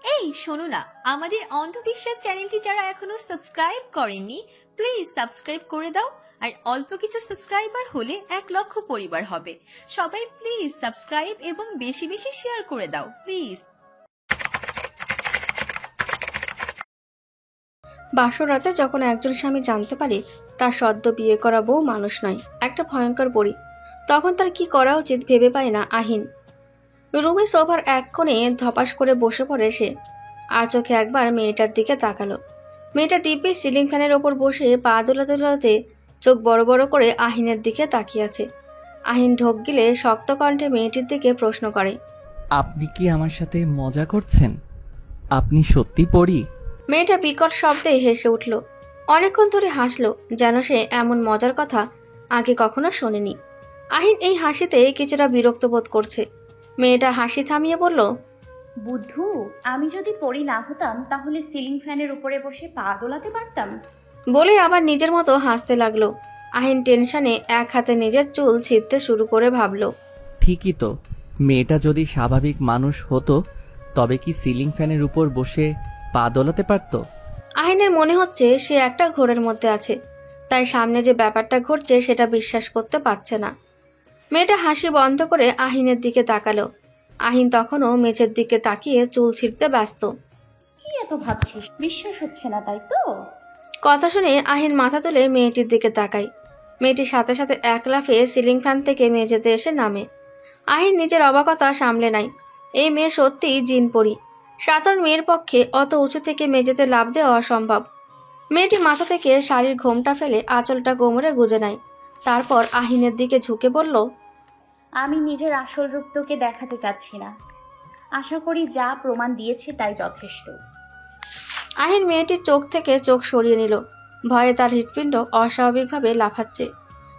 এই শোনো না, আমাদের অন্ধবিশ্বাস চ্যানেলটি যারা এখনো সাবস্ক্রাইব করেননি প্লিজ সাবস্ক্রাইব করে দাও। আর অল্প কিছু সাবস্ক্রাইবার হলে 1,00,000 পরিবার হবে। সবাই প্লিজ সাবস্ক্রাইব এবং বেশি বেশি শেয়ার করে দাও প্লিজ। বাসর রাতে যখন একজন স্বামী জানতে পারে তার সদ্য বিয়ে করা বউ মানুষ নয়, একটা ভয়ঙ্কর পরী, তখন তার কি করা উচিত ভেবে পায় না আহিন। রুমে সোফার এক কোণে ধপাস করে বসে পড়ে সে, আর চোখে একবার মেয়েটার দিকে তাকালো। মেয়েটা দিব্যি সিলিং ফ্যানের ওপর বসে পা দোলাতে দোলাতে চোখ বড় বড় করে আহিনের দিকে তাকিয়ে আছে। আহিন ঢোক গিলে শক্ত কণ্ঠে মেয়েটির দিকে প্রশ্ন করে, আপনি কি আমার সাথে মজা করছেন? আপনি সত্যি পড়ি? মেয়েটা বিকট শব্দে হেসে উঠল। অনেকক্ষণ ধরে হাসলো, যেন সে এমন মজার কথা আগে কখনো শোনেনি। আহিন এই হাসিতে কিছুটা বিরক্ত বোধ করছে। মেয়েটা হাসি থামিয়ে বলল, বুদ্ধু, আমি যদি পড়ি না হতাম তাহলে সিলিং ফ্যানের উপরে বসে পা দোলাতে পারতাম। বলে আবার নিজের মতো হাসতে লাগলো। আহিন টেনশনে এক হাতে নিজের চুল ছিঁড়তে শুরু করে ভাবল, ঠিকই তো, মেয়েটা যদি স্বাভাবিক মানুষ হতো তবে কি সিলিং ফ্যানের উপর বসে পা দোলাতে পারত? আহিনের মনে হচ্ছে সে একটা ঘোরের মধ্যে আছে, তাই সামনে যে ব্যাপারটা ঘটছে সেটা বিশ্বাস করতে পারছে না। মেয়েটা হাসি বন্ধ করে আহিনের দিকে তাকালো। আহিন তখনও মেঝের দিকে তাকিয়ে চুল ছিঁড়তে ব্যস্ত। কি এত ভাবছিস? বিশ্বাস হচ্ছে না তাই তো? কথা শুনে আহিন মাথা তুলে মেয়েটির দিকে তাকায়। মেয়েটির সাথে সাথে এক লাফে সিলিং ফ্যান থেকে মেঝেতে এসে নামে। আহিন নিজের অবাকতা সামলে নাই। এই মেয়ে সত্যিই জিন পরি। সাধারণ মেয়ের পক্ষে অত উঁচু থেকে মেঝেতে লাফ দেওয়া অসম্ভব। মেয়েটি মাথা থেকে শাড়ির ঘোমটা ফেলে আঁচলটা কোমরে গুজে নেয়। তারপর আহিনের দিকে ঝুঁকে বলল, আমি নিজের আসল রূপ তোকে দেখাতে চাচ্ছি না। আশা করি যা প্রমাণ দিয়েছে তাই যথেষ্ট। আহিন মেয়েটির চোখ থেকে চোখ সরিয়ে নিল। ভয়ে তার হৃৎপিণ্ড অস্বাভাবিকভাবে লাফাচ্ছে।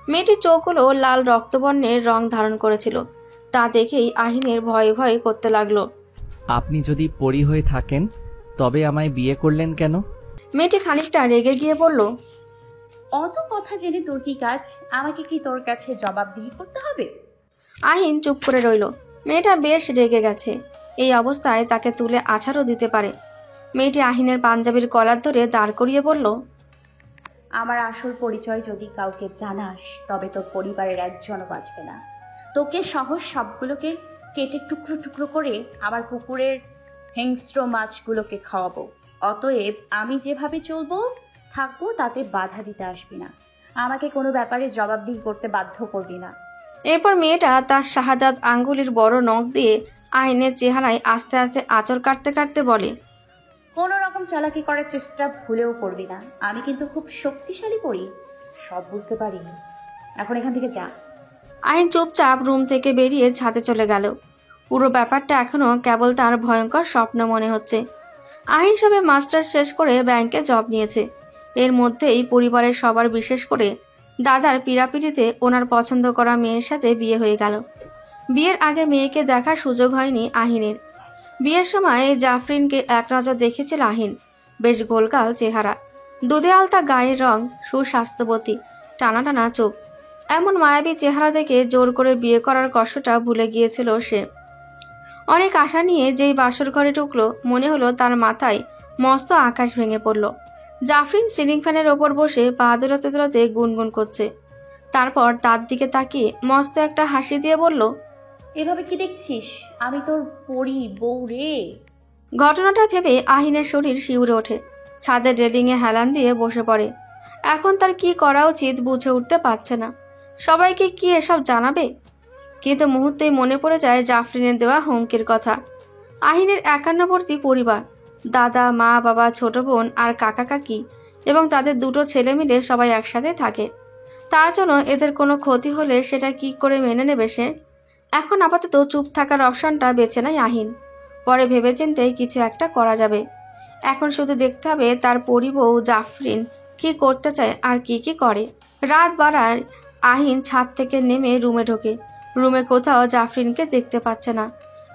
মেয়েটির চোখগুলো লাল রক্তবর্ণের রং ধারণ করেছিল। তা দেখেই আহিনের ভয়ে ভয়ে করতে লাগলো। আপনি যদি পরি হয়ে থাকেন তবে আমায় বিয়ে করলেন কেন? মেয়েটি খানিকটা রেগে গিয়ে বলল, অত কথা জেনে তোর কি কাজ? আমাকে কি তোর কাছে জবাবদিহি করতে হবে? আহিন চুপ করে রইল। মেয়েটা বেশ রেগে গেছে। এই অবস্থায় তাকে তুলে আছাড়ও দিতে পারে। মেয়েটি আহিনের পাঞ্জাবির কলার ধরে দাঁড় করিয়ে বলল, আমার আসল পরিচয় যদি কাউকে জানাস তবে তোর পরিবারের একজনও বাঁচবে না। তোকে সহজ সবগুলোকে কেটে টুকরো টুকরো করে আমার পুকুরের হিংস্র মাছগুলোকে খাওয়াবো। অতএব আমি যেভাবে চলবো থাকবো তাতে বাধা দিতে আসবি না। আমাকে কোনো ব্যাপারে জবাবদিহি করতে বাধ্য করবি না। এরপর মেয়েটা তার শাহাদাত আঙ্গুলির বড় নখ দিয়ে আহিনের চেহারায় আস্তে আস্তে আঁচড় কাটতে কাটতে বলে, কোনো রকম চালাকি করার চেষ্টা ভুলেও করবি না। আমি কিন্তু খুব শক্তিশালী পড়ি, সব বুঝতে পারি। এখন এখান থেকে যা। আহিন চুপচাপ রুম থেকে বেরিয়ে ছাদে চলে গেল। পুরো ব্যাপারটা এখনো কেবল তার ভয়ঙ্কর স্বপ্ন মনে হচ্ছে। আহিন সবে মাস্টার্স শেষ করে ব্যাংকে জব নিয়েছে। এর মধ্যেই পরিবারের সবার, বিশেষ করে দাদার পীড়াপিড়িতে ওনার পছন্দ করা মেয়ের সাথে বিয়ে হয়ে গেল। বিয়ের আগে মেয়েকে দেখার সুযোগ হয়নি আহিনের। বিয়ের সময় জাফরিনকে এক নজর দেখেছিল আহিন। বেশ গোলগাল চেহারা, দুধে আলতা গায়ের রং, সুস্বাস্থ্যবতী, টানা টানা চোখ। এমন মায়াবী চেহারা দেখে জোর করে বিয়ে করার কষ্টটা ভুলে গিয়েছিল সে। অনেক আশা নিয়ে যেই বাসর ঘরে ঢুকলো, মনে হলো তার মাথায় মস্ত আকাশ ভেঙে পড়ল। জাফরিন সিলিং ফ্যানের ওপর বসে পা দোলাতে দোলাতে গুনগুন করছে। তারপর তার দিকে তাকিয়ে মস্ত একটা হাসি দিয়ে বলল, এভাবে কি দেখছিস? আমি তোর পরি বউ রে। ঘটনাটা ভেবে আহিনের শরীর শিউরে ওঠে। ছাদের রেলিংয়ে হেলান দিয়ে বসে পড়ে। এখন তার কি করা উচিত বুঝে উঠতে পারছে না। সবাইকে কি এসব জানাবে? কিন্তু মুহূর্তেই মনে পড়ে যায় জাফরিনের দেওয়া হুমকির কথা। আহিনের একান্নবর্তী পরিবার, দাদা, মা, বাবা, ছোট বোন আর কাকা কাকি এবং তাদের দুটো ছেলে মিলে সবাই একসাথে থাকে। তার জন্য এদের কোনো ক্ষতি হলে সেটা কি করে মেনে নেবে সে? এখন আপাতত চুপ থাকার অপশনটা বেছে নেয় আহিন। পরে ভেবেচিন্তে কিছু একটা করা যাবে। এখন শুধু দেখতে হবে তার পরিবউ জাফরিন কি করতে চায় আর কি কি করে। রাত বাড়ায় আহিন ছাদ থেকে নেমে রুমে ঢোকে। রুমে কোথাও জাফরিনকে দেখতে পাচ্ছে না।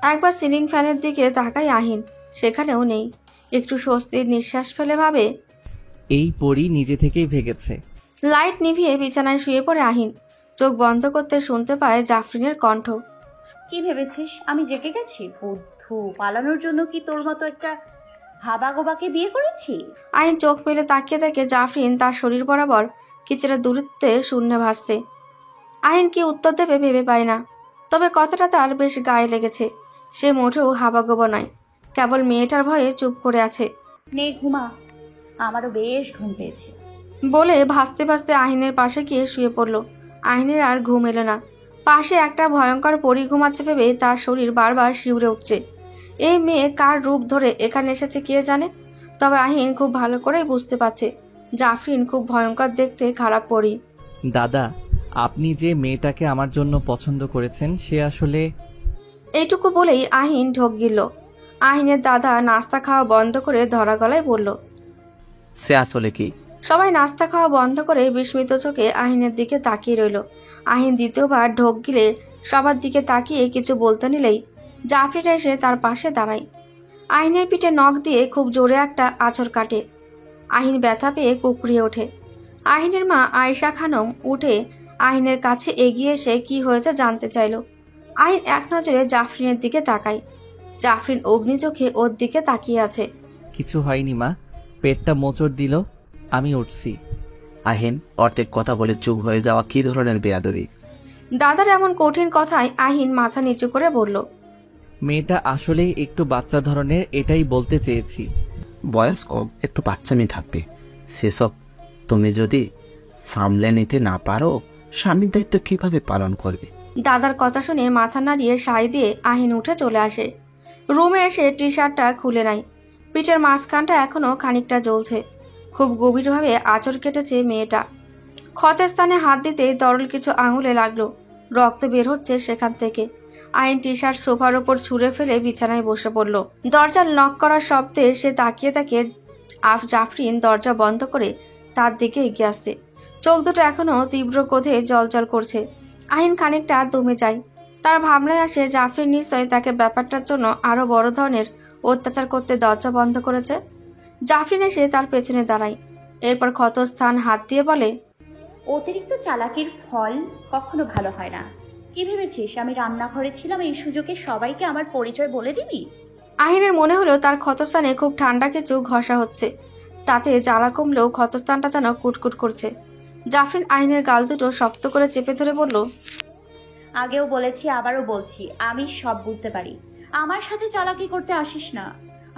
একবার সিলিং ফ্যানের দিকে তাকায় আহিন, সেখানেও নেই। একটু স্বস্তির নিঃশ্বাস ফেলে ভাবে, এই পরি নিজে থেকেই ভেগেছে। লাইট নিভিয়ে বিছানায় শুয়ে পড়ে আহিন। চোখ বন্ধ করতে শুনতে পায় জাফরিনের কণ্ঠ। কি ভেবেছিস আমি জেগে গেছি? বুদ্ধু, থু, পালানোর জন্য কি তোর মতো একটা হাবাগোবাকে বিয়ে করেছি? আহিন চোখ মেলে তাকিয়ে দেখে জাফরিন তার শরীর বরাবর কিছুটা দূরত্বে শূন্যে ভাসছে। আহিন কি উত্তর দেবে ভেবে পায় না, তবে কথাটা তার বেশ গায়ে লেগেছে। সে মোটেও হাবাগোবা নয়, কেবল মেয়েটার ভয়ে চুপ করে আছে। নে ঘুমা, আমারও বেশ ঘুম পেয়েছে। বলে ভাসতে ভাসতে আহিনের পাশে গিয়ে শুয়ে পড়ল। আহিনের আর ঘুম এলো না। পাশে একটা ভয়ঙ্কর পরী ঘুমাচ্ছে ভেবে তার শরীর বারবার শিউরে উঠছে। এই মেয়ে কার রূপ ধরে এখানে এসেছে কে জানে, তবে আহিন খুব ভালো করেই বুঝতে পারছে জাফরিন খুব ভয়ঙ্কর দেখতে, খারাপ পরী। দাদা, আপনি যে মেয়েটাকে আমার জন্য পছন্দ করেছেন সে আসলে... এইটুকু বলেই আহিন ঢোক গিলল। আহিনের দাদা নাস্তা খাওয়া বন্ধ করে ধরা গলায় বলল। সে আসলে কি? সবাই নাস্তা খাওয়া বন্ধ করে বিস্মিত চোখে আহিনের দিকে তাকিয়ে রইল। আহিন দ্বিতীয়বার ঢোক গিলে সবার দিকে তাকিয়ে কিছু বলতে নিলেই জাফরিন এসে তার পাশে দাঁড়ায়। আহিনের পিঠে নখ দিয়ে খুব জোরে একটা আঁচড় কাটে। আহিন ব্যথা পেয়ে কুকড়িয়ে ওঠে। আহিনের মা আয়েশা খানম উঠে আহিনের কাছে এগিয়ে এসে কি হয়েছে জানতে চাইল। আহিন এক নজরে জাফরিনের দিকে তাকায়। জাফরিন অগ্নি চোখে ওর দিকে তাকিয়ে আছে। কিছু হয়নি মা, পেটটা মোচড় দিল, আমি উঠছি। আহিন, অর্ধেক কথা বলে চুপ হয়ে যাওয়া কি ধরনের বেয়াদবি? দাদার এমন কঠিন কথায় আহিন মাথা নিচু করে বলল। মেয়েটা আসলেই একটু বাচ্চা ধরনের, এটাই বলতে চেয়েছি। বয়স কম, একটু বাচ্চামি থাকবে। সেসব তুমি যদি সামলে নিতে না পারো, স্বামীর দায়িত্ব কিভাবে পালন করবে? দাদার কথা শুনে মাথা নাড়িয়ে সায় দিয়ে আহিন উঠে চলে আসে। রুমে এসে টি শার্টটা খুলে নেয়। পিঠের মাঝখানটা এখনো খানিকটা জ্বলছে। খুব গভীরভাবে আঁচড় কেটেছে মেয়েটা। ক্ষতের স্থানে হাত দিতেই তরল কিছু আঙুলে লাগলো। রক্ত বের হচ্ছে সেখান থেকে। আহিন টি শার্ট সোফার ওপর ছুঁড়ে ফেলে বিছানায় বসে পড়ল। দরজার নক করার শব্দে সে তাকিয়ে তাকিয়ে জাফরিন দরজা বন্ধ করে তার দিকে এগিয়ে আসছে। চোখ দুটো এখনো তীব্র ক্রোধে জলজল করছে। আহিন খানিকটা দমে যায়। তার ভাবনায় আসে জাফরিন নিশ্চয় তাকে ব্যাপারটার জন্য আরো বড় ধরনের অত্যাচার করতে দরজা বন্ধ করেছে। জাফরিন এসে তার পেছনে দাঁড়ায়। এরপর ক্ষতস্থান হাত দিয়ে বলে, অতিরিক্ত চালাকির ফল কখনো ভালো হয় না। কি ভেবেছিস আমি রান্নাঘরে ছিলাম এই সুযোগে সবাইকে আমার পরিচয় বলে দিবি? আহিনের মনে হলো তার ক্ষতস্থানে খুব ঠান্ডা কিছু ঘষা হচ্ছে। তাতে জ্বালা কমলেও ক্ষতস্থানটা যেন কুটকুট করছে। জাফরিন আহিনের গাল দুটো শক্ত করে চেপে ধরে বলল, আগেও বলেছি, আবারও বলছি, আমি সব বুঝতে পারি। আমার সাথে চালাকি করতে আসিস না।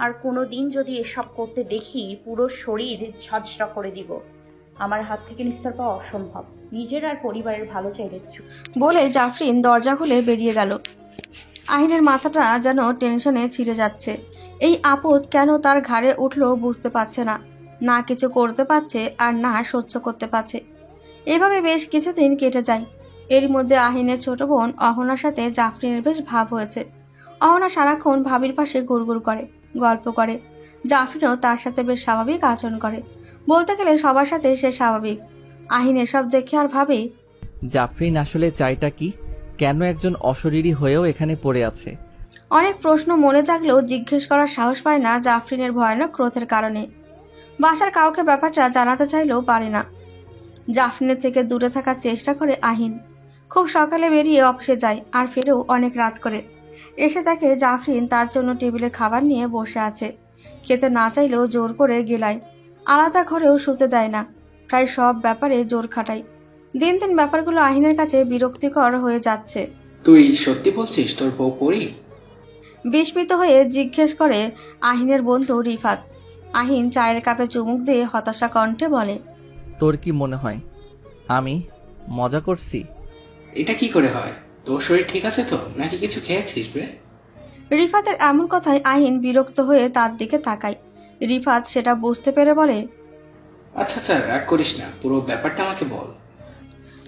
আর কোনো দিন যদি এসব করতে দেখি, পুরো শরীর ঝরঝরা করে দিব। আমার হাত থেকে নিস্তার পাওয়া অসম্ভব। নিজের আর পরিবারের ভালো চাইলে বলে জাফরিন দরজা খুলে বেরিয়ে গেল। আহিনের মাথাটা যেন টেনশনে ছিঁড়ে যাচ্ছে। এই আপদ কেন তার ঘাড়ে উঠলো বুঝতে পারছে না। না কিছু করতে পারছে আর না সহ্য করতে পারছে। এভাবে বেশ কিছুদিন কেটে যায়। এর মধ্যে আহিনের ছোট বোন অহনার সাথে জাফরিনের বেশ ভাব হয়েছে। অহনা সারাক্ষণ ভাবির পাশে ঘুরঘুর করে, গল্প করে। জাফরিনও তার সাথে বেশ স্বাভাবিক আচরণ করে। বলতে গেলে সবার সাথে সে স্বাভাবিক। আহিন এসব দেখে আর ভাবে, জাফরিন আসলে চাইটা কি? কেন একজন অশরীরী হয়েও এখানে পড়ে আছে? অনেক প্রশ্ন মনে জাগলেও জিজ্ঞেস করার সাহস পায় না জাফরিনের ভয়ানক ক্রোধের কারণে। বাসার কাউকে ব্যাপারটা জানাতে চাইলেও পারে না। জাফরিনের থেকে দূরে থাকার চেষ্টা করে আহিন। খুব সকালে বেরিয়ে অফিসে যায় আর ফেরেও অনেক রাত করে। এসে দেখে জাফরিন তার জন্য টেবিলে খাবার নিয়ে বসে আছে। খেতে না চাইলেও জোর করে গেলায়। আলাদা ঘরেও শুতে দেয় না। প্রায় সব ব্যাপারে জোর খাটায়। দিন দিন ব্যাপারগুলো আহিনের কাছে বিরক্তিকর হয়ে যাচ্ছে। তুই সত্যি বলছিস তোর বউ পড়ি? বিস্মিত হয়ে জিজ্ঞেস করে আহিনের বন্ধু রিফাত। আহিন চায়ের কাপে চুমুক দিয়ে হতাশা কণ্ঠে বলে, তোর কি মনে হয় আমি মজা করছি? এটা কি করে হয়? তোর শরীর ঠিক আছে তো, নাকি কিছু খেয়েছিস বে? রিফাতের এমন কথায় আহিন বিরক্ত হয়ে তার দিকে তাকায়। রিফাত সেটা বুঝতে পেরে বলে, আচ্ছা আচ্ছা, রাগ করিস না, পুরো ব্যাপারটা আমাকে বল।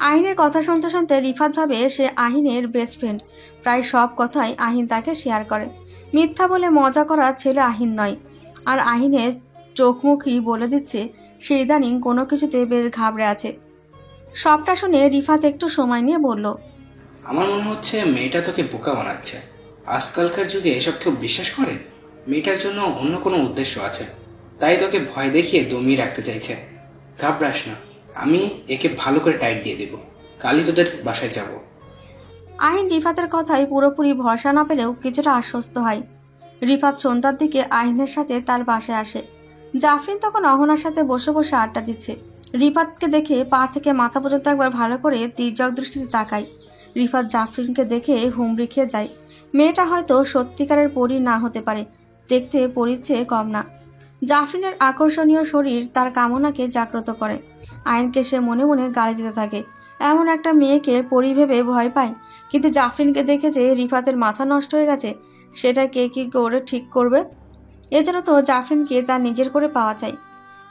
আহিনের কথা শুনতে শুনতে রিফাত ভাবে সে আহিনের বেস্ট ফ্রেন্ড। প্রায় সব কথাই আহিন তাকে শেয়ার করে। মিথ্যা বলে মজা করার ছেলে আহিন নয়। আর আহিনের চোখমুখী বলে দিচ্ছে সে ইদানিং কোনো কিছুতে বেশ ঘাবড়ে আছে। সবটা শুনে রিফাত একটু সময় নিয়ে বলল, আমার মনে হচ্ছে মেয়েটা তোকে বোকা বানাচ্ছে। আজকালকার যুগে এসব কেউ বিশ্বাস করে? মেয়েটার জন্য অন্য কোনো উদ্দেশ্য আছে, তাই তোকে ভয় দেখিয়ে দমিয়ে রাখতে চাইছে। ঘাবড়াস না, আমি একে ভালো করে টাইট দিয়ে দেব। কালই তোদের বাসায় যাব। আহিন রিফাতের কথায় পুরোপুরি ভরসা না পেলেও কিছুটা আশ্বস্ত হয়। রিফাত সন্ধ্যার দিকে আহিনের সাথে তার বাসায় আসে। জাফরিন তখন অহনার সাথে বসে বসে আড্ডা দিচ্ছে। রিফাতকে দেখে পা থেকে মাথা পর্যন্ত একবার ভালো করে তীর্যক দৃষ্টিতে তাকায়। রিফাত জাফরিনকে দেখে হুমড়ি খেয়ে যায়। মেয়েটা হয়তো সত্যিকারের পরী না হতে পারে, দেখতে পরীর চেয়ে কম না। জাফরিনের আকর্ষণীয় শরীর তার কামনাকে জাগ্রত করে। আইনকে সে মনে মনে গালি দিতে থাকে। এমন একটা মেয়েকে পরী ভেবে ভয় পায়, কিন্তু জাফরিনকে দেখে যে রিফাতের মাথা নষ্ট হয়ে গেছে সেটা কে কি করে ঠিক করবে? এজন্য তো জাফরিনকে তার নিজের করে পাওয়া চাই।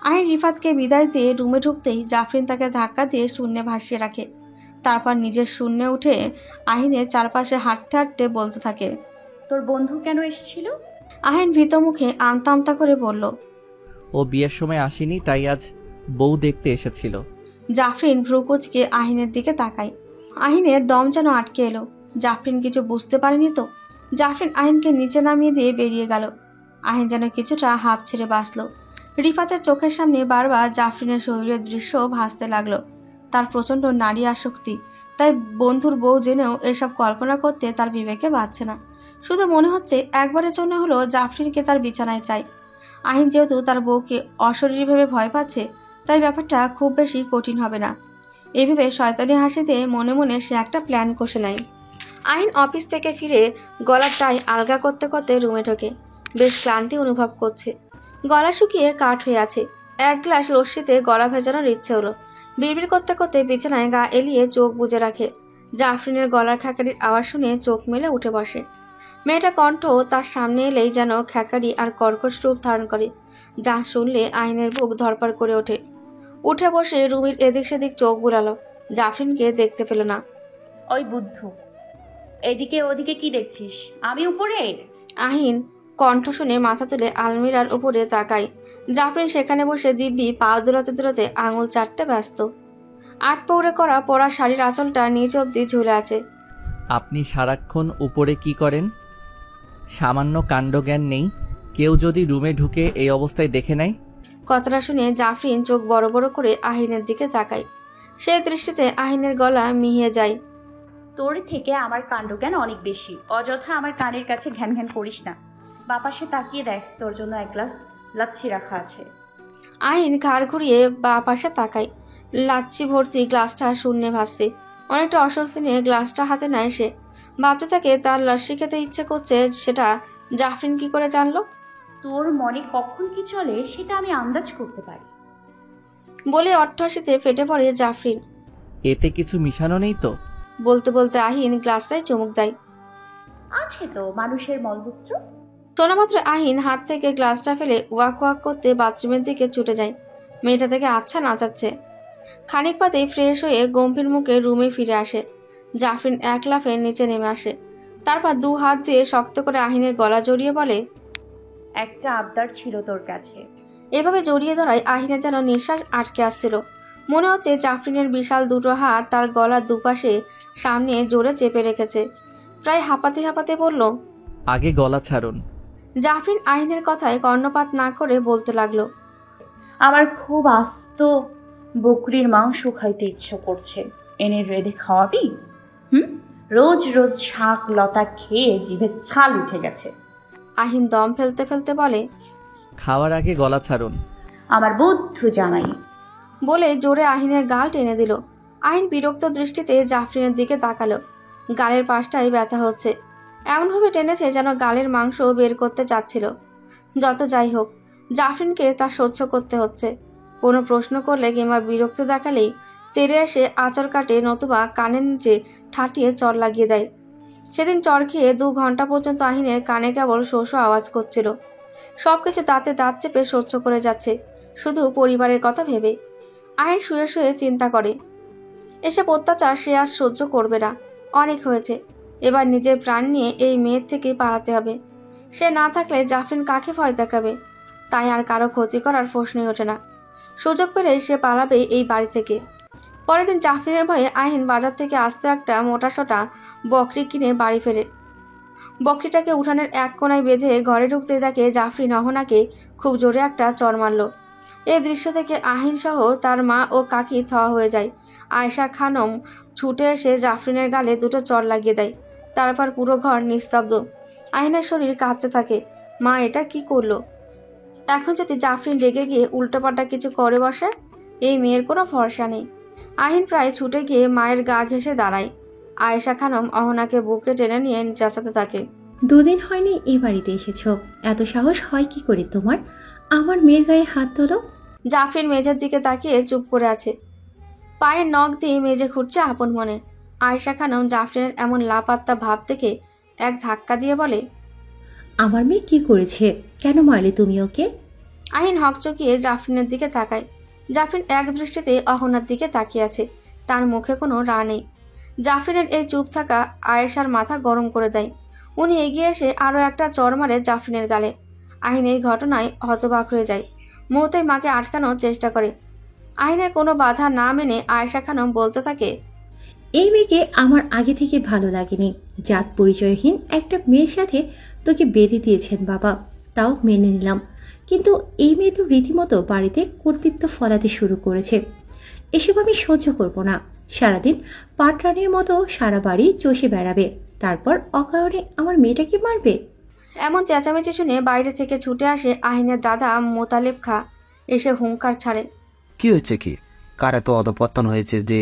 আহিন রিফাতকে বিদায় দিয়ে রুমে ঢুকতেই জাফরিন তাকে ধাক্কা দিয়ে শূন্যে ভাসিয়ে রাখে। তারপর নিজের শূন্যে উঠে আহিনের চারপাশে হাঁটতে হাঁটতে বলতে থাকে। তোর বন্ধু কেন এসেছিল? আহিন ভীত মুখে আমতা আমতা করে বলল। ও বিয়ের সময় আসেনি, তাই আজ বউ দেখতে এসেছিল। জাফরিন ভ্রুকুচকে আহিনের দিকে তাকায়। আহিনের দম যেন আটকে এলো। জাফরিন কিছু বুঝতে পারেনি তো। জাফরিন আহিনকে নিচে নামিয়ে দিয়ে বেরিয়ে গেল। আহিন যেন কিছুটা হাঁপ ছেড়ে বাঁচল। রিফাতের চোখের সামনে বারবার জাফরিনের শরীরের দৃশ্য ভাসতে লাগলো। তার প্রচণ্ড নারী আসক্তি, তাই বন্ধুর বউ জেনেও এসব কল্পনা করতে তার বিবেকে বাঁচছে না। শুধু মনে হচ্ছে একবারের জন্য হলো জাফরিনকে তার বিছানায় চাই। আহিন যেহেতু তার বউকে অশরীরী ভেবে ভয় পাচ্ছে, তাই ব্যাপারটা খুব বেশি কঠিন হবে না। এভাবে শয়তানি হাসিতে মনে মনে সে একটা প্ল্যান কষে নেয়। আহিন অফিস থেকে ফিরে গলার টাই আলগা করতে করতে রুমে ঢোকে। বেশ ক্লান্তি অনুভব করছে। গলা শুকিয়ে কাঠ হয়ে আছে। এক গ্লাস লস্যিতে গলা ভেজানোর ইচ্ছে হলো। বিড়বিড় করতে করতে বিছানায় গা এলিয়ে চোখ বুজে রাখে। জাফরিনের গলার খ্যাকারির আওয়াজ শুনে চোখ মেলে উঠে বসে। মেয়েটা কণ্ঠ তার সামনে এলেই যেন খ্যাকারি আর কর্কশ রূপ ধারণ করে, যা শুনলে আইনের বুক ধরপার করে ওঠে। উঠে বসে রুমির এদিক সেদিক চোখ বুলালো। জাফরিনকে দেখতে পেল না। ওই বুদ্ধু, এদিকে ওদিকে কি দেখছিস? আমি উপরে। আহিন কণ্ঠ শুনে মাথা তুলে আলমিরার উপরে তাকায়। জাফরিন সেখানে বসে দিব্যি পা দোলাতে দোলাতে আঙুল চাটতে ব্যস্ত। আট পৌড়ে করা পরা শাড়ির আঁচলটা নিচ অব্দি ঝুলে আছে। আপনি সারাক্ষণ উপরে কি করেন? সামান্য কাণ্ডজ্ঞান নেই? কেউ যদি রুমে ঢুকে এই অবস্থায় দেখে নেয়? কথাটা শুনে জাফরিন চোখ বড় বড় করে আহিনের দিকে তাকায়। সে দৃষ্টিতে আহিনের গলা মিহিয়ে যায়। তোর থেকে আমার কাণ্ডজ্ঞান অনেক বেশি। অযথা আমার কানের কাছে ঘ্যান ঘ্যান করিস না। বাপাসে তাকিয়ে দেখ, তোর জন্য এক গ্লাস লাচ্ছি রাখা আছে। আহিন ঘাড় ঘুরিয়ে বা পাশে তাকায়। লাচ্ছি ভর্তি গ্লাসটা শূন্যে ভাসছে। অনেকটা অস্বস্তি নিয়ে গ্লাসটা হাতে নেয় সে। ভাবতে থাকে তার লাচ্ছি খেতে ইচ্ছে করছে, সেটা জাফরিন কি করে জানলো? তোর মনে কখন কি চলে সেটা আমি আন্দাজ করতে পারি। বলে অট্টহাসিতে ফেটে পড়ে জাফরিন। এতে কিছু মিশানো নেই তো? বলতে বলতে আহিন গ্লাসটাই চুমুক দেয়। আছে তো, মানুষের মলমূত্র। শোনামাত্র আহিন হাত থেকে গ্লাসটা ফেলে ওয়াক ওয়াক করতে বাথরুমের দিকে ছুটে যায়। মেয়েটা থেকে আচ্ছা নাচাচ্ছে। খানিক বাদেই ফ্রেশ হয়ে গম্ভীর মুখে রুমে ফিরে আসে। জাফরিন এক লাফে নিচে নেমে আসে। তারপর দু হাত দিয়ে শক্ত করে আহিনের গলা জড়িয়ে বলে, একটা আবদার ছিল তোর কাছে। এভাবে জড়িয়ে ধরায় আহিনের যেন নিঃশ্বাস আটকে আসছিল। মনে হচ্ছে জাফরিনের বিশাল দুটো হাত তার গলার দুপাশে সামনে জোরে চেপে রেখেছে। প্রায় হাঁপাতে হাঁপাতে বলল, আগে গলা ছাড়ুন। জাফরিন আহিনের কথায় কর্ণপাত না করে বলতে লাগলো, আমার খুব আস্ত বকরির মাংস খাইতে ইচ্ছে করছে। এনে রেঁধে খাওয়াবি? রোজ রোজ শাক লতা খেয়ে জিভে ছাল উঠে গেছে। আহিন দম ফেলতে ফেলতে বলে, খাওয়ার আগে গলা ছাড়ুন। আমার বুদ্ধু জামাই। বলে জোরে আহিনের গাল টেনে দিল। আহিন বিরক্ত দৃষ্টিতে জাফরিনের দিকে তাকালো। গালের পাশটাই ব্যথা হচ্ছে। এমনভাবে টেনেছে যেন গালের মাংস বের করতে চাচ্ছিল। যত যাই হোক, জাফরিনকে তা সহ্য করতে হচ্ছে। কোনো প্রশ্ন করলে কিংবা বিরক্ত দেখালেই তেড়ে এসে আঁচড় কাটে, নতুবা কানের নিচে ঠাটিয়ে চর লাগিয়ে দেয়। সেদিন চর খেয়ে 2 ঘন্টা পর্যন্ত আহিনের কানে কেবল শো শো আওয়াজ করছিল। সবকিছু দাঁতে দাঁত চেপে সহ্য করে যাচ্ছে, শুধু পরিবারের কথা ভেবে। আহিন শুয়ে শুয়ে চিন্তা করে, এসব অত্যাচার সে আজ সহ্য করবে না। অনেক হয়েছে। এবার নিজের প্রাণ নিয়ে এই মেয়ের থেকে পালাতে হবে। সে না থাকলে জাফরিন কাকে ভয় দেখাবে? তাই আর কারো ক্ষতি করার প্রশ্নই ওঠে না। সুযোগ পেলে সে পালাবে এই বাড়ি থেকে। পরের দিন জাফরিনের ভয়ে আহিন বাজার থেকে আস্ত একটা মোটাসোটা বকরি কিনে বাড়ি ফেরে। বকরিটাকে উঠানের এক কোনায় বেঁধে ঘরে ঢুকতে দেখে জাফরিন অহনাকে খুব জোরে একটা চর মারল। এই দৃশ্য থেকে আহিন সহ তার মা ও কাকি থা হয়ে যায়। আয়েশা খানম ছুটে এসে জাফরিনের গালে 2টো চর লাগিয়ে দেয়। তারপর পুরো ঘর নিস্তব্ধ। আহিনের শরীর কাঁপতে থাকে। মা এটা কি করলো? এখন যদি জাফরিন রেগে গিয়ে উল্টোপাল্টা কিছু করে বসে, এই মেয়ের কোনো ভরসা নেই। আহিন প্রায় ছুটে গিয়ে মায়ের গা ঘেঁষে দাঁড়ায়। আয়েশা খানম অহনাকে বুকে টেনে নিয়ে চেঁচাতে থাকে। দুদিন হয়নি এই বাড়িতে এসেছো, এত সাহস হয় কি করে তোমার? আমার মেয়ের গায়ে হাত তোলো। জাফরিন মেঝের দিকে তাকিয়ে চুপ করে আছে। পায়ের নখ দিয়ে মেঝে খুঁড়ছে আপন মনে। আয়েশা খানম জাফরিনের এমন লাপাত্তা ভাব দেখে এক ধাক্কা দিয়ে বলে, আমার মেয়ে কি করেছে? কেন মারলে তুমি ওকে? আহিন হকচকিয়ে জাফরিনের দিকে তাকায়। জাফরিন এক দৃষ্টিতে অহনার দিকে তাকিয়ে আছে, তার মুখে কোনো রা নেই। জাফরিনের এই চুপ থাকা আয়েশার মাথা গরম করে দেয়। উনি এগিয়ে এসে আরও একটা চড় মারে জাফরিনের গালে। আহিন এই ঘটনায় হতবাক হয়ে যায়, মুহূর্তে মাকে আটকানোর চেষ্টা করে। আহিনের কোনো বাধা না মেনে আয়েশা খানম বলতে থাকে, এই মেয়েকে আমার আগে থেকে ভালো লাগেনি। জাত পরিচয়হীন একটা মেয়ের সাথে তোকে বেঁধে দিয়েছেন বাবা, তাও মেনে নিলাম। কিন্তু এই মেয়ে তো রীতিমতো বাড়িতে কর্তৃত্ব ফলাতে শুরু করেছে। এসব আমি সহ্য করব না। সারাদিন পাটরানির মতো সারা বাড়ি চষে বেড়াবে, তারপর অকারণে আমার মেয়েটাকে মারবে। এমন চেঁচামেচি শুনে বাইরে থেকে ছুটে আসে আহিনের দাদা মোতালেব খা। এসে হুঙ্কার ছাড়ে, কি হয়েছে কি? কার এত অধপতন হয়েছে যে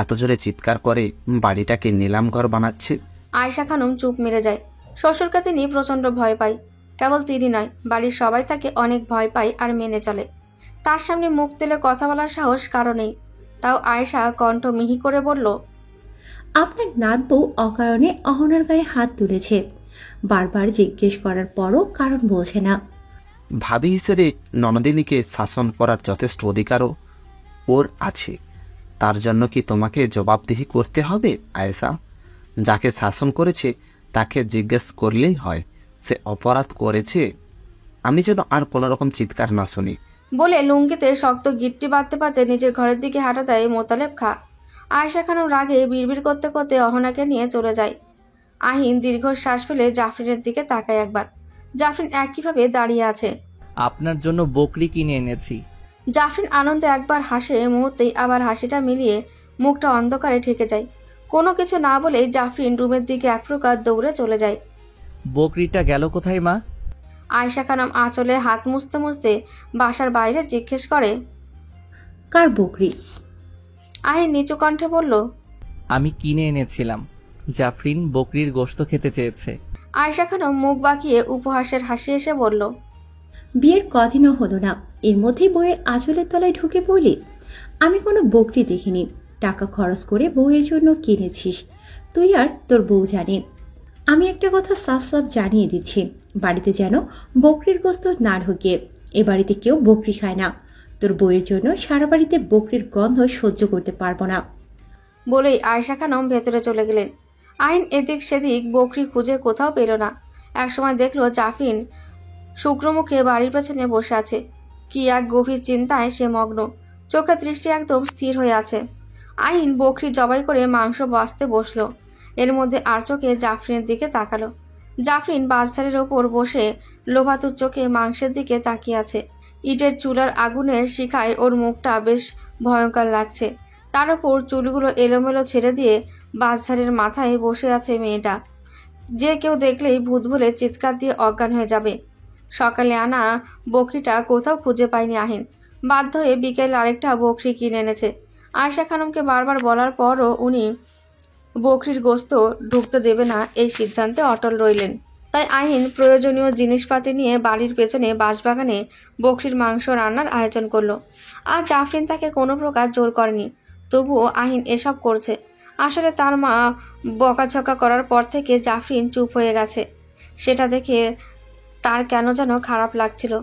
এত জোরে চিৎকার করে বাড়িটাকে নিলাম ঘর বানাচ্ছে? আয়েশা খানম চুপ মেরে যায়। শ্বশুরকে তিনি প্রচণ্ড ভয় পায়। কেবল তিনি নয়, বাড়ির সবাই তাকে অনেক ভয় পায় আর মেনে চলে। তার সামনে মুখ তুলে কথা বলার সাহস কারো নেই। তাও আয়েশা কণ্ঠ মিহি করে বলল, আপনার নাত বউ অকারণে অহনার গায়ে হাত তুলেছে। বারবার জিজ্ঞেস করার পরও কারণ বলছে না। ভাবি হিসেবে ননদিনীকে শাসন করার যথেষ্ট অধিকারও ওর আছে। তার জন্য কি তোমাকে জবাবদিহি করতে হবে আয়েশা? যাকে শাসন করেছে তাকে জিজ্ঞেস করলেই হয় সে অপরাধ করেছে। আমি যেন আর কোনো রকম চিৎকার না শুনি। বলে লুঙ্গিতে শক্ত গিট্টি বাঁধতে বাঁধতে নিজের ঘরের দিকে হাঁটা দেয় মোতালেব খা। আয়েশা খানম রাগে বিড়বিড় করতে করতে অহনাকে নিয়ে চলে যায়। আহিন দীর্ঘশ্বাস ফেলে জাফরিনের দিকে তাকায় একবার। জাফরিন একইভাবে দাঁড়িয়ে আছে। আপনার জন্য বকরি কিনে এনেছি। জাফরিন আনন্দে একবার হাসে, মুহূর্তেই আবার হাসিটা মিলিয়ে মুখটা অন্ধকারে ঢেকে যায়। কোনো কিছু না বলে জাফরিন রুমের দিকে এক প্রকার দৌড়ে চলে যায়। বকরিটা গেল কোথায় মা? আয়েশা খানম আঁচলে হাত মুছতে মুছতে বাসার বাইরে জিজ্ঞেস করে, কার বকরি? আহিন নিচু কণ্ঠে বলল, আমি কিনে এনেছিলাম। জাফরিন বকরির গোশত খেতে চেয়েছে। আয়েশা খানম মুখ বাঁকিয়ে উপহাসের হাসি এসে বলল, বিয়ের কদিনও হলো না, এর মধ্যেই বইয়ের আঁচলের তলায় ঢুকে পড়লি? আমি কোনো বকরি দেখিনি। টাকা খরচ করে বউয়ের জন্য কিনেছিস, তুই আর তোর বউ জানি। আমি একটা কথা সাফ সাফ জানিয়ে দিচ্ছি, বাড়িতে যেন বকরির গোশত না ঢোকে। এ বাড়িতে কেউ বকরি খায় না। তোর বউয়ের জন্য সারা বাড়িতে বকরির গন্ধ সহ্য করতে পারবো না। বলেই আয়েশা খানম ভেতরে চলে গেলেন। আইন এদিক সেদিক বকরি খুঁজে কোথাও পেল না। একসময় দেখলো জাফরিন শুক্রমুখে বাড়ির পেছনে বসে আছে। কি এক গভীর চিন্তায় সে মগ্ন, চোখের দৃষ্টি একদম স্থির হয়ে আছে। আইন বকরি জবাই করে মাংস বাছতে বসলো। এর মধ্যে আর চোখে জাফরিনের দিকে তাকালো। জাফরিন বাসধারের ওপর বসে লোভাতুর চোখে মাংসের দিকে তাকিয়ে আছে। ইটের চুলার আগুনের শিখায় ওর মুখটা বেশ ভয়ঙ্কর লাগছে। তার ওপর চুলগুলো এলোমেলো ছেড়ে দিয়ে বাসধারের মাথায় বসে আছে মেয়েটা। যে কেউ দেখলেই ভূত বলে চিৎকার দিয়ে অজ্ঞান হয়ে যাবে। সকালে আনা বকরিটা কোথাও খুঁজে পায়নি আহিন। বাধ্য হয়ে বিকেলে আরেকটা বকরি কিনে এনেছে। আয়েশা খানমকে বারবার বলার পরও উনি বকরির গোশত ঢুকতে দেবে না এই সিদ্ধান্তে অটল রইলেন। তাই আহিন প্রয়োজনীয় জিনিসপাতি নিয়ে বাড়ির পেছনে বাঁশবাগানে বকরির মাংস রান্নার আয়োজন করলো। আর জাফরিন তাকে কোনো প্রকার জোর করেনি, তবুও আহিন এসব করছে। আসলে তার মা বকাঝকা করার পর থেকে জাফরিন চুপ হয়ে গেছে। সেটা দেখে তার কেন যেন খারাপ লাগছিল।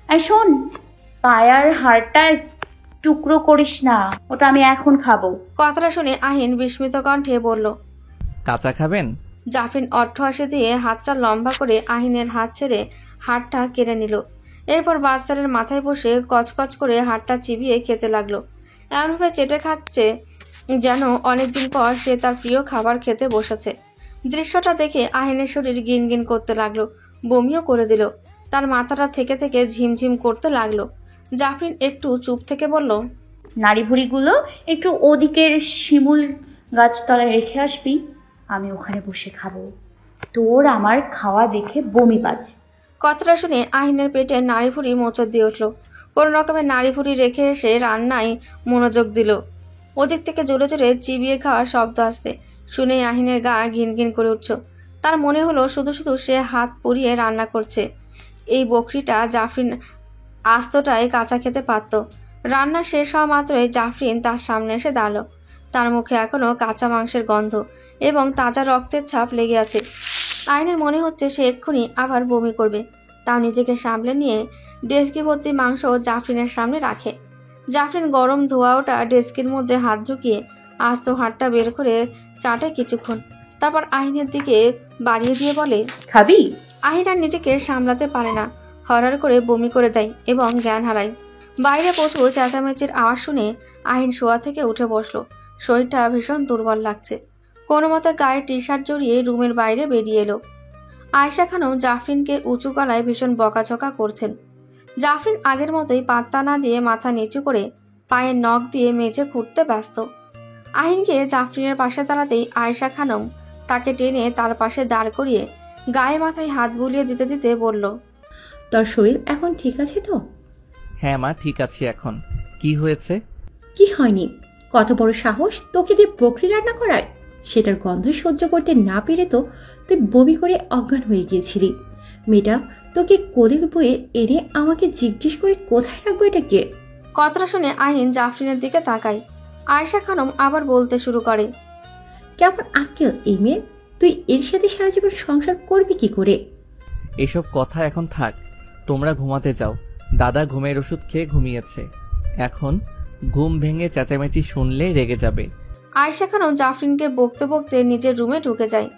আর শোন, পায়ার হাড়টা টুকরো করিস না, ওটা আমি এখন খাবো। কথাটা শুনে আহিন বিস্মিত কণ্ঠে বলল, কাঁচা খাবেন? জাফরিন অট্টহাসি দিয়ে হাতটা লম্বা করে আহিনের হাত ছেড়ে হাড়টা কেড়ে নিল। এরপর বাচ্চাদের মাথায় বসে কচকচ করে হাড়টা চিবিয়ে খেতে লাগলো। এমনভাবে চেটে খাচ্ছে যেন অনেকদিন পর সে তার প্রিয় খাবার খেতে বসেছে। দৃশ্যটা দেখে আহিনের শরীর গিনগিন করতে লাগলো, বমিও করে দিল। তার মাথাটা থেকে থেকে ঝিমঝিম করতে লাগলো। জাফরিন একটু চুপ থেকে বলল, নাড়ি ভুড়িগুলো একটু ওদিকের শিমুল গাছতলায় রেখে আসবি, আমি ওখানে বসে খাবো। তোর আমার খাওয়া দেখে বমি পাচ্ছে। কথাটা শুনে আহিনের পেটে নাড়িভুড়ি মোচড় দিয়ে উঠল। কোনো রকমের নাড়িভুড়ি রেখে এসে রান্নায় মনোযোগ দিল। ওদিক থেকে জোরে জোরে চিবিয়ে খাওয়ার শব্দ আসছে। শুনেই আহিনের গা ঘিন ঘিন করে উঠল। তার মনে হলো শুধু শুধু সে হাত পুড়িয়ে রান্না করছে। এই বকরিটা জাফরিন আস্তটাই কাঁচা খেতে পারত। রান্না শেষ হওয়া মাত্রই জাফরিন তার সামনে এসে দাঁড়ালো। তার মুখে এখনো কাঁচা মাংসের গন্ধ এবং তাজা রক্তের ছাপ লেগে আছে। আহিনের মনে হচ্ছে সে এক্ষুনি আবার বমি করবে। তাও নিজেকে সামলে নিয়ে ডেস্কি ভর্তি মাংস জাফরিনের সামনে রাখে। জাফরিন গরম ধোয়া ওটা ডেস্কির মধ্যে হাত ঢুকিয়ে আস্ত হাতটা বের করে চাটে কিছুক্ষণ, তারপর আহিনের দিকে বাড়িয়ে দিয়ে বলে, খাবি? আহিন আর নিজেকে সামলাতে পারে না, হরহর করে বমি করে দেয় এবং জ্ঞান হারায়। বাইরে প্রচুর চেঁচামেচির আওয়াজ শুনে আহিন শোয়া থেকে উঠে বসলো। শরীরটা ভীষণ দুর্বল লাগছে। কোনো মতে গায়ে টি শার্ট জড়িয়ে রুমের বাইরে বেরিয়ে এলো। আয়েশা খানম জাফরিনকে উঁচু গলায় ভীষণ বকাঝকা করছেন। জাফরিন আগের মতোই পাত্তা না দিয়ে মাথা নিচু করে পায়ের নখ দিয়ে মেঝে খুঁড়তে ব্যস্ত। আহিনকে জাফরিনের পাশে দাঁড়াতেই আয়েশা খানম তাকে টেনে তার পাশে দাঁড় করিয়ে গায়ে মাথায় হাত বুলিয়ে দিতে দিতে বলল, তোর শরীর এখন ঠিক আছে তো? হ্যাঁ মা, ঠিক আছে। এখন কি হয়েছে? কি হয়নি? কত বড় সাহস তোকে দিয়ে বকরি রান্না করায়! সেটার গন্ধ সহ্য করতে না পেরে তো তুই বমি করে অজ্ঞান হয়ে গিয়েছিলি। মেয়েটা তোকে কোলে বয়ে এনে আমাকে জিজ্ঞেস করে কোথায় রাখবো এটাকে। কথাটা শুনে আহিন জাফরিনের দিকে তাকায়। আয়েশা খানম আবার বলতে শুরু করে, কেমন আক্কেল এই মেয়ে! তুই এর সাথে সারা জীবন সংসার করবি কি করে? এসব কথা এখন থাক, তোমরা ঘুমাতে যাও। দাদা ঘুমের ওষুধ খেয়ে ঘুমিয়েছে। এখন ঘুম ভেঙে চেঁচামেচি শুনলে রেগে যাবে। আয়েশা খানম জাফরিনকে বকতে বকতে নিজের রুমে ঢুকে যায়।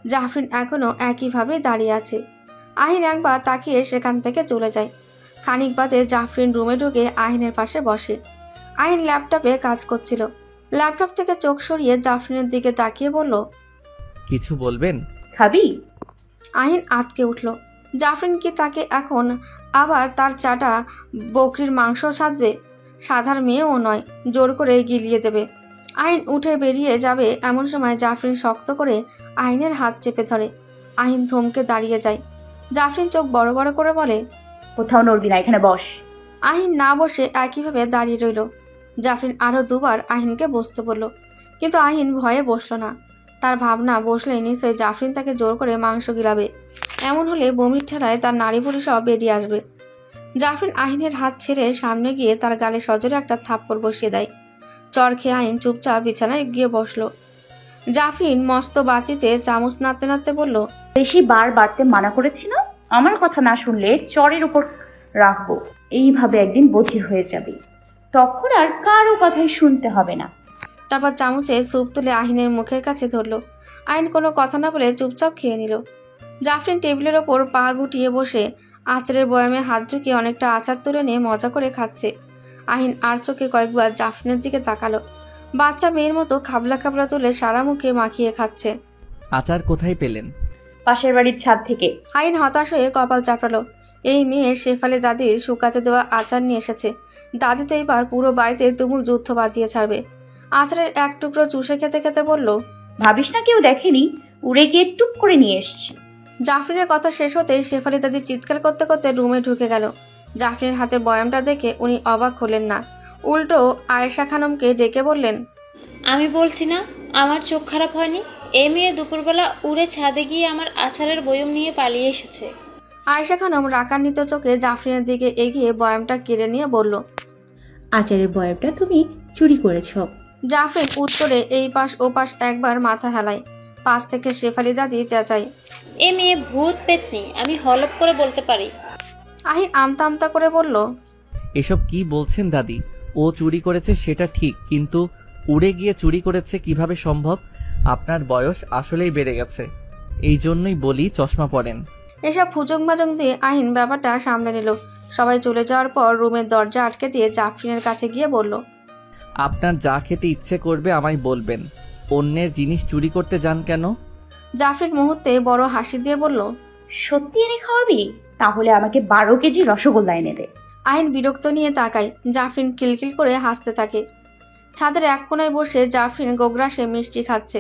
জাফরিন এখনো একইভাবে দাঁড়িয়ে আছে। আহিন একবার তাকিয়ে সেখান থেকে চলে যায়। খানিক বাদে জাফরিন রুমে ঢুকে আহিনের পাশে বসে। আহিন ল্যাপটপে কাজ করছিল। ল্যাপটপ থেকে চোখ সরিয়ে জাফরিনের দিকে তাকিয়ে বলল, কিছু বলবেন? খাবি? আহিন আঁতকে উঠল। জাফরিন কি তাকে এখন আবার তার চাটা বকরির মাংস সাধবে? সাধার মেয়েও নয়, জোর করে গিলিয়ে দেবে। আহিন উঠে বেরিয়ে যাবে এমন সময় জাফরিন শক্ত করে আহিনের হাত চেপে ধরে। আহিন থমকে দাঁড়িয়ে যায়। জাফরিন চোখ বড় বড় করে বলে, কোথাও নড়বি না, এখানে বস। আহিন না বসে একইভাবে দাঁড়িয়ে রইল। জাফরিন আরো দুবার আহিনকে বসতে বলল, কিন্তু আহিন ভয়ে বসলো না। তার ভাবনা, বসলে নিশ্চয়ই জাফরিন তাকে জোর করে মাংস গিলাবে। এমন হলে বমির ঠেলায় তার নাড়িভুড়ি সব বেরিয়ে আসবে। জাফরিন আহিনের হাত ছেড়ে সামনে গিয়ে তার গালে সজোরে একটা থাপ্পড় বসিয়ে দেয়। চর খেয়ে আহিন চুপচাপ বিছানায় গিয়ে বসলো। জাফরিন মস্ত বাটিতে চামচ নাড়তে নাড়তে বলল, বেশি বার বাড়তে মানা করেছি না? আমার কথা না শুনলে চরের উপর রাখবো। এইভাবে একদিন বধির হয়ে যাবে, তখন আর কারো কথাই শুনতে হবে না। তারপর চামচে স্যুপ তুলে আহিনের মুখের কাছে ধরলো। আহিন কোনো কথা না বলে চুপচাপ খেয়ে নিল। জাফরিন টেবিলের ওপর পা গুটিয়ে বসে আচারের বয়ামে হাত ঢুকিয়ে অনেকটা আচার তুলে নিয়ে মজা করে খাচ্ছে। আহিন আর চোখে কয়েকবার জাফরিনের দিকে তাকালো। বাচ্চা মেয়ের মতো খাবলা খাবলা তুলে সারা মুখে মাখিয়ে খাচ্ছে। আচার কোথায় পেলেন? পাশের বাড়ির ছাদ থেকে। আহিন হতাশ হয়ে কপাল চাপড়ালো। এই মেয়ে শেফালি দাদির শুকাতে দেওয়া আচার নিয়ে এসেছে। দাদি তো এবার পুরো বাড়িতে তুমুল যুদ্ধ বাঁধিয়ে ছাড়বে। আচারের এক টুকরো চুষে খেতে খেতে বলল, ভাবিস না কেউ দেখেনি, উড়ে গিয়ে টুক করে নিয়ে এসছি। জাফরিনের কথা শেষ হতেই শেফালি দাদি চিৎকার করতে করতে রুমে ঢুকে গেল। জাফরিনের হাতে বয়ামটা দেখে উনি অবাক হলেন না, উল্টো আয়েশা খানমকে ডেকে বললেন, আমি বলছি না আমার চোখ খারাপ হয়নি? এই মেয়ে দুপুরবেলা উড়ে ছাদে গিয়ে আমার আচারের বয়ম নিয়ে পালিয়ে এসেছে। আয়েশা খানম রাগান্বিত চোখে জাফরিনের দিকে এগিয়ে বয়ামটা কেড়ে নিয়ে বলল, আচারের বয়ামটা তুমি চুরি করেছ। জাফরিন উত্তরে এই পাশ ও পাশ একবার মাথা হেলায়। পাশ থেকে শেফালি দাদি চেঁচায়, এ মেয়ে ভূত পেতনি, আমি হলপ করে বলতে পারি। আহিন আমতা আমতা করে বলল, এসব কি বলছেন দাদি? ও চুরি করেছে সেটা ঠিক, কিন্তু উড়ে গিয়ে চুরি করেছে কিভাবে সম্ভব? আপনার বয়স আসলেই বেড়ে গেছে, এই জন্যই বলি চশমা পরেন। এসব ফুজং মাজং দিয়ে আহিন ব্যাপারটা সামনে নিল। সবাই চলে যাওয়ার পর রুমের দরজা আটকে দিয়ে জাফরিনের কাছে গিয়ে বলল, আপনার যা খেতে ইচ্ছে করবে আমায় বলবেন, অন্যের জিনিস চুরি করতে যান কেন? জাফরিন মুহূর্তে বড় হাসি দিয়ে বলল, সত্যি এনে খাওয়াবি? তাহলে আমাকে 12 কেজি রসগোল্লা এনে দে। আহিন বিরক্ত নিয়ে তাকায়। জাফরিন কিলকিল করে হাসতে থাকে। ছাদের এক কোনায় বসে জাফরিন গোগ্রাসে মিষ্টি খাচ্ছে।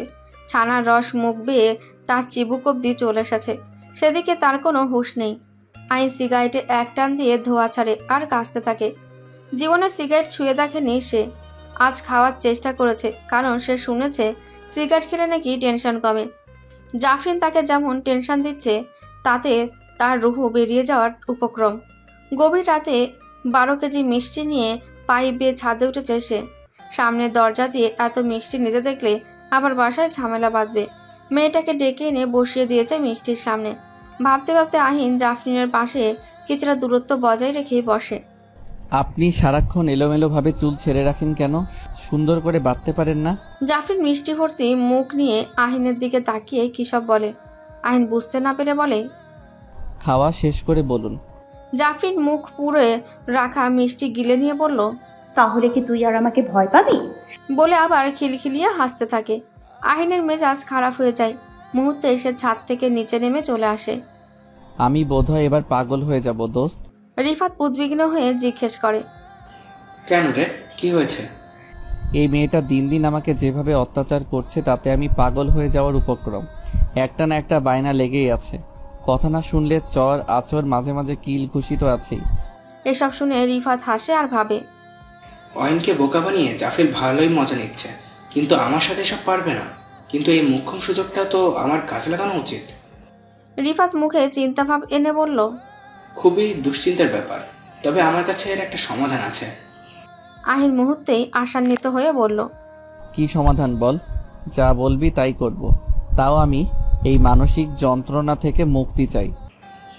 ছানার রস মুখ বেয়ে তার চিবুক অব্দি চলে এসেছে। সেদিকে তার কোনো হুঁশ নেই। আহিন সিগারেটে এক টান দিয়ে ধোঁয়া ছাড়ে আর কাশতে থাকে। জীবনে সিগারেট ছুঁয়ে দেখেনি সে। আজ খাওয়ার চেষ্টা করেছে, কারণ সে শুনেছে সিগারেট খেলে নাকি টেনশন কমে। জাফরিন তাকে যেমন টেনশন দিচ্ছে, তাতে তার রুহু বেরিয়ে যাওয়ার উপক্রম। গভীর রাতে 12 কেজি মিষ্টি নিয়ে পাইপ বেয়ে ছাদে উঠেছে সে। সামনের দরজা দিয়ে এত মিষ্টি নিতে দেখলে আবার বাসায় ঝামেলা বাঁধবে। মেয়েটাকে ডেকে এনে বসিয়ে দিয়েছে মিষ্টির সামনে। ভাবতে ভাবতে আহিন জাফরিনের পাশে কিছুটা দূরত্ব বজায় রেখেই বসে। আপনি সারাক্ষণ এলোমেলোভাবে চুল ছেড়ে রাখেন কেন? সুন্দর করে বাঁধতে পারেন না? জাফরিন মিষ্টি ভর্তি মুখ নিয়ে আহিনের দিকে তাকিয়ে কী সব বলে। আহিন বুঝতে না পেরে বলে, খাওয়া শেষ করে বলুন। জাফরিন মুখ পুরে রাখা মিষ্টি গিলে নিয়ে বলল, তাহলে কি তুই আর আমাকে ভয় পাবি? বলে আবার খিলখিলিয়ে হাসতে থাকে। আহিনের মেজাজ খারাপ হয়ে যায়। মুহূর্তে সে ছাদ থেকে নিচে নেমে চলে আসে। আমি বোধহয় এবার পাগল হয়ে যাব দোস্ত। রিফাত উদ্বিগ্ন হয়ে জিজ্ঞেস করে, কেন রে, কি হয়েছে? এই মেয়েটা দিন দিন আমাকে যেভাবে অত্যাচার করছে তাতে আমি পাগল হয়ে যাওয়ার উপক্রম। একটা না একটা বায়না লেগেই আছে। কথা না শুনলে চর আচর, মাঝে মাঝে কিল ঘুষি তো আছেই। এসব শুনে রিফাত হাসে আর ভাবে, অয়নকে বোকা বানিয়ে জাফির ভালোই মজা নিচ্ছে, কিন্তু আমার সাথে এসব পারবে না। কিন্তু এই মোক্ষম সুযোগটা তো আমার কাজে লাগানো উচিত। রিফাত মুখে চিন্তাভাব এনে বলল, খুবই দুশ্চিন্তার ব্যাপার, তবে আমার কাছে এর একটা সমাধান আছে। আহিন মুহূর্তেই আশান্বিত হয়ে বলল, কি সমাধান বল, যা বলবি তাই করব। তাও আমি এই মানসিক যন্ত্রণা থেকে মুক্তি চাই।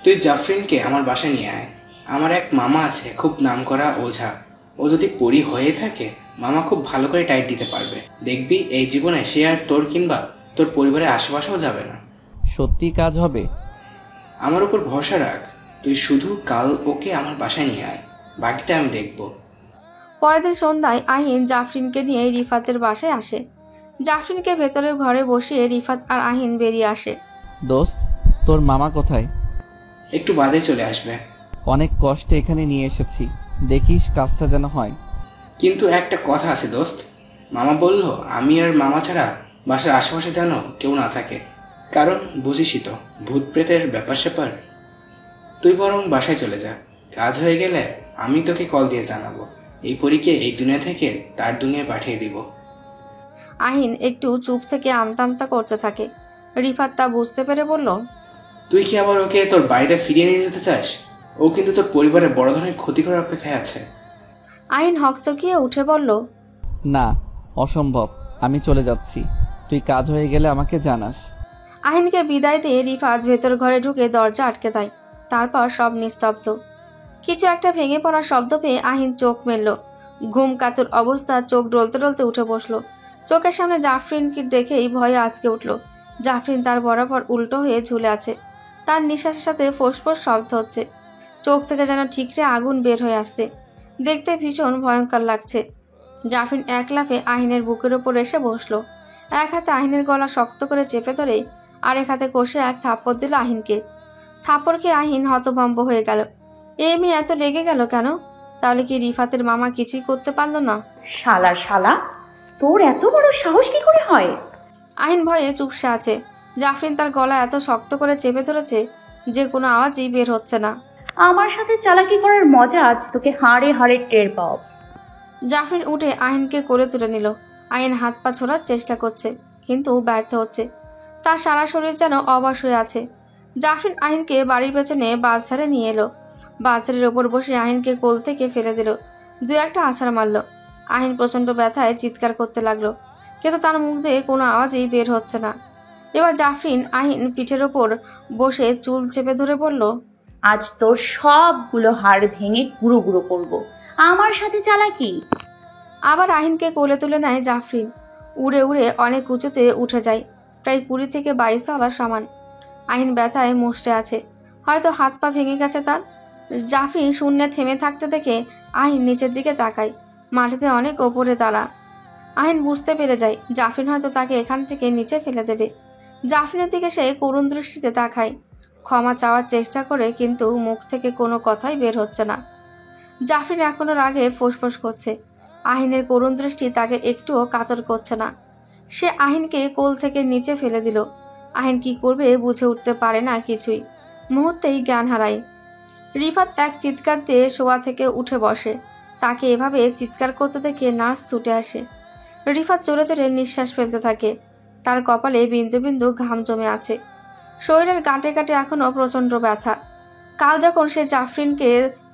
তুই জাফরিনকে আমার বাসায় নিয়ে আয়। আমার এক মামা আছে, খুব নামকরা ওঝা। ও যদি পরী হয়ে থাকে, মামা খুব ভালো করে টাইট দিতে পারবে। দেখবি এই জীবনে সে আর তোর কিংবা তোর পরিবারের আশেপাশেও যাবে না। সত্যি কাজ হবে? আমার উপর ভরসা রাখ। তুই শুধু কাল ওকে আমার বাসায় নিয়ে আয়, বাকিটা আমি দেখব। পরের দিন সন্ধ্যায় আহিন জাফরিনকে নিয়ে রিফাতের বাসায় আসে। জাফরিনকে ভেতরের ঘরে বসিয়ে রিফাত আর আহিন বেরিয়ে আসে। দোস্ত, তোর মামা কোথায়? একটু বাদে চলে আসবে। অনেক কষ্টে এখানে নিয়ে এসেছি, দেখিস কাজটা যেন হয়। কিন্তু একটা কথা আছে দোস্ত, মামা বলল আমি আর মামা ছাড়া বাসার আশেপাশে যেন কেউ না থাকে, কারণ বুঝিসই তো ভূত প্রেতের ব্যাপার স্যাপার। তুই বরং বাসায় চলে যা, কাজ হয়ে গেলে আমি তোকে কল দিয়ে জানাবো। এই পরীকে এই দুনিয়া থেকে তার দুনিয়ায় পাঠিয়ে দিব। আহিন একটু চুপ থেকে আমতা আমতা করতে থাকে। রিফাত তা বুঝতে পেরে বলল, তুই কি আবার ওকে তোর বাড়িতে ফিরিয়ে নিয়ে যেতে চাস? ও কিন্তু তোর পরিবারের বড় ধরনের ক্ষতি করার অপেক্ষায় আছে। আহিন হকচকিয়ে উঠে বলল, না, অসম্ভব। আমি চলে যাচ্ছি, তুই কাজ হয়ে গেলে আমাকে জানাস। আহিনকে বিদায় দিয়ে রিফাত ভেতর ঘরে ঢুকে দরজা আটকে দেয়। তারপর সব নিস্তব্ধ। কিছু একটা ভেঙে পড়ার শব্দ পেয়ে আহিন চোখ মেলল। ঘুম কাতুর অবস্থা, চোখ ডলতে ডলতে উঠে বসলো। চোখের সামনে জাফরিনকে দেখেই ভয়ে আঁতকে উঠল। জাফরিন তার বরাবর উল্টো হয়ে ঝুলে আছে। তার নিঃশ্বাসের সাথে ফোঁস-ফোঁস শব্দ হচ্ছে। চোখ থেকে যেন ঠিকরে আগুন বের হয়ে আসছে। দেখতে ভীষণ ভয়ঙ্কর লাগছে। জাফরিন এক লাফে আহিনের বুকের ওপর এসে বসলো। এক হাতে আহিনের গলা শক্ত করে চেপে ধরে আরেক হাতে কষে এক থাপ্পড় দিল আহিনকে। থাপ্পড় খেয়ে আহিন হতভম্ব হয়ে গেল। এ মেয়ে এত রেগে গেল কেন? তাহলে কি রিফাতের মামা কিছুই করতে পারলো না? শালার শালা, তোর এত বড় সাহস কি করে হয়? আহিন ভয়ে চুপসে আছে। জাফরিন তার গলা এত শক্ত করে চেপে ধরেছে যে কোনো আওয়াজই বের হচ্ছে না। আমার সাথে চালাকি করার মজা আজ তোকে হাড়ে হাড়ে টের পাও। জাফরিন উঠে আহিনকে কোলে তুলে নিল। আহিন হাত পা ছোড়ার চেষ্টা করছে, কিন্তু ব্যর্থ হচ্ছে। তার সারা শরীর যেন অবশ হয়ে আছে। জাফরিন আহিনকে বাড়ির পেছনে বাসঝাড়ে নিয়ে এলো। বাসঝাড়ের ওপর বসে আহিনকে কোল থেকে ফেলে দিল। দু একটা আছাড় মারল। আহিন প্রচণ্ড ব্যথায় চিৎকার করতে লাগলো, কিন্তু তার মুখ দিয়ে কোনো আওয়াজই বের হচ্ছে না। এবার জাফরিন আহিন পিঠের ওপর বসে চুল চেপে ধরে বলল, আজ তোর সবগুলো হাড় ভেঙে গুঁড়ো গুঁড়ো করবো। আমার সাথে চালাকি। আবার আহিনকে কোলে তুলে নেয় জাফরিন। উড়ে উড়ে অনেক উঁচুতে উঠে যায়, প্রায় 20 থেকে 22 তলা সমান। আহিন ব্যথায় মুষড়ে আছে, হয়তো হাত পা ভেঙে গেছে তার। জাফরিন শূন্যে থেমে থাকতে দেখে আহিন নিচের দিকে তাকায়। মাটিতে অনেক ওপরে তারা। আহিন বুঝতে পেরে যায় জাফরিন হয়তো তাকে এখান থেকে নিচে ফেলে দেবে। জাফরিনের দিকে সে করুণ দৃষ্টিতে তাকায়। ক্ষমা চাওয়ার চেষ্টা করে, কিন্তু মুখ থেকে কোনো কথাই বের হচ্ছে না। জাফরিন এখনো রাগে ফোঁস-ফোঁস করছে। আহিনের করুণ দৃষ্টি তাকে একটুও কাতর করছে না। সে আহিনকে কোল থেকে নিচে ফেলে দিল। আহিন কি করবে বুঝে উঠতে পারে না কিছুই। মুহূর্তেই জ্ঞান হারায়। রিফাত এক চিৎকার দিয়ে শোয়া থেকে উঠে বসে। তাকে এভাবে চিৎকার করতে দেখে নার্স ছুটে আসে। রিফাত জোরে জোরে নিঃশ্বাস ফেলতে থাকে। তার কপালে বিন্দু বিন্দু ঘাম জমে আছে। শরীরের গাঁটে গাঁটে এখনও প্রচণ্ড ব্যথা। কাল যখন সে জাফরিনকে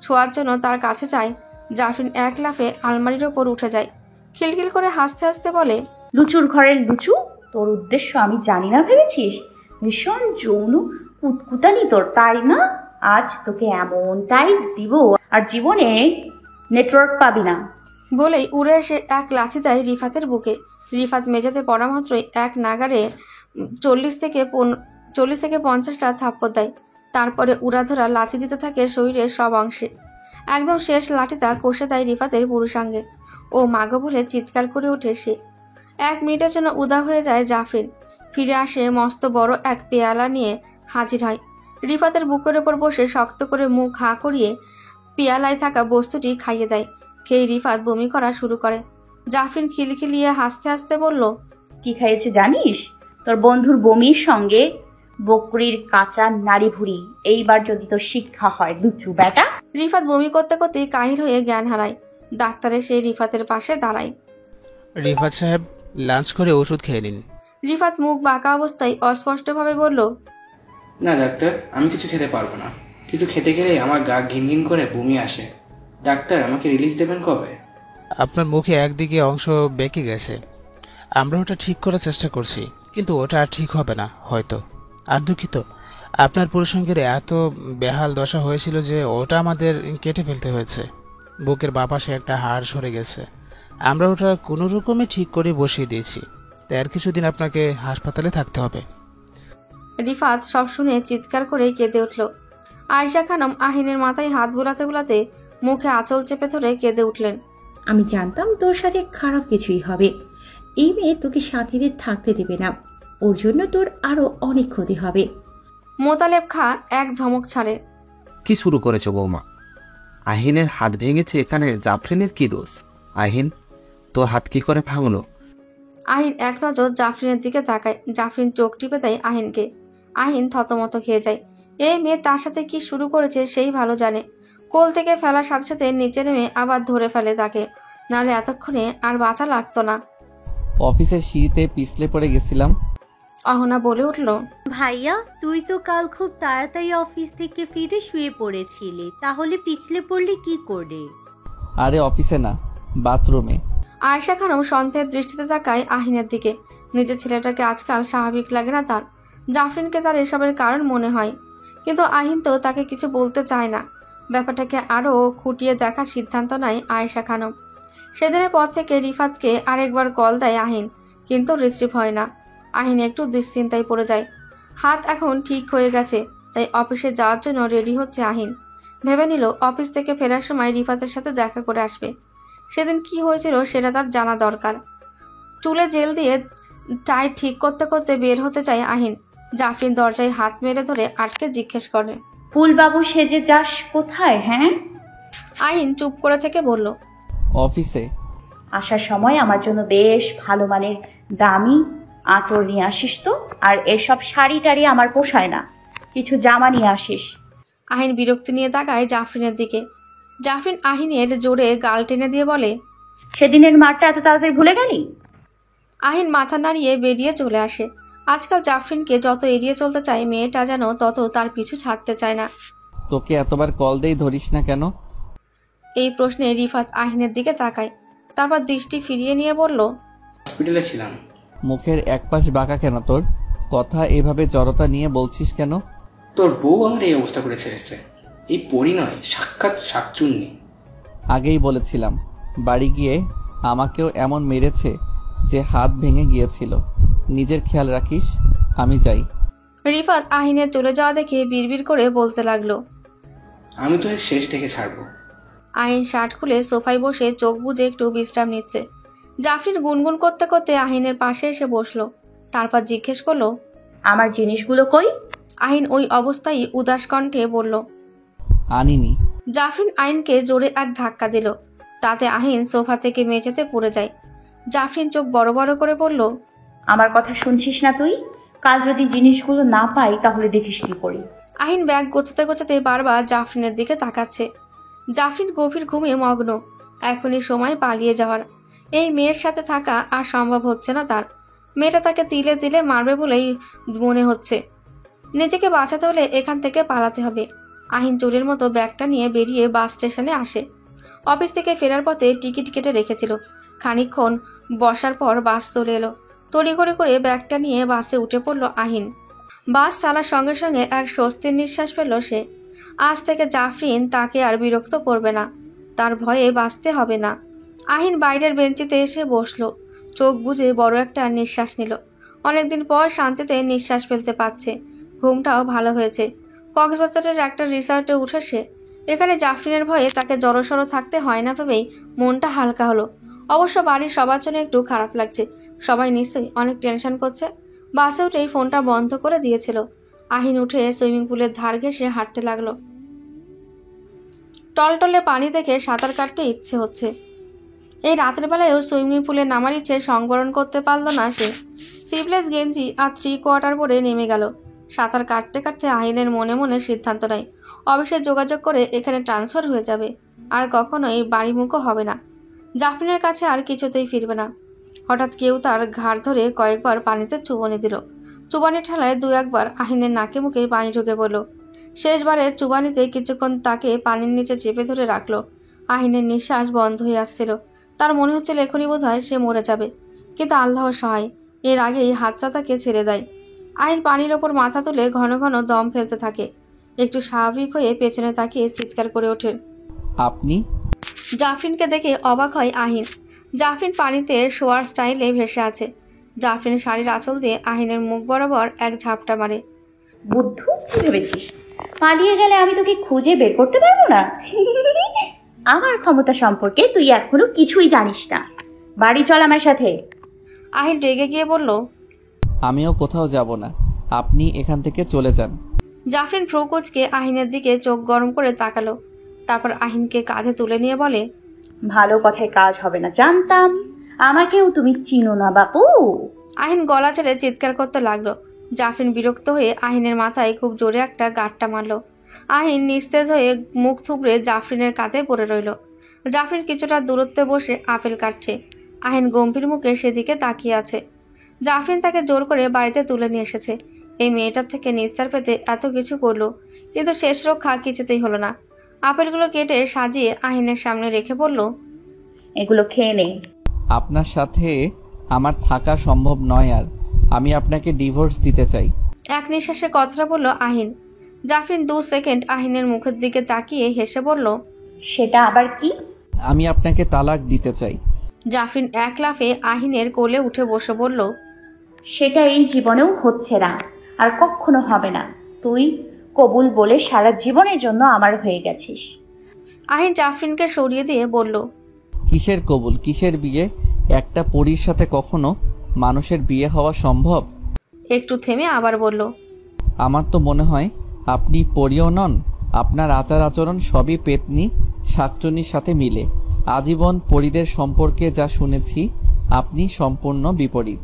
ছোঁয়ার জন্য তার কাছে যায়, জাফরিন এক লাফে আলমারির ওপর উঠে যায়। খিলখিল করে হাসতে হাসতে বলে, লুচুর ঘরের লুচু, তোর উদ্দেশ্য আমি জানি না ভেবেছিস? ভীষণ যৌন কুতকুতানি তোর, তাই না? আজ তোকে এমন টাইট দিব আর জীবনে নেটওয়ার্ক পাবি না। বলেই উড়ে এসে এক লাথি দেয় রিফাতের বুকে। রিফাত মেঝেতে পড়া মাত্রই এক নাগারে 40 থেকে 50টা থাপ্পড় দেয়। তারপরে উড়াধরা লাথি দিতে থাকে শরীরের সব অংশে। একদম শেষ লাঠিটা কষে দেয় রিফাতের পুরুষাঙ্গে। ও মাগো বলে চিৎকার করে ওঠে সে। 1 মিনিটের জন্য উদা হয়ে যায় জাফরিন। ফিরে আসে মস্ত বড় এক পেয়ালা নিয়ে হাজির হয়। রিফাতের বুকের ওপর বসে শক্ত করে মুখ হাঁ করিয়ে পেয়ালায় থাকা বস্তুটি খাইয়ে দেয়। খেয়ে রিফাত বমি করা শুরু করে। জাফরিন খিলখিলিয়ে হাসতে হাসতে বলল, কি খাইয়েছে জানিস? তোর বন্ধুর বমির সঙ্গে বকরির কাঁচা নাড়ি ভুড়ি। এইবার যদি তোর শিক্ষা হয় লুচু বেটা। রিফাত বমি করতে করতে কাহির হয়ে জ্ঞান হারায়। ডাক্তারে সেই রিফাতের পাশে দাঁড়ায়। রিফাত সাহেব, লাঞ্চ করে ওষুধ খেয়ে নিন। রিফাত মুখ বাঁকা অবস্থায় অস্পষ্টভাবে বলল, না ডাক্তার, আমি কিছু খেতে পারবো না। কিছু খেতে গেলেই আমার গা ঘিন ঘিন করে বমি আসে। ডাক্তার, আমাকে রিলিজ দেবেন কবে? আপনার মুখে একদিকে অংশ বেঁকে গেছে। আমরা ওটা ঠিক করার চেষ্টা করছি, কিন্তু ওটা আর ঠিক হবে না হয়তো। আর দুঃখিত, আপনার পুরুষঙ্গের এত বেহাল দশা হয়েছিল যে ওটা আমাদের কেটে ফেলতে হয়েছে। বুকের বাপাশে একটা হাড় সরে গেছে। আমরা ওটা কোনো রকমে ঠিক করে বসিয়ে দিয়েছি। তাই আর কিছুদিন আপনাকে হাসপাতালে থাকতে হবে। রিফাত সব শুনে চিৎকার করে কেঁদে উঠল। আয়েশা খানম আহিনের মাথায় হাত বুলাতে বুলাতে মুখে আঁচল চেপে ধরে কেঁদে উঠলেন। আমি জানতাম তোর সাথে খারাপ কিছুই হবে। এই মেয়ে তোকে শান্তিতে থাকতে দেবে না। ওর জন্য তোর আরো অনেক ক্ষতি হবে। মোতালেব খা এক ধমক ছাড়ে। কি শুরু করেছো বৌমা? আহিনের হাত ভেঙেছে, এখানে জাফরিনের কি দোষ? আহিন, তোর হাত কি করে ভাঙলো? আহিন এক নজর জাফরিনের দিকে তাকায়। জাফরিন চোখ টিপে দেয় আহিনকে। আহিন থতমত খেয়ে যায়। এই মেয়ে তার সাথে কি শুরু করেছে সেই ভালো জানে। কোল থেকে ফেলার সাথে সাথে নিচে নেমে আবার ধরে ফেলে তাকে, নাহলে এতক্ষণে আর বাঁচা লাগতো না। অফিসের সিঁড়িতে পিছলে পড়ে গেছিলাম। অহনা বলে উঠল, ভাইয়া, তুই তো কাল খুব তাড়াতাড়ি অফিস থেকে ফিরে শুয়ে পড়েছিলি, তাহলে পিছলে পড়লি কি করে? আরে অফিসে না, বাথরুমে। আয়েশা খানম সন্দেহের দৃষ্টিতে তাকায় আহিনের দিকে। নিজের ছেলেটাকে আজকাল স্বাভাবিক লাগে না তার। জাফরিনকে তার এসবের কারণ মনে হয়, কিন্তু আহিন তো তাকে কিছু বলতে চায় না। ব্যাপারটাকে আরও খুঁটিয়ে দেখার সিদ্ধান্ত নেয় আয়েশা খানম। সেদিনের পর থেকে রিফাতকে আরেকবার কল দেয় আহিন, কিন্তু রিসিভ হয় না। আহিন একটু দুশ্চিন্তায় পড়ে যায়। হাত এখন ঠিক হয়ে গেছে, তাই অফিসে যাওয়ার জন্য রেডি হচ্ছে আহিন। ভেবে নিল অফিস থেকে ফেরার সময় রিফাতের সাথে দেখা করে আসবে। সেদিন কি হয়েছিল সেটা তার জানা দরকার। চুলে জেল দিয়ে টাই ঠিক করতে করতে বের হতে চায় আহিন। জাফরিন দরজায় হাত মেরে ধরে আটকে জিজ্ঞেস করে, ফুলবাবু সেজে যাস কোথায়? হ্যাঁ। আহিন চুপ করে থেকে বলল, অফিসে। আসার সময় আমার জন্য বেশ ভালো মানের দামি আঁচড় নিয়ে আসিস তো। আর এসব শাড়ি টাড়ি আমার পোষায় না, কিছু জামা নিয়ে আসিস। আহিন বিরক্তি নিয়ে তাকায় জাফরিনের দিকে। জাফরিন আহিনের জোরে গাল টেনে দিয়ে বলে, সেদিনের মারটা এত তাড়াতাড়ি ভুলে গেলি? আহিন মাথা নাড়িয়ে বেরিয়ে চলে আসে। আজকাল জাফরিনকে যত এড়িয়ে চলতে চায় মেয়েটা যেন তত তার পিছু ছাড়তে চায় না। তোকে এতবার কল দেই, ধরিস না কেন? এই প্রশ্নে রিফাত আহিনের দিকে তাকায়, তারপর দৃষ্টি ফিরিয়ে নিয়ে বলল, হসপিটালে ছিলাম। মুখের এক পাশ বাঁকা কেন তোর? কথা এভাবে জড়তা নিয়ে বলছিস কেন? তোর বউ আমার এই অবস্থা করে ছেড়েছে। এই পরি নয়, সাক্ষাৎ শাকচুন্নি। আগেই বলেছিলাম, বাড়ি গিয়ে আমাকেও এমন মেরেছে যে হাত ভেঙে গিয়েছিল। নিজের খেয়াল রাখিস, আমি যাই। রিফাত আহিনের চলে যাওয়া দেখে বিড়বিড় করে বলতে লাগলো, আমি তো শেষ দেখে ছাড়বো। আহিন শার্ট খুলে সোফায় বসে চোখ বুজে একটু বিশ্রাম নিচ্ছে। জাফরিন গুনগুন করতে করতে আহিনের পাশে এসে বসলো। তারপর জিজ্ঞেস করলো, আমার জিনিসগুলো কই? আহিন ওই অবস্থায় উদাস কণ্ঠে বলল, আনিনি। জাফরিন আহিনকে জোরে এক ধাক্কা দিল। তাতে আহিন সোফা থেকে মেঝেতে পড়ে যায়। জাফরিন চোখ বড় বড় করে বলল, আমার কথা শুনছিস না তুই? কাল যদি জিনিসগুলো না পাই তাহলে দেখিস কি করি। আহিন ব্যাগ গোছাতে গোছাতে বারবার জাফরিনের দিকে তাকাচ্ছে। জাফরিন গভীর ঘুমে মগ্ন। এখনই সময় পালিয়ে যাওয়ার। এই মেয়ের সাথে থাকা আর সম্ভব হচ্ছে না তার। মেয়েটা তাকে তিলে তিলে মারবে বলেই মনে হচ্ছে। নিজেকে বাঁচাতে হলে এখান থেকে পালাতে হবে। আহিন চোরের মতো ব্যাগটা নিয়ে বেরিয়ে বাস স্টেশনে আসে। অফিস থেকে ফেরার পথে টিকিট কেটে রেখেছিল। খানিকক্ষণ বসার পর বাস চলে এলো। তড়িঘড়ি করে ব্যাগটা নিয়ে বাসে উঠে পড়ল আহিন। বাস চালার সঙ্গে সঙ্গে এক স্বস্তির নিঃশ্বাস ফেলল সে। আজ থেকে জাফরিন তাকে আর বিরক্ত করবে না। তার ভয়ে বাঁচতে হবে না। আহিন বাইরের বেঞ্চিতে এসে বসলো। চোখ বুজে বড় একটা নিঃশ্বাস নিল। অনেকদিন পর শান্তিতে নিঃশ্বাস ফেলতে পারছে। ঘুমটাও ভালো হয়েছে। কক্সবাজারের একটা রিসর্টে উঠে সে। এখানে জাফরিনের ভয়ে তাকে জড়সড় থাকতে হয় না ভেবেই মনটা হালকা হলো। অবশ্য বাড়ির সবার জন্য একটু খারাপ লাগছে। সবাই নিশ্চয়ই অনেক টেনশন করছে। বাসে উঠেই ফোনটা বন্ধ করে দিয়েছিল। আহিন উঠে সুইমিং পুলের ধার ঘেঁষে হাঁটতে লাগলো। টলটলে পানি দেখে সাঁতার কাটতে ইচ্ছে হচ্ছে। এই রাতের বেলায়ও সুইমিং পুলে নামার ইচ্ছে সংবরণ করতে পারল না সে। সিভলেস গেঞ্জি আর 3/4 পরে নেমে গেল। সাঁতার কাটতে কাটতে আহিনের মনে মনে সিদ্ধান্ত নেয় অফিসে যোগাযোগ করে এখানে ট্রান্সফার হয়ে যাবে। আর কখনোই বাড়িমুখও হবে না। জাফরিনের কাছে আর কিছুতেই ফিরবে না। হঠাৎ কেউ তার ঘাড় ধরে কয়েকবার পানিতে চুবনি দিল। চুবানি ঠেলায় 2-1 বার আহিনের নাকে মুখে পানি ঢুকে পড়ল। শেষবারে চুবানিতে কিছুক্ষণ তাকে পানির নিচে চেপে ধরে রাখলো। আহিনের নিঃশ্বাস বন্ধ হয়ে আসছিল। তার মনে হচ্ছিল এখনই বোধহয় সে মরে যাবে। কিন্তু আল্লাহ সহায়, এর আগেই হাতটা তাকে ছেড়ে দেয়। আহিন পানির ওপর মাথা তুলে ঘন ঘন দম ফেলতে থাকে। একটু স্বাভাবিক হয়ে পেছনে তাকিয়ে চিৎকার করে ওঠে। আপনি? জাফরিনকে দেখে অবাক হয় আহিন। জাফরিন পানিতে শোয়ার স্টাইলে ভেসে আছে। জাফরিন শাড়ির আঁচল দিয়ে আহিনের মুখ বরাবর এক ঝাপটা মারে। বুদ্ধু, কি ভেবেছিস পালিয়ে গেলে আমি তোকে খুঁজে বের করতে পারবো না? আমার ক্ষমতা সম্পর্কে তুই এখনো কিছুই জানিস না। বাড়ি চল আমার সাথে। আহিন রেগে গিয়ে বলল, আমিও কোথাও যাব না, আপনি এখান থেকে চলে যান। জাফরিন ভ্রু কুঁচকে আহিনের দিকে চোখ গরম করে তাকালো। তারপর আহিনকে কাঁধে তুলে নিয়ে বলে, ভালো কথায় কাজ হবে না জানতাম। আমাকেও তুমি চিনো না বাপু। আহিন গলা ছেড়ে চিৎকার করতে লাগলো। জাফরিন বিরক্ত হয়ে আহিনের মাথায় খুব জোরে একটা গাঁটটা মারল। আহিন নিস্তেজ হয়ে মুখ থুবড়ে জাফরিনের কাঁধে পড়ে রইল। জাফরিন কিছুটা দূরত্বে বসে আপেল কাটছে। আহিন গম্ভীর মুখে সেদিকে তাকিয়ে আছে। জাফরিন তাকে জোর করে বাড়িতে তুলে নিয়ে এসেছে। এই মেয়েটার থেকে নিস্তার পেতে এত কিছু করলো, কিন্তু শেষ রক্ষা কিছুতেই হলো না। আপেলগুলো কেটে সাজিয়ে আহিনের সামনে রেখে বলল, এগুলো খেয়ে নে। আপনার সাথে আমার থাকা সম্ভব নয়, আর আমি আপনাকে ডিভোর্স দিতে চাই। এক নিঃশ্বাসে কথাটা বলল আহিন। জাফরিন 2 সেকেন্ড আহিনের মুখের দিকে তাকিয়ে হেসে বলল, সেটা আবার কি? আমি আপনাকে তালাক দিতে চাই। জাফরিন এক লাফে আহিনের কোলে উঠে বসে বলল, সেটা এই জীবনেও হচ্ছে না, আর কখনো হবে না। তুই কবুল বলে সারা জীবনের জন্য আমার হয়ে গেছিস। আহিন জাফরিনকে সরিয়ে দিয়ে বলল, কিসের কবুল, কিসের বিয়ে? একটা পরীর সাথে কখনো মানুষের বিয়ে হওয়া সম্ভব? একটু থেমে আবার বলল, আমার তো মনে হয় আপনি পরীও নন। আপনার আচার আচরণ সবই পেতনি শাকচুন্নির সাথে মিলে। আজীবন পরীদের সম্পর্কে যা শুনেছি, আপনি সম্পূর্ণ বিপরীত।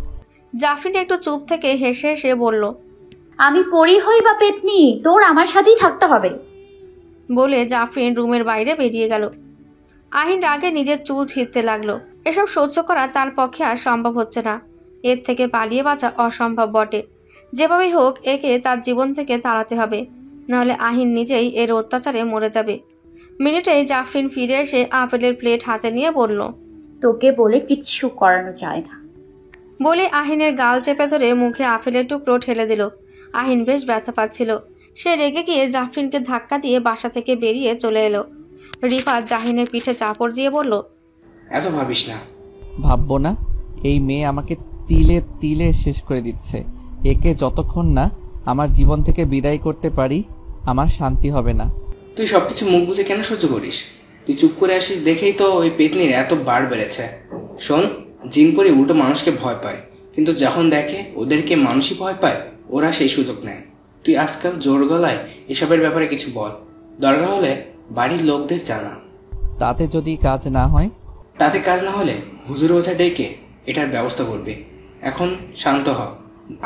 জাফরিন একটু চুপ থেকে হেসে হেসে বলল, আমি পরি হই বা পেতনি, তোর আমার সাথেই থাকতে হবে। বলে জাফরিন রুমের বাইরে বেরিয়ে গেল। আহিন রাগে নিজের চুল ছিঁড়তে লাগলো। এসব সহ্য করা তার পক্ষে আর সম্ভব হচ্ছে না। এর থেকে পালিয়ে বাঁচা অসম্ভব বটে। যেভাবেই হোক একে তার জীবন থেকে তাড়াতে হবে, নাহলে আহিন নিজেই এর অত্যাচারে মরে যাবে। মিনিটেই জাফরিন ফিরে এসে আপেলের প্লেট হাতে নিয়ে বলল, তোকে বলে কিচ্ছু করানো যায় না। বলে আহিনের গাল চেপে ধরে মুখে আপেলের টুকরো ঠেলে দিল। আহিন বেশ ব্যথা পাচ্ছিল। সে রেগে গিয়ে জাফরিনকে ধাক্কা দিয়ে বাসা থেকে বেরিয়ে চলে এলো। রিফাত জাহিনের পিঠে চাপড় দিয়ে বলল, এত ভাবিস না। ভাববো না? এই মেয়ে আমাকে তিলে তিলে শেষ করে দিচ্ছে। একে যতক্ষণ না আমার জীবন থেকে বিদায় করতে পারি, আমার শান্তি হবে না। তুই সবকিছু মুখ বুঝে কেন সহ্য করিস? তুই চুপ করে আসিস দেখেই তো ওই পেতনির এত বার বেড়েছে। শোন, জিন পরি উল্টো মানুষকে ভয় পায়, কিন্তু যখন দেখে ওদেরকে মানুষই ভয় পায়, ওরা সেই সুযোগ নেয়। তুই আজকাল জোর গলায় এসবের ব্যাপারে কিছু বল। দরকার হলে বাড়ির লোকদের জানা। তাতে যদি কাজ না হয়? তাতে কাজ না হলে হুজুর ওঝা ডেকে এটার ব্যবস্থা করবে। এখন শান্ত হ,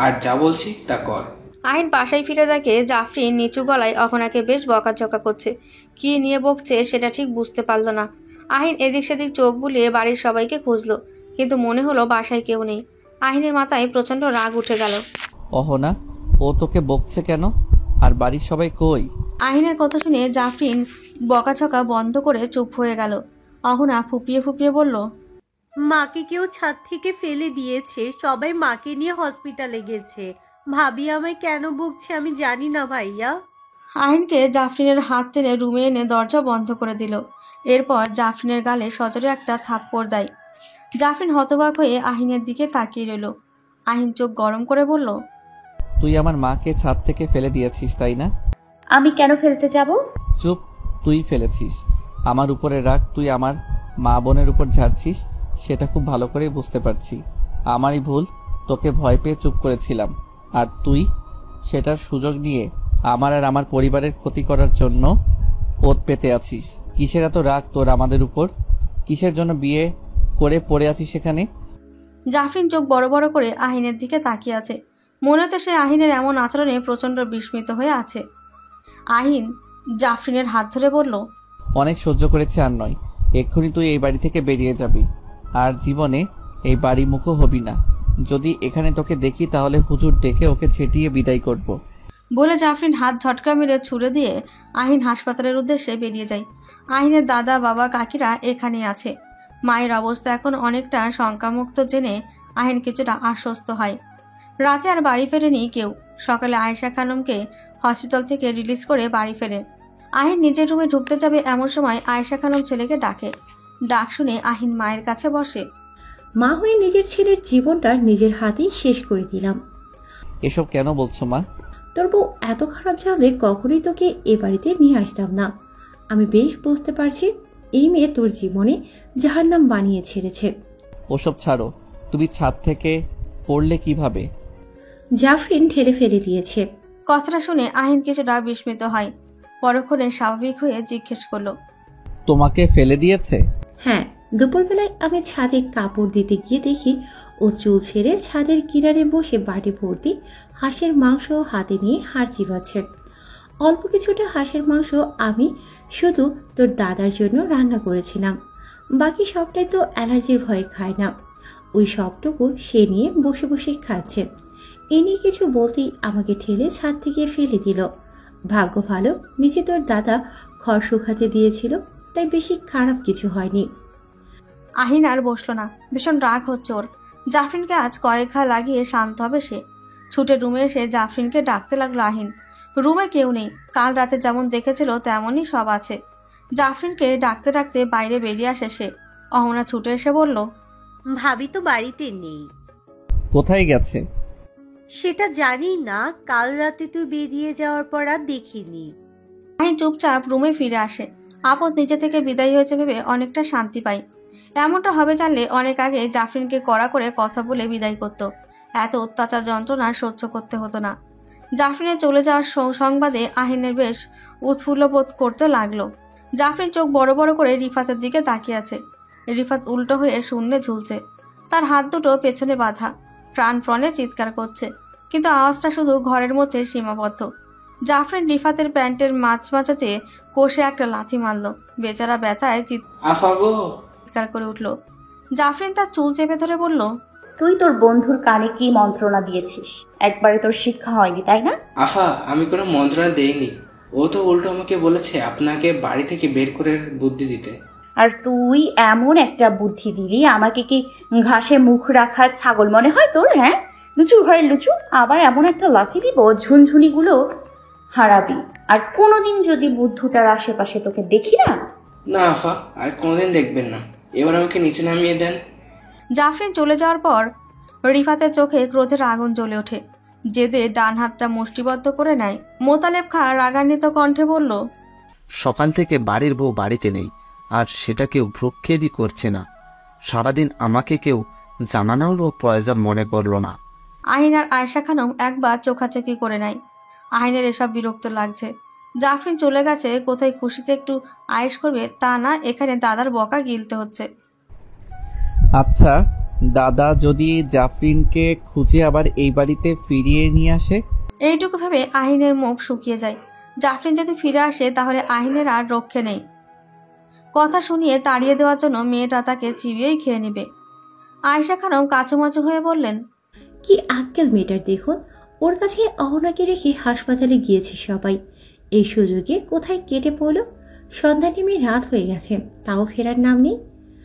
আর যা বলছি তা কর। আহিন বাসায় ফিরে দেখে জাফরিন নিচু গলায় অহনাকে বেশ বকাঝকা করছে। কি নিয়ে বকছে সেটা ঠিক বুঝতে পারল না। আহিন এদিক সেদিক চোখ বুলিয়ে বাড়ির সবাইকে খুঁজলো, কিন্তু মনে হলো বাসায় কেউ নেই। আহিনের মাথায় প্রচন্ড রাগ উঠে গেল। অহনা, ও তোকে বকছে কেন? আর বাড়ির সবাই কই? আহিনের কথা শুনে জাফরিন বকাঝকা বন্ধ করে চুপ হয়ে গেল। অহনা ফুপিয়ে ফুপিয়ে বলল, মাকে কেউ ছাদ থেকে ফেলে দিয়েছে, সবাই মাকে নিয়ে হসপিটালে গেছে। ভাবি আমায় কেন বকছে আমি জানি না ভাইয়া। আহিনকে জাফরিনের হাত টেনে রুমে এনে দরজা বন্ধ করে দিল। এরপর জাফরিনের গালে সজোরে একটা থাপ্পড় দেয়। জাফরিন হতবাক হয়ে আহিনের দিকে তাকিয়ে রইল। আহিন চোখ গরম করে বলল, তুই আমার মাকে ছাদ থেকে ফেলে দিয়েছিস, তাই না? আমি কেন ফেলতে যাব? চুপ, তুই ফেলেছিস। আমার উপরে রাগ তুই আমার মা বোনের উপর ঝাড়ছিস, সেটা খুব ভালো করে বুঝতে পারছি। আমারই ভুল, তোকে ভয় পেয়ে চুপ করেছিলাম। আর তুই সেটার সুযোগ নিয়ে আমার আর আমার পরিবারের ক্ষতি করার জন্য ওত পেতে আছিস। কিসের এত রাগ তোর আমাদের উপর? কিসের জন্য বিয়ে করে পড়ে আছিস সেখানে? জাফরিন চোখ বড় বড় করে আহিনের দিকে তাকিয়ে আছে। মনে হচ্ছে সে আহিনের এমন আচরণে প্রচন্ড বিস্মিত হয়ে আছে। আহিন জাফরিনের হাত ধরে বলল, অনেক সহ্য করেছে, আর নয়। এক্ষুনি তুই এই বাড়ি থেকে বেরিয়ে যাবি, আর জীবনে এই বাড়ি মুখও হবি না। যদি এখানে তোকে দেখি তাহলে হুজুর ডেকে ওকে ছেটিয়ে বিদায় করব। বলে জাফরিন হাত ঝটকা মেরে ছুড়ে দিয়ে আহিন হাসপাতালের উদ্দেশ্যে বেরিয়ে যায়। আহিনের দাদা বাবা কাকিরা এখানে আছে। মায়ের অবস্থা এখন অনেকটা শঙ্কামুক্ত জেনে আহিন কিছুটা আশ্বস্ত হয়। রাতে আর বাড়ি ফেরেনি কেউ। সকালে আয়েশা খানমকে হসপিটাল থেকে রিলিজ করে বাড়ি ফেরে। আহিন নিজের রুমে ঢুকতে যাবে এমন সময় আয়েশা খানম ছেলেকে ডাকে। ডাক শুনে আহিন মায়ের কাছে বসে। মা হয়ে নিজের ছেলের জীবনটা নিজের হাতেই শেষ করে দিলাম। এসব কেন বলছো মা? তোর বউ এত খারাপ জানলে কখনোই তোকে এ বাড়িতে নিয়ে আসতাম না। আমি বেশ বুঝতে পারছি এই মেয়ে তোর জীবনে জাহান্নাম বানিয়ে ছেড়েছে। ওসব ছাড়ো, তুমি ছাদ থেকে পড়লে কিভাবে? জাফরিন ঠেলে ফেলে দিয়েছে। কথাটা শুনে আহিন কিছুটা বিস্মিত হয়। পরক্ষণে স্বাভাবিক হয়ে জিজ্ঞেস করলো, তোমাকে ফেলে দিয়েছে? হ্যাঁ, দুপুরবেলায় আমি ছাদে কাপড় দিতে গিয়ে দেখি ও চুল ছেড়ে ছাদের কিনারে বসে বাটি ভর্তি হাঁসের মাংস হাতে নিয়ে হাড় চিবাচ্ছে। অল্প কিছুটা হাঁসের মাংস আমি শুধু তোর দাদার জন্য রান্না করেছিলাম, বাকি সবটাই তো অ্যালার্জির ভয়ে খায় না। ওই সবটুকু সে নিয়ে বসে বসে খাচ্ছে। এ নিয়ে কিছু বলতেই আমাকে ঠেলে ছাদ থেকে ফেলে দিল। ভাগ্য ভালো নিচে তোর দাদা খড় শুকাতে দিয়েছিল, তাই বেশি খারাপ কিছু হয়নি। আহিন আর বসলো না। ভীষণ রাগ হচ্ছে ওর। জাফরিনকে আজ কয়েক ঘা লাগিয়ে শান্ত হবে সে। ছুটে রুমে এসে জাফরিনকে ডাকতে লাগলো আহিন। রুমে কেউ নেই। কাল রাতে যেমন দেখেছিল তেমনই সব আছে। জাফরিনকে ডাকতে ডাকতে বাইরে বেরিয়ে আসে সে। অহনা ছুটে এসে বলল, ভাবি তো বাড়িতে নেই। কোথায় গেছে? সেটা জানি না, কাল রাতে তুই বেরিয়ে যাওয়ার পর আর দেখিনি। আহিন চুপচাপ রুমে ফিরে আসে। আপদ নিচে থেকে বিদায় হয়েছে ভেবে অনেকটা শান্তি পায়। এমনটা হবে জানলে অনেক আগে জাফরিনকে কড়া করে কথা বলে বিদায় করত। এত অত্যাচার যন্ত্রণা সহ্য করতে হতো না। জাফরিনের চলে যাওয়ার সংবাদে আহিনের বেশ উৎফুল্ল বোধ করতে লাগলো। জাফরিন চোখ বড় বড় করে রিফাতের দিকে তাকিয়ে আছে। রিফাত উল্টো হয়ে শূন্যে ঝুলছে। তার হাত দুটো পেছনে বাঁধা, প্রাণপণে চিৎকার করছে, কিন্তু আওয়াজটা শুধু ঘরের মধ্যে সীমাবদ্ধ। জাফরিন রিফাতের প্যান্টের মাঝাতে কষে একটা লাথি মারল। বেচারা ব্যথায় চিৎকার করে উঠল। জাফরিন তার চুল চেপে ধরে বলল, তুই তোর বন্ধুর কানে কি মন্ত্রণা দিয়েছিস? একবারে তোর শিক্ষা হয়নি তাই না? আফা, আমি কোনো মন্ত্রণা দেইনি। ও তো উল্টো আমাকে বলেছে আপনাকে বাড়ি থেকে বের করে বুদ্ধি দিতে। আর তুই এমন একটা বুদ্ধি দিলি, আমাকে কি ঘাসে মুখ রাখা ছাগল মনে হয় তোর? হ্যাঁ, লুচু ঘরের লুচু। আবার এমন একটা লাথি দিব ঝুনঝুনিগুলো হারাবি। আর কোনোদিন যদি বুদ্ধুটার আশেপাশে তোকে দেখি না। না আফা, আর কোনোদিন দেখবেন না। এবার আমাকে নিচে নামিয়ে দেন। জাফরিন চলে যাওয়ার পর রিফাতের চোখে ক্রোধের আগুন জ্বলে ওঠে। জেদে ডান হাতটা মুষ্টিবদ্ধ করে নেয়। মোতালেব খাঁ রাগান্বিত কণ্ঠে বলল, সকাল থেকে বাড়ির বউ বাড়িতে নেই, আর সেটা কেউ ভ্রুক্ষেপই করছে না। সারাদিন আমাকে কেউ জানানোরও প্রয়োজন মনে করল না। আহিন আর আয়েশা খানম একবার চোখাচোখি করে নেয়। আহিনের এসব বিরক্ত লাগছে। জাফরিন চলে গেছে, কোথায় খুশিতে একটু আয়েশ করবে তা না, এখানে দাদার বকা গিলতে হচ্ছে। আচ্ছা, দাদা যদি জাফরিনকে খুঁজে আবার এই বাড়িতে ফিরিয়ে নিয়ে আসে? এইটুকু ভেবে আহিনের মুখ শুকিয়ে যায়। জাফরিন যদি ফিরে আসে তাহলে আহিনের আর রক্ষে নেই। কথা শুনিয়ে তাড়িয়ে দেওয়ার জন্য মেয়েটা তাকে চিবিয়েই খেয়ে নেবে। আয়েশা খানম কাচুমাচু হয়ে বললেন, কি আক্কেল মেয়েটার দেখুন, ওর কাছে অহনাকে রেখে হাসপাতালে গিয়েছে সবাই, এই সুযোগে কোথায় কেটে পড়লো। সন্ধ্যা নেমে রাত হয়ে গেছে, তাও ফেরার নাম নেই।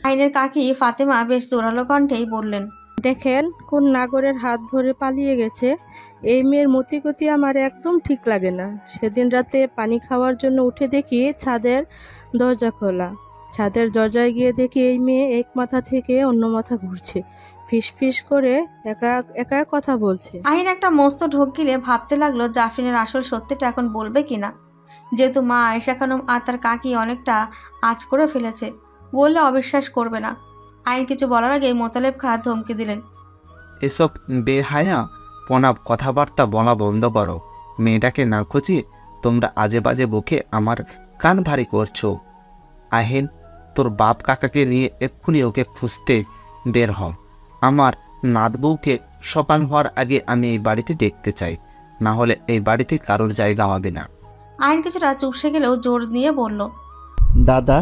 আহিনের কাকি ফাতেমা বেশ জোরালো কণ্ঠেই বললেন, দেখেন কোন নাগরের হাত ধরে পালিয়ে গেছে। এই মেয়ের মতিগতি আমার একদম ঠিক লাগে না। সেদিন রাতে পানি খাওয়ার জন্য উঠে দেখি ছাদের দরজা খোলা। ছাদের দরজায় গিয়ে দেখি এই মেয়ে এক মাথা থেকে অন্য মাথা ঘুরছে, ফিস ফিস করে একা একা কথা বলছে। আহিন একটা মস্ত ঢোক গিলে ভাবতে লাগলো জাফরিনের আসল সত্যিটা এখন বলবে কিনা। যেহেতু মা আয়েশা খানম আর তার কাকি অনেকটা আঁচ করে ফেলেছে, বললে অবিশ্বাস করবে না। আহিন কিছু বলার আগে মোতালেব খা ধমকে দিলেন, এসব বেহায়া পনা কথাবার্তা বলা বন্ধ করো। মেয়েটাকে না খুঁজিয়ে তোমরা আজে বাজে বকে আমার কান ভারী করছো। আহিন, তোর বাপ কাকাকে নিয়ে এক্ষুনি ওকে খুঁজতে বের হ। আমার নাতবউকে সকাল হওয়ার আগে আমি এই বাড়িতে দেখতে চাই, না হলে এই বাড়িতে কারোর জায়গা হবে না। আহিন কিছুটা চুপসে গেলেও জোর নিয়ে বলল, দাদা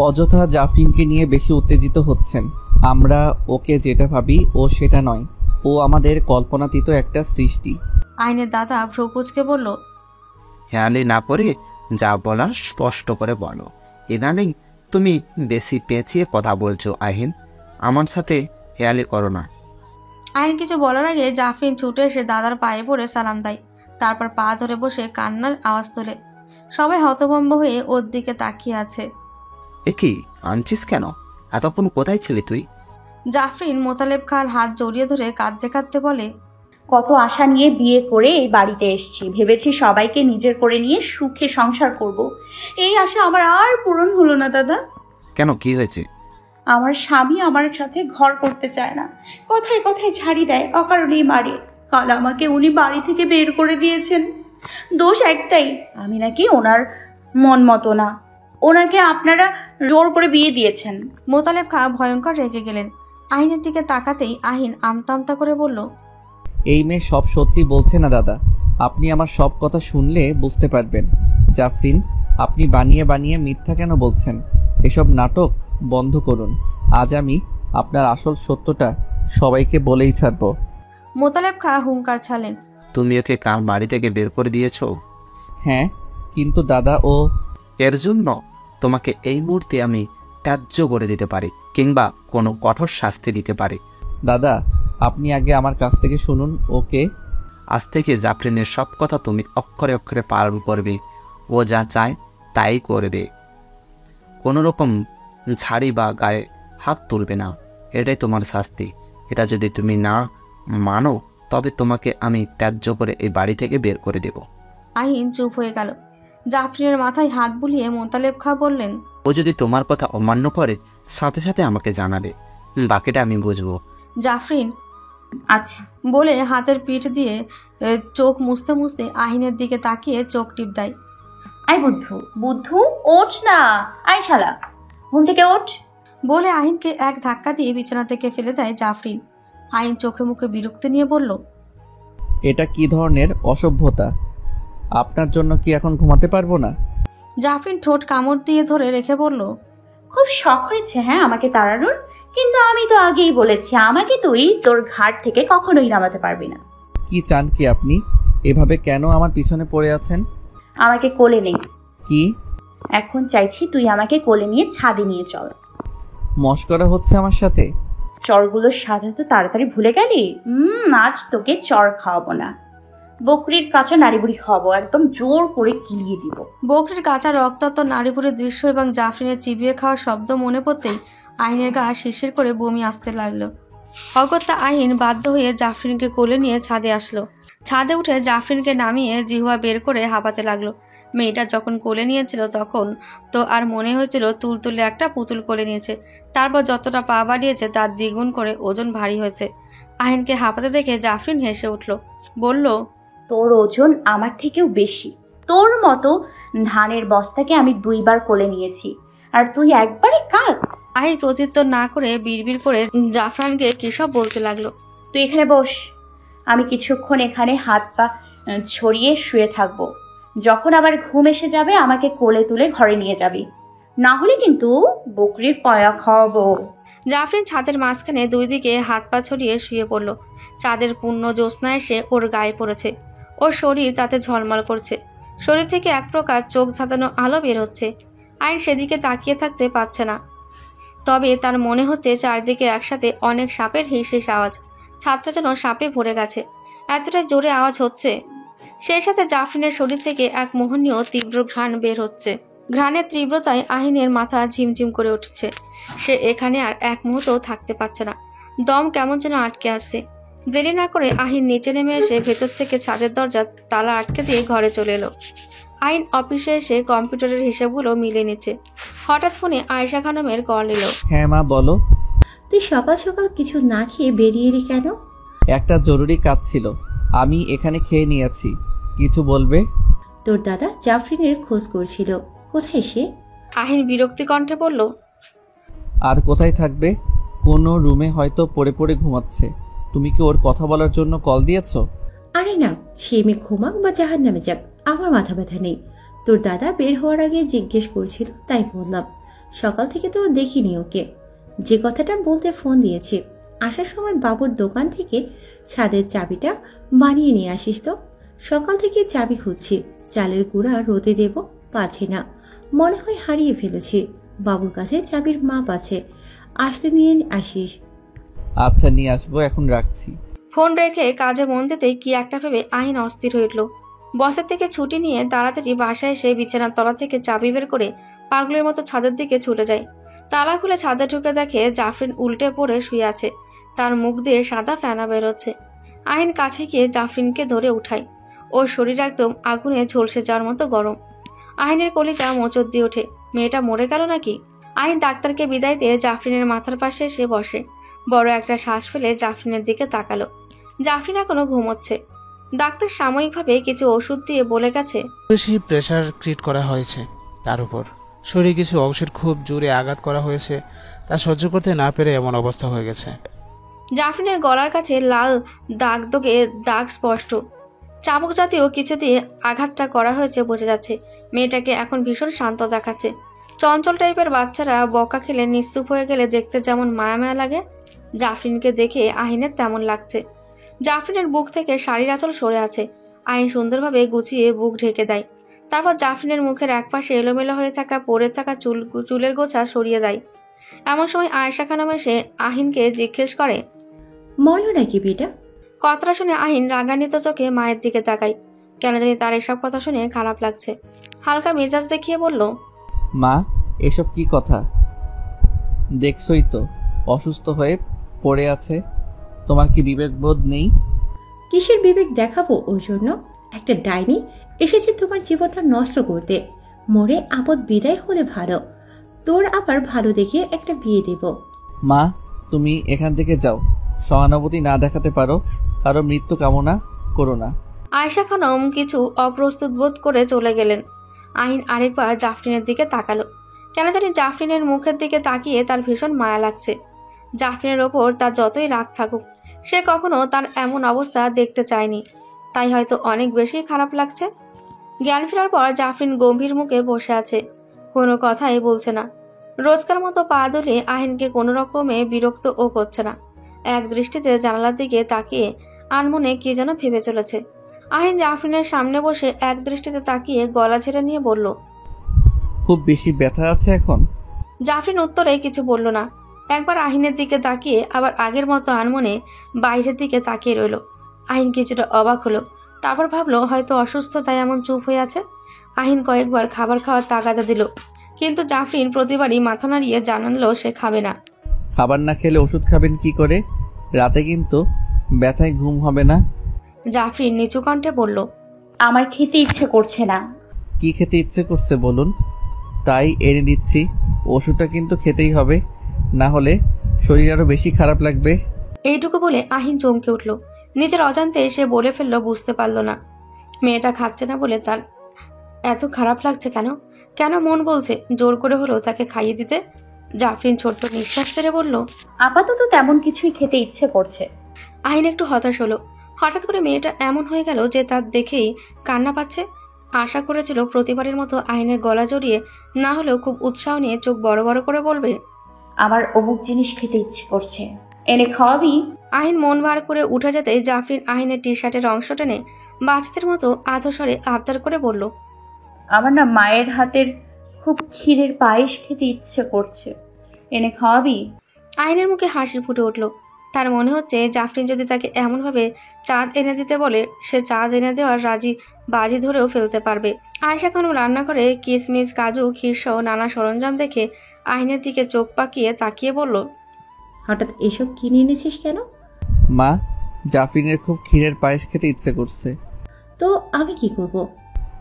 অযথা জাফরিনকে নিয়ে বেশি উত্তেজিত হচ্ছেন। আমরা ওকে যেটা ভাবি ও সেটা নয়, ও আমাদের কল্পনাতীত একটা সৃষ্টি। আহিনের দাদা ভ্রুকুচকে বলল, হেয়ালি না করে যা বলার স্পষ্ট করে বলো। ইদানিং তুমি বেশি পেঁচিয়ে কথা বলছো আহিন, আমার সাথে হেয়ালি করো না। আহিন কিছু বলার আগে জাফরিন ছুটে এসে দাদার পায়ে পড়ে সালাম দেয়, তারপর পা ধরে বসে কান্নার আওয়াজ তোলে। সবাই হতভম্ব হয়ে ওর দিকে তাকিয়ে আছে। এ কি আনছিস কেন? এতক্ষণ কোথায় ছিলি তুই? জাফরিন মোতালেব খাঁর হাত জড়িয়ে ধরে কাঁদতে কাঁদতে বলে, কত আশা নিয়ে বিয়ে করে এই বাড়িতে এসেছি, ভেবেছি সবাইকে নিজের করে নিয়ে সুখে সংসার করব। এই আশা আমার আর পূরণ হলো না দাদা। কেন, কি হয়েছে? আমার স্বামী আমার সাথে ঘর করতে চায় না, কথায় কথায় ঝাড়ি দেয়, অকারণেই মারে। কাল আমাকে উনি বাড়ি থেকে বের করে দিয়েছেন। দোষ একটাই, আমি নাকি ওনার মন মতো না, ওনাকে আপনারা জোর করে বিয়ে দিয়েছেন। মোতালেব খাঁ ভয়ঙ্কর রেগে গেলেন। আহিনের দিকে তাকাতেই আহিন আমতা আমতা করে বলল, এই মেয়ে সব সত্যি বলছে না দাদা, আপনি আমার সব কথা শুনলে বুঝতে পারবেন। জাফরিন, আপনি বানিয়ে বানিয়ে মিথ্যা কেন বলছেন? এসব নাটক বন্ধ করুন। আজ আমি আপনার আসল সত্যটা সবাইকে বলেই ছাড়ব। মোতালেব খাঁ হুঙ্কার ছাড়লেন, তুমি ওকে কাল বাড়ি থেকে বের করে দিয়েছো? হ্যাঁ, কিন্তু দাদা ও এর জন্য তোমাকে এই মুহূর্তে আমি ত্যায্য করে দিতে পারি, কিংবা কোনো কঠোর শাস্তি দিতে পারি। দাদা আপনি আগে আমার কাছ থেকে শুনুন। ওকে আজ থেকে জাফরিনের সব কথা তুমি অক্ষরে অক্ষরে পালন করবে। ও যা চায় তাই করবে, কোনো রকম ছাড়ি বা গায়ে হাত তুলবে না। এটাই তোমার শাস্তি। এটা যদি তুমি না মানো তবে তোমাকে আমি ত্যায্য করে এই বাড়ি থেকে বের করে দেব। আহিন চুপ হয়ে গেল। জাফরিনের মাথায় হাত বুলিয়ে মোতালেব খাঁ বললেন, ও যদি তোমার কথা অমান্য করে সাথে সাথে আমাকে জানাবে, বাকিটা আমি বুঝবো। জাফরিন আচ্ছা বলে হাতের পিঠ দিয়ে চোখ মুছতে মুছতে আহিনের দিকে তাকিয়ে চোখ টিপ দেয়। আই বুদ্ধু, বুদ্ধু ওঠ না, আই শালা ঘুম থেকে ওঠ। বলে আহিনকে এক ধাক্কা দিয়ে বিছানা থেকে ফেলে দেয় জাফরিন। আহিন চোখে মুখে বিরক্তি নিয়ে বলল, এটা কি ধরনের অসভ্যতা? আপনার জন্য কি এখন ঘুমাতে পারবো না? জাফরিন ঠোঁট কামড় দিয়ে ধরে রেখে বলল, খুব শখ হয়েছে হ্যাঁ আমাকে তাড়ানোর, কিন্তু আমি তো আগেই বলেছি আমাকে তুই তোর ঘাট থেকে কখনোই নামাতে পারবি না। কি চান কি আপনি? এভাবে কেন আমার পিছনে পড়ে আছেন? আমাকে কোলে নেই। কি? এখন চাইছি তুই আমাকে কোলে নিয়ে ছাদে নিয়ে চল। মশকরা হচ্ছে আমার সাথে? চরগুলোর সাথে তো তাড়াতাড়ি ভুলে গেলি। আজ তোকে চর খাওয়াবো না, বকরির কাঁচা নাড়িবুড়ি খাওয়াবো, একদম জোর করে কিলিয়ে দিব। বকরির কাঁচা রক্তাক্ত নাড়িভুড়ির দৃশ্য এবং জাফরিনের চিবিয়ে খাওয়ার শব্দ মনে পড়তেই আহিনের গা শিরশির করে বমি আসতে লাগলো। অগত্যা আহিন বাধ্য হয়ে জাফরিনকে কোলে নিয়ে ছাদে আসলো। ছাদে উঠে জাফরিনকে নামিয়ে জিহুয়া বের করে হাঁপাতে লাগলো। মেয়েটা যখন কোলে নিয়েছিল তখন তো আর মনে হয়েছিল তুলতুলে একটা পুতুল কোলে নিয়েছে। তারপর যতটা পা বাড়িয়েছে তার দ্বিগুণ করে ওজন ভারী হয়েছে। আহিনকে হাঁপাতে দেখে জাফরিন হেসে উঠল, বলল, তোর ওজন আমার থেকেও বেশি। তোর মতো ধানের বস্তাকে আমি 2 বার কোলে নিয়েছি, আর তুই একবারে কাঁদ। আহিন প্রত্যুত্তর না করে বিড়বিড় করে জাফরানকে কিসব বলতে লাগলো। তুই এখানে বস, আমি কিছুক্ষণ এখানে হাত পা ছড়িয়ে শুয়ে থাকবো। যখন আবার ঘুম এসে যাবে আমাকে কোলে তুলে ঘরে নিয়ে যাবি, না হলে কিন্তু বকরির পয়া খাওয়াবো। জাফরিন ছাদের মাঝখানে দুই দিকে হাত পা ছড়িয়ে শুয়ে পড়ল। চাঁদের পূর্ণ জ্যোৎস্না এসে ওর গায়ে পড়েছে, ওর শরীর তাতে ঝলমল করছে। শরীর থেকে এক প্রকার চোখ ধাঁধানো আলো বের হচ্ছে। আইন সেদিকে তাকিয়ে থাকতে পারছে না, তবে তার মনে হচ্ছে চারদিকে একসাথে অনেক সাপের হিসেস আওয়াজ। ছাদটা যেন সাপে ভরে গেছে, এতটা জোরে আওয়াজ হচ্ছে। সেই সাথে জাফরিনের শরীর থেকে এক মোহনীয় তীব্র ঘ্রাণ বের হচ্ছে। ঘ্রাণের তীব্রতায় আহিনের মাথা ঝিমঝিম করে উঠছে। সে এখানে আর এক মুহূর্তও থাকতে পারছে না, দম কেমন যেন আটকে আসছে। দেরি না করে আহিন নিচে নেমে এসে ভেতর থেকে ছাদের দরজা তালা আটকে দিয়ে ঘরে চলে এলো। আইন অফিসে এসে কম্পিউটারের হিসাবগুলো মিলিয়ে নিচ্ছে। হঠাৎ ফোনে আয়েশা খানমের কল এলো। হ্যাঁ মা বলো। তুই সকাল সকাল কিছু না খেয়ে বেরিয়ে এলি কেন? একটা জরুরি কাজ ছিল, আমি এখানে খেয়ে নিয়েছি। কিছু বলবে? তোর দাদা জাফরিনের খোঁজ করছিল, কোথায় সে? আহিন বিরক্তি কণ্ঠে বলল, আর কোথায় থাকবে? কোনো রুমে হয়তো পড়ে পড়ে ঘুমাচ্ছে। তুমি কি ওর কথা বলার জন্য কল দিয়েছো? আরে না, সে মেয়ে ঘুমাক বা জাহান নামে যাক, আমার মাথা ব্যথা নেই। তোর দাদা বের হওয়ার আগে জিজ্ঞেস করছিল, তাই বললাম। সকাল থেকে তো দেখিনি ওকে। যে কথাটা বলতে ফোন দিয়েছি, আসার সময় বাবুর দোকান থেকে ছাদের চাবিটা বানিয়ে নিয়ে আসিস তো। সকাল থেকে চাবি খুঁজছি, চালের গুঁড়া রোদে দেব, পাচ্ছি না। মনে হয় হারিয়ে ফেলেছি। বাবুর কাছে চাবির মাপ আছে, আসতে নিয়ে আসিস। আচ্ছা নিয়ে আসবো, এখন রাখছি। ফোন রেখে কাজে মন দিতেই কি একটা ভেবে আহিন অস্থির হয়ে উঠল। বসের থেকে ছুটি নিয়ে তাড়াতাড়ি বাসায় এসে বিছানার তলা থেকে চাবি বের করে পাগলের মতো ছাদের দিকে ছুটে যায়। তালা খুলে ছাদে ঢুকে দেখে জাফরিন উল্টে পড়ে শুয়ে আছে, তার মুখ দিয়ে সাদা ফেনা বেরোচ্ছে। আহিন কাছে গিয়ে জাফরিনকে ধরে উঠায়। ওর শরীর একদম আগুনে ঝলসে যাওয়ার মতো গরম। আহিনের কলিজা মোচড় দিয়ে ওঠে, মেয়েটা মরে গেল নাকি? আহিন ডাক্তারকে বিদায় দিয়ে জাফরিনের মাথার পাশে এসে বসে। বড় একটা শ্বাস ফেলে জাফরিনের দিকে তাকালো। জাফরিন এখনো ঘুমোচ্ছে। ডাক্তার সাময়িকভাবে কিছু ওষুধ দিয়ে বলে গেছে, বেশি প্রেসার ক্রিয়েট করা হয়েছে, তার উপর শরীরে কিছু অংশের খুব জোরে আঘাত করা হয়েছে, তা সহ্য করতে না পেরে এমন অবস্থা হয়ে গেছে। জাফরিনের গলার কাছে লাল দাগ স্পষ্ট। চাবুক জাতীয় কিছু দিয়ে আঘাতটা করা হয়েছে বোঝা যাচ্ছে। মেয়েটাকে এখন ভীষণ শান্ত দেখাচ্ছে। চঞ্চল টাইপের বাচ্চারা বকা খেলে নিশ্চুপ হয়ে গেলে দেখতে যেমন মায়া মায়া লাগে, জাফরিনকে দেখে আহিনের তেমন লাগছে। জাফরিনের বুক থেকে শাড়ির আঁচল সরে আছে। আহিন সুন্দরভাবে গুছিয়ে বুক ঢেকে দেয়। তারপর জাফরিনের মুখের একপাশে এলোমেলো হয়ে থাকা পড়ে থাকা চুলের গোছা সরিয়ে দেয়। এমন সময় আয়েশা খানম এসে আহিনকে জিজ্ঞেস করে, মলো নাকি বেটা? কথাটা শুনে আহিন রাগান্বিত চোখে মায়ের দিকে তাকায়। কেন জানি তার এসব কথা শুনে খারাপ লাগছে। হালকা মেজাজ দেখিয়ে বলল, মা এসব কি কথা? দেখছই তো অসুস্থ হয়ে পড়ে আছে, তোমার কি বিবেকবোধ নেই? কিসের বিবেক দেখাবো ওর জন্য? একটা ডাইনি এসেছে তোমার জীবনটা নষ্ট করতে। মরে আপদ বিদায় হলে ভালো, তোর আবার ভালো দেখিয়ে একটা বিয়ে দেব। মা তুমি এখান থেকে যাও, সহানুভূতি না দেখাতে পারো, কারো মৃত্যু কামনা করো না। আয়েশা খানম কিছু অপ্রস্তুত বোধ করে চলে গেলেন। আহিন আরেকবার জাফরিনের দিকে তাকালো। কেন জানি জাফরিনের মুখের দিকে তাকিয়ে তার ভীষণ মায়া লাগছে। জাফরিনের ওপর তার যতই রাগ থাকুক, সে কখনো তার এমন অবস্থা দেখতে চায়নি, তাই হয়তো অনেক বেশি খারাপ লাগছে। জ্ঞান ফেরার পর জাফরিন গম্ভীর মুখে বসে আছে, কোনো কথাই বলছে না। রোজকার মতো পা দুলিয়ে আহিনকে কোনো রকমে বিরক্ত ও করছে না। এক দৃষ্টিতে জানালার দিকে তাকিয়ে আনমনে কি যেন ভেবে চলেছে। আহিন জাফরিনের সামনে বসে এক দৃষ্টিতে তাকিয়ে গলা ছেড়ে নিয়ে বলল, খুব বেশি ব্যথা আছে এখন? জাফরিন উত্তরে কিছু বলল না। একবার আহিনের দিকে তাকিয়ে আবার আগের মতো আনমনে বাইরের দিকে তাকিয়ে রইল। আহিন কিছুটা অবাক হলো, তারপর ভাবলো হয়তো অসুস্থ তাই এমন চুপ হয়ে আছে। আহিন কয়েকবার খাবার খাওয়ার তাগাদা দিল, কিন্তু জাফরিন প্রতিবারই মাথা নাড়িয়ে জানালো সে খাবে না। খাবার না খেলে ওষুধ খাবেন কি করে? রাতে কিন্তু ব্যথায় ঘুম হবে না। জাফরিন নিচু কণ্ঠে বলল, আমার খেতে ইচ্ছে করছে না। কি খেতে ইচ্ছে করছে বলুন, তাই এনে দিচ্ছি। ওষুধটা কিন্তু খেতেই হবে, না হলে শরীর আরো বেশি খারাপ লাগবে। এইটুকু বলে আহিন চমকে উঠল। নিজের অজান্তে সে বলে ফেললো বুঝতে পারল না। মেয়েটা খাচ্ছে না বলে তার এত খারাপ লাগছে কেন? কেন মন বলছে জোর করে হলো তাকে খাইয়ে দিতে? জাফরিন ছোট্ট নিঃশ্বাস ছেড়ে বলল। আপাতত তেমন কিছুই খেতে ইচ্ছে করছে। আহিন একটু হতাশ হলো। হঠাৎ করে মেয়েটা এমন হয়ে গেল যে তার দেখেই কান্না পাচ্ছে। আশা করেছিল প্রতিবারের মতো আহিনের গলা জড়িয়ে না হলেও খুব উৎসাহ নিয়ে চোখ বড় বড় করে বলবে, আমার অমুক জিনিস খেতে ইচ্ছে করছে, এনে খাওয়াবি? আহিন মন ভার করে উঠে যেতেই জাফরিন আহিনের টি শার্টের অংশ টেনে বাচ্চাদের মতো আধস্বরে আবদার করে বলল, আমার না মায়ের হাতের খুব ক্ষীরের পায়েস খেতে ইচ্ছে করছে, এনে খাওয়াবি? আহিনের মুখে হাসি ফুটে উঠল। তার মনে হচ্ছে জাফরিন যদি তাকে এমনভাবে চাঁদ এনে দিতে বলে সে চাঁদ এনে দেওয়ার বাজি ধরেও ফেলতে পারবে। আয়েশা খানম রান্নাঘরে কিশমিশ, কাজু, ক্ষীরসহ নানা সরঞ্জাম দেখে আহিনের দিকে চোখ পাকিয়ে তাকিয়ে বলল, হঠাৎ এসব কিনে এনেছিস কেন? মা, জাফরিনের খুব ক্ষীরের পায়েস খেতে ইচ্ছে করছে। তো আমি কি করব?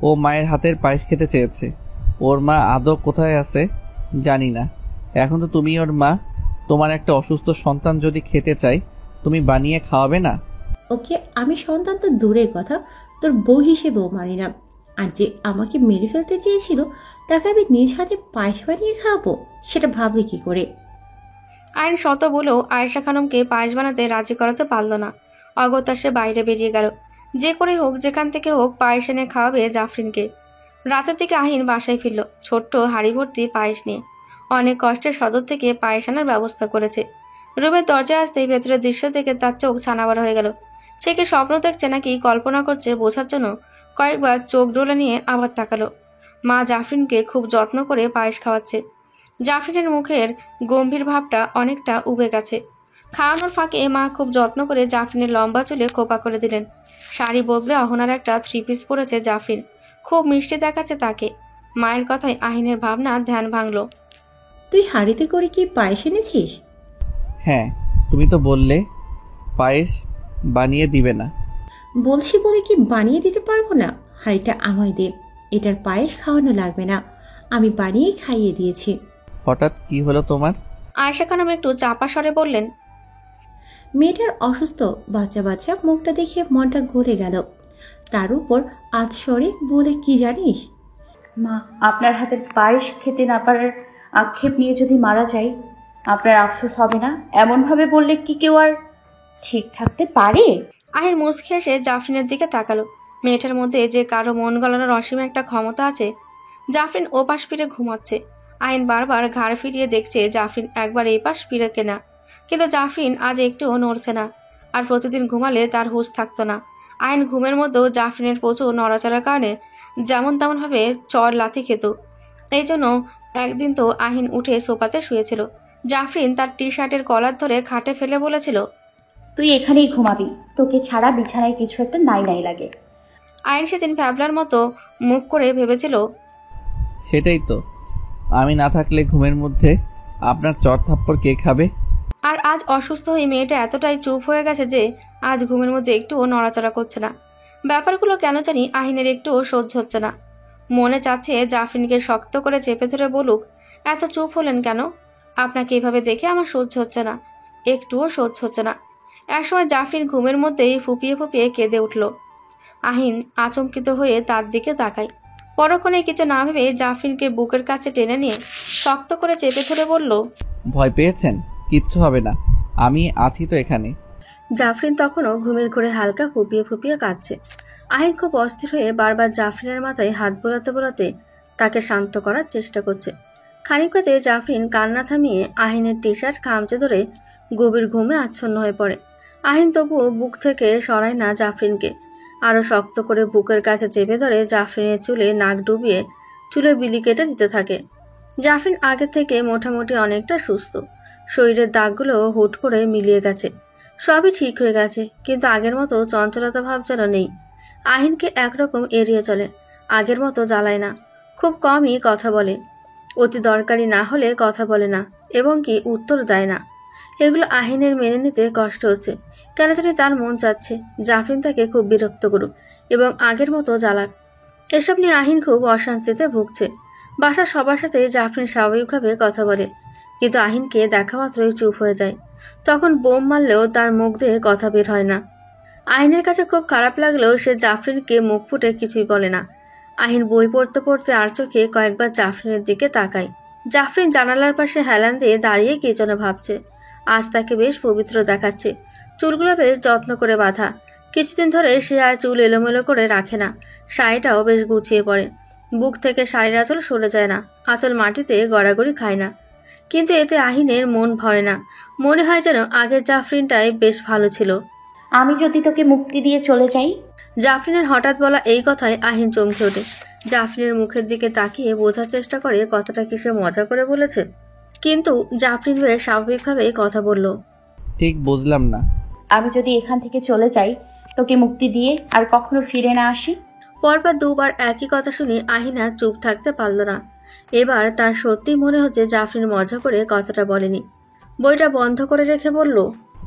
ও মায়ের হাতের পায়েস খেতে চেয়েছে। ওর মা আদৌ কোথায় আছে জানি না। এখন তো তুমি ওর মা। তোমার একটা অসুস্থ সন্তান যদি খেতে চায় তুমি বানিয়ে খাওয়াবে না? ওকে, আমি সন্তান তো দূরের কথা, তোর বউ হিসেবেও মানি না। আর যে আমাকে মেরে ফেলতে চেয়েছিল তাকে আমি নিজ হাতে পায়েস বানিয়ে খাওয়াবো, সেটা ভাবলি কি করে? আইন শত বলেও আয়েশা খানমকে পায়েস বানাতে রাজি করাতে পারল না। অগত্যা সে বাইরে বেরিয়ে গেল। যে করে হোক, যেখান থেকে হোক পায়েস এনে খাওয়াবে জাফরিনকে। রাতের দিকে আহিন বাসায় ফিরল ছোট্ট হাঁড়ি ভর্তি পায়েস নিয়ে। অনেক কষ্টে সদর থেকে পায়েস আনার ব্যবস্থা করেছে। রুমের দরজায় আসতেই ভেতরের দৃশ্য থেকে তার চোখ ছানাবড়া হয়ে গেল। সে কি স্বপ্ন দেখছে নাকি কল্পনা করছে বোঝার জন্য কয়েকবার চোখ ডোলে নিয়ে আবার তাকালো। মা জাফরিনকে খুব যত্ন করে পায়েস খাওয়াচ্ছে। জাফরিনের মুখের গম্ভীর ভাবটা অনেকটা উবে গেছে। খাওয়ানোর ফাঁকে মা খুব যত্ন করে জাফরিনের লম্বা চুলে খোপা করে দিলেন। শাড়ি বদলে অহনার একটা 3 পিস পরেছে জাফরিন। খুব মিষ্টি দেখাচ্ছে তাকে। মায়ের কথায় আহিনের ভাবনা ধ্যান ভাঙল। তুই হাঁড়িতে করে কি পায়েস এনেছিস? হ্যাঁ, তুমি তো বললে পায়েস বানিয়ে দিবে না। বলছি বলে কি বানিয়ে দিতে পারবো না? হাঁড়িটা আমায় দে, এটার পায়েস খাওয়ানো লাগবে না, আমি বানিয়ে খাইয়ে দিয়েছি। হঠাৎ কি হলো তোমার? আয়েশা খানম একটু চাপা স্বরে বললেন, মেয়েটার অসুস্থ বাচ্চা বাচ্চা মুখটা দেখে মনটা গলে গেল। তার উপর আজ স্বরে বলে, কি জানিস মা, আপনার হাতের পায়েস খেতে না পারার আক্ষেপ নিয়ে যদি মারা যাই আপনার আফসোস হবে না? এমনভাবে বললে কি কেউ আর ঠিক থাকতে পারে? আহির মুচকি এসে জাফরিনের দিকে তাকালো। মেয়েটার মধ্যে যে কারো মন গলানোর অসীম একটা ক্ষমতা আছে। জাফরিন ওপাশ ফিরে ঘুমাচ্ছে। আহিন বারবার ঘাড় ফিরিয়ে দেখছে জাফরিন একবার এই পাশ ফিরে কেনা, কিন্তু জাফরিন আজ একটুও নড়ছে না। আর প্রতিদিন ঘুমালে তার হুঁশ থাকতো না। আহিন ঘুমের মধ্যেও জাফরিনের প্রচুর নড়াচড়ার কারণে যেমন তেমনভাবে চর লাথি খেত। এই জন্য একদিন তো আহিন উঠে সোফাতে শুয়েছিল। জাফরিন তার টি শার্টের কলার ধরে খাটে ফেলে বলেছিল, তুই এখানেই ঘুমাবি, তোকে ছাড়া বিছানায় কিছু একটা নাই নাই লাগে। আইন সেদিন ভ্যাবলার মতো মুখ করে ভেবেছিল, সেটাই তো, আমি না থাকলে ঘুমের মধ্যে আপনার চর থাপ্পড় কে খাবে? আর আজ অসুস্থ হয়ে মেয়েটা এতটাই চুপ হয়ে গেছে যে আজ ঘুমের মধ্যে একটুও নড়াচড়া করছে না। ব্যাপারগুলো কেন জানি আহিনের একটুও সহ্য হচ্ছে না। মনে চাচ্ছে জাফরিনকে শক্ত করে চেপে ধরে বলুক, এত চুপ হলেন কেন? আপনাকে এভাবে দেখে আমার সহ্য হচ্ছে না, একটুও সহ্য হচ্ছে না। একসময় জাফরিন ঘুমের মধ্যেই ফুপিয়ে ফুপিয়ে কেঁদে উঠল। আহিন আচমকিত হয়ে তার দিকে তাকায়। পরক্ষণে কিছু না ভেবে জাফরিনকে বুকের কাছে টেনে নিয়ে শক্ত করে চেপে ধরে বলল, ভয় পেয়েছেন? কিচ্ছু হবে না, আমি আছি তো এখানে। জাফরিন তখনও ঘুমের ঘোরে হালকা ফুপিয়ে ফুপিয়ে কাঁদছে। আহিন খুব অস্থির হয়ে বারবার জাফরিনের মাথায় হাত বোলাতে বোলাতে তাকে শান্ত করার চেষ্টা করছে। খানিক বাদে জাফরিন কান্না থামিয়ে আহিনের টি শার্ট খামচে ধরে গভীর ঘুমে আচ্ছন্ন হয়ে পড়ে। আহিন তবুও বুক থেকে সরায় না জাফরিনকে। আরও শক্ত করে বুকের কাছে চেপে ধরে জাফরিনের চুলে নাক ডুবিয়ে চুলে বিলি কেটে দিতে থাকে। জাফরিন আগে থেকে মোটামুটি অনেকটা সুস্থ। শরীরের দাগগুলো হুট করে মিলিয়ে গেছে। সবই ঠিক হয়ে গেছে, কিন্তু আগের মতো চঞ্চলতা ভাব যেন নেই। আহিনকে একরকম এড়িয়ে চলে, আগের মতো জ্বালায় না। খুব কমই কথা বলে, অতি দরকারি না হলে কথা বলে না এবং কি উত্তর দেয় না। এগুলো আহিনের মেনে নিতে কষ্ট হচ্ছে। কেন জানি তার মন চাচ্ছে জাফরিন তাকে খুব বিরক্ত করুক এবং আগের মতো জ্বালাক। এসব নিয়ে আহিন খুব অশান্তিতে ভুগছে। বাসার সবার সাথে জাফরিন স্বাভাবিকভাবে কথা বলে, কিন্তু আহিনকে দেখা মাত্রই চুপ হয়ে যায়। তখন বোম মারলেও তার মুখ দিয়ে কথা বের হয় না। আহিনের কাছে খুব খারাপ লাগলেও সে জাফরিনকে মুখ ফুটে কিছুই বলে না। আহিন বই পড়তে পড়তে আর চোখে কয়েকবার জাফরিনের দিকে তাকায়। জাফরিন জানালার পাশে হেলান দিয়ে দাঁড়িয়ে কে যেন ভাবছে। আজ তাকে বেশ পবিত্র দেখাচ্ছে। চুলগুলো বেশ যত্ন করে বাঁধা। কিছুদিন ধরে সে আর চুল এলোমেলো করে রাখে না। শাড়িটাও বেশ গুছিয়ে পড়ে। বুক থেকে শাড়ির আঁচল সরে যায় না, আঁচল মাটিতে গড়াগড়ি খায় না। কিন্তু এতে আহিনের মন ভরে না। মনে হয় যেন আগের জাফরিনটাই বেশ ভালো ছিল। আমি যদি তোকে মুক্তি দিয়ে চলে যাই? জাফরিনের হঠাৎ বলা এই কথায় আহিন চমকে ওঠে। জাফরিনের মুখের দিকে তাকিয়ে বোঝার চেষ্টা করে কথাটা কি সে মজা করে বলেছে, কিন্তু জাফরিন বেশ স্বাভাবিকভাবেই কথা বলল। ঠিক বুঝলাম না। আমি যদি এখান থেকে চলে যাই, তোকে মুক্তি দিয়ে আর কখনো ফিরে না আসি? পরপর দুবার একই কথা শুনে আহিনা চুপ থাকতে পারল না। এবার তার সত্যি মনে হচ্ছে জাফরিন মজা করে কথাটা বলেনি। বইটা বন্ধ করে রেখে বলল,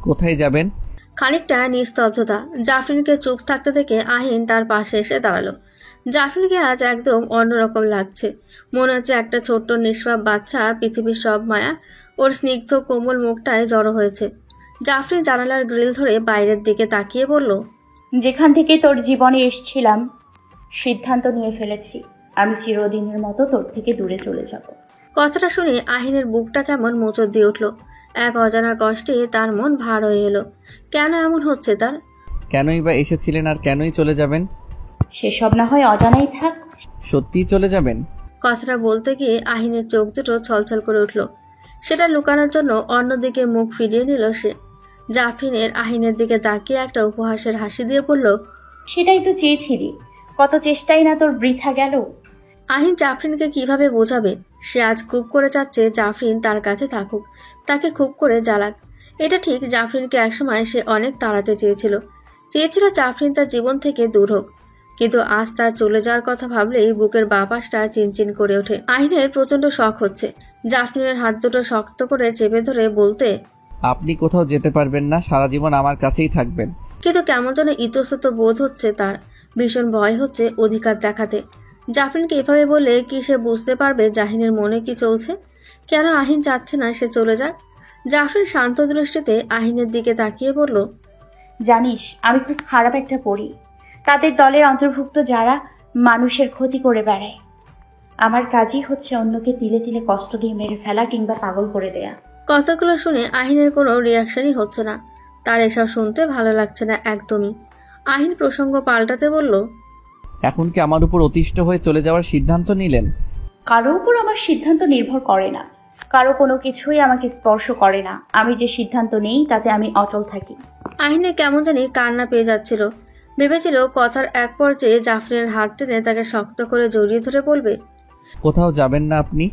কোথায় যাবেন? খানিকটা নিস্তব্ধতা। জাফরিনকে চুপ থাকতে দেখে আহিন তার পাশে এসে দাঁড়ালো। জাফরিনকে আজ একদম অন্যরকম লাগছে। মনে হচ্ছে একটা ছোট্ট নিষ্পাপ বাচ্চা পৃথিবীর সব মায়া ওর স্নিগ্ধ কোমল মুখটায় জড়ো হয়েছে। জাফরিন জানালার গ্রিল ধরে বাইরের দিকে তাকিয়ে বলল, যেখান থেকে তোর জীবনে এসেছিলাম সিদ্ধান্ত নিয়ে ফেলেছি, আমি চিরদিনের মতো তোর থেকে দূরে চলে যাব। কথাটা শুনে আহিনের বুকটা কেমন মোচড় দিয়ে উঠল। এক অজানা কষ্টে তার মন ভার হয়ে এলো। কেন এমন হচ্ছে তার? কেনই বা এসেছিলেন আর কেনই চলে যাবেন? সেসব না হয় অজানাই থাক। সত্যিই চলে যাবেন? কথাটা বলতে গিয়ে আহিনের চোখ দুটো ছলছল করে উঠল। সেটা লুকানোর জন্য অন্যদিকে মুখ ফিরিয়ে নিল সে। জাফরিনের আহিনের দিকে তাকিয়ে একটা উপহাসের হাসি দিয়ে বলল, সেটাই তো চেয়েছিলি, কত চেষ্টাই না তোর বৃথা গেল। আহিন জাফরিনকে কিভাবে বোঝাবে? সে আজ খুব করে চাচ্ছে জাফরিন তার কাছে থাকুক, তাকে খুব করে জ্বালাক। এটা ঠিক, জাফরিনকে একসময় সে অনেক তাড়াতে চেয়েছিল জাফরিন তার জীবন থেকে দূর হোক। কিন্তু আজ তার চলে যাওয়ার কথা ভাবলেই বুকের বাঁ পাশটা চিনচিন করে ওঠে। আহিনের প্রচন্ড শখ হচ্ছে জাফরিনের হাত দুটো শক্ত করে চেপে ধরে বলতে, আপনি কোথাও যেতে পারবেন না, সারা জীবন আমার কাছেই থাকবেন। কিন্তু কেমন যেন ইতস্তত বোধ হচ্ছে তার। ভীষণ ভয় হচ্ছে অধিকার দেখাতে। জাফরিনকে এভাবে বলে কি সে বুঝতে পারবে জাহিনের মনে কি চলছে? কেন আহিন চাচ্ছে না সে চলে যাক? জাফরিন শান্ত দৃষ্টিতে আহিনের দিকে তাকিয়ে বলল, জানিস আমি খুব খারাপ একটা পড়ি, তাদের দলের অন্তর্ভুক্ত যারা মানুষের ক্ষতি করে বেড়ায়। আমার কাজই হচ্ছে অন্যকে তিলে তিলে কষ্ট দিয়ে মেরে ফেলা কিংবা পাগল করে দেয়া। কথাগুলো শুনে আহিনের কোনো রিয়াকশনই হচ্ছে না। তার এসব শুনতে ভালো লাগছে না একদমই। আহিন প্রসঙ্গ পাল্টাতে বলল, এখন কি আমার উপর অতিষ্ঠ হয়ে চলে যাওয়ার সিদ্ধান্ত নিলেন? কারো উপর আমার সিদ্ধান্ত নির্ভর করে না, কারো কোনো কিছুই আমাকে স্পর্শ করে না। আমি যে সিদ্ধান্ত নেই তাতে আমি অচল থাকি। আহিনের কেমন জানি কান্না পেয়ে যাচ্ছিল। ভেবেছিল কথার এক পর্যায়ে জাফরিনের হাত টেনে তাকে শক্ত করে জড়িয়ে ধরে বলবে, কোথাও যাবেন না আপনি?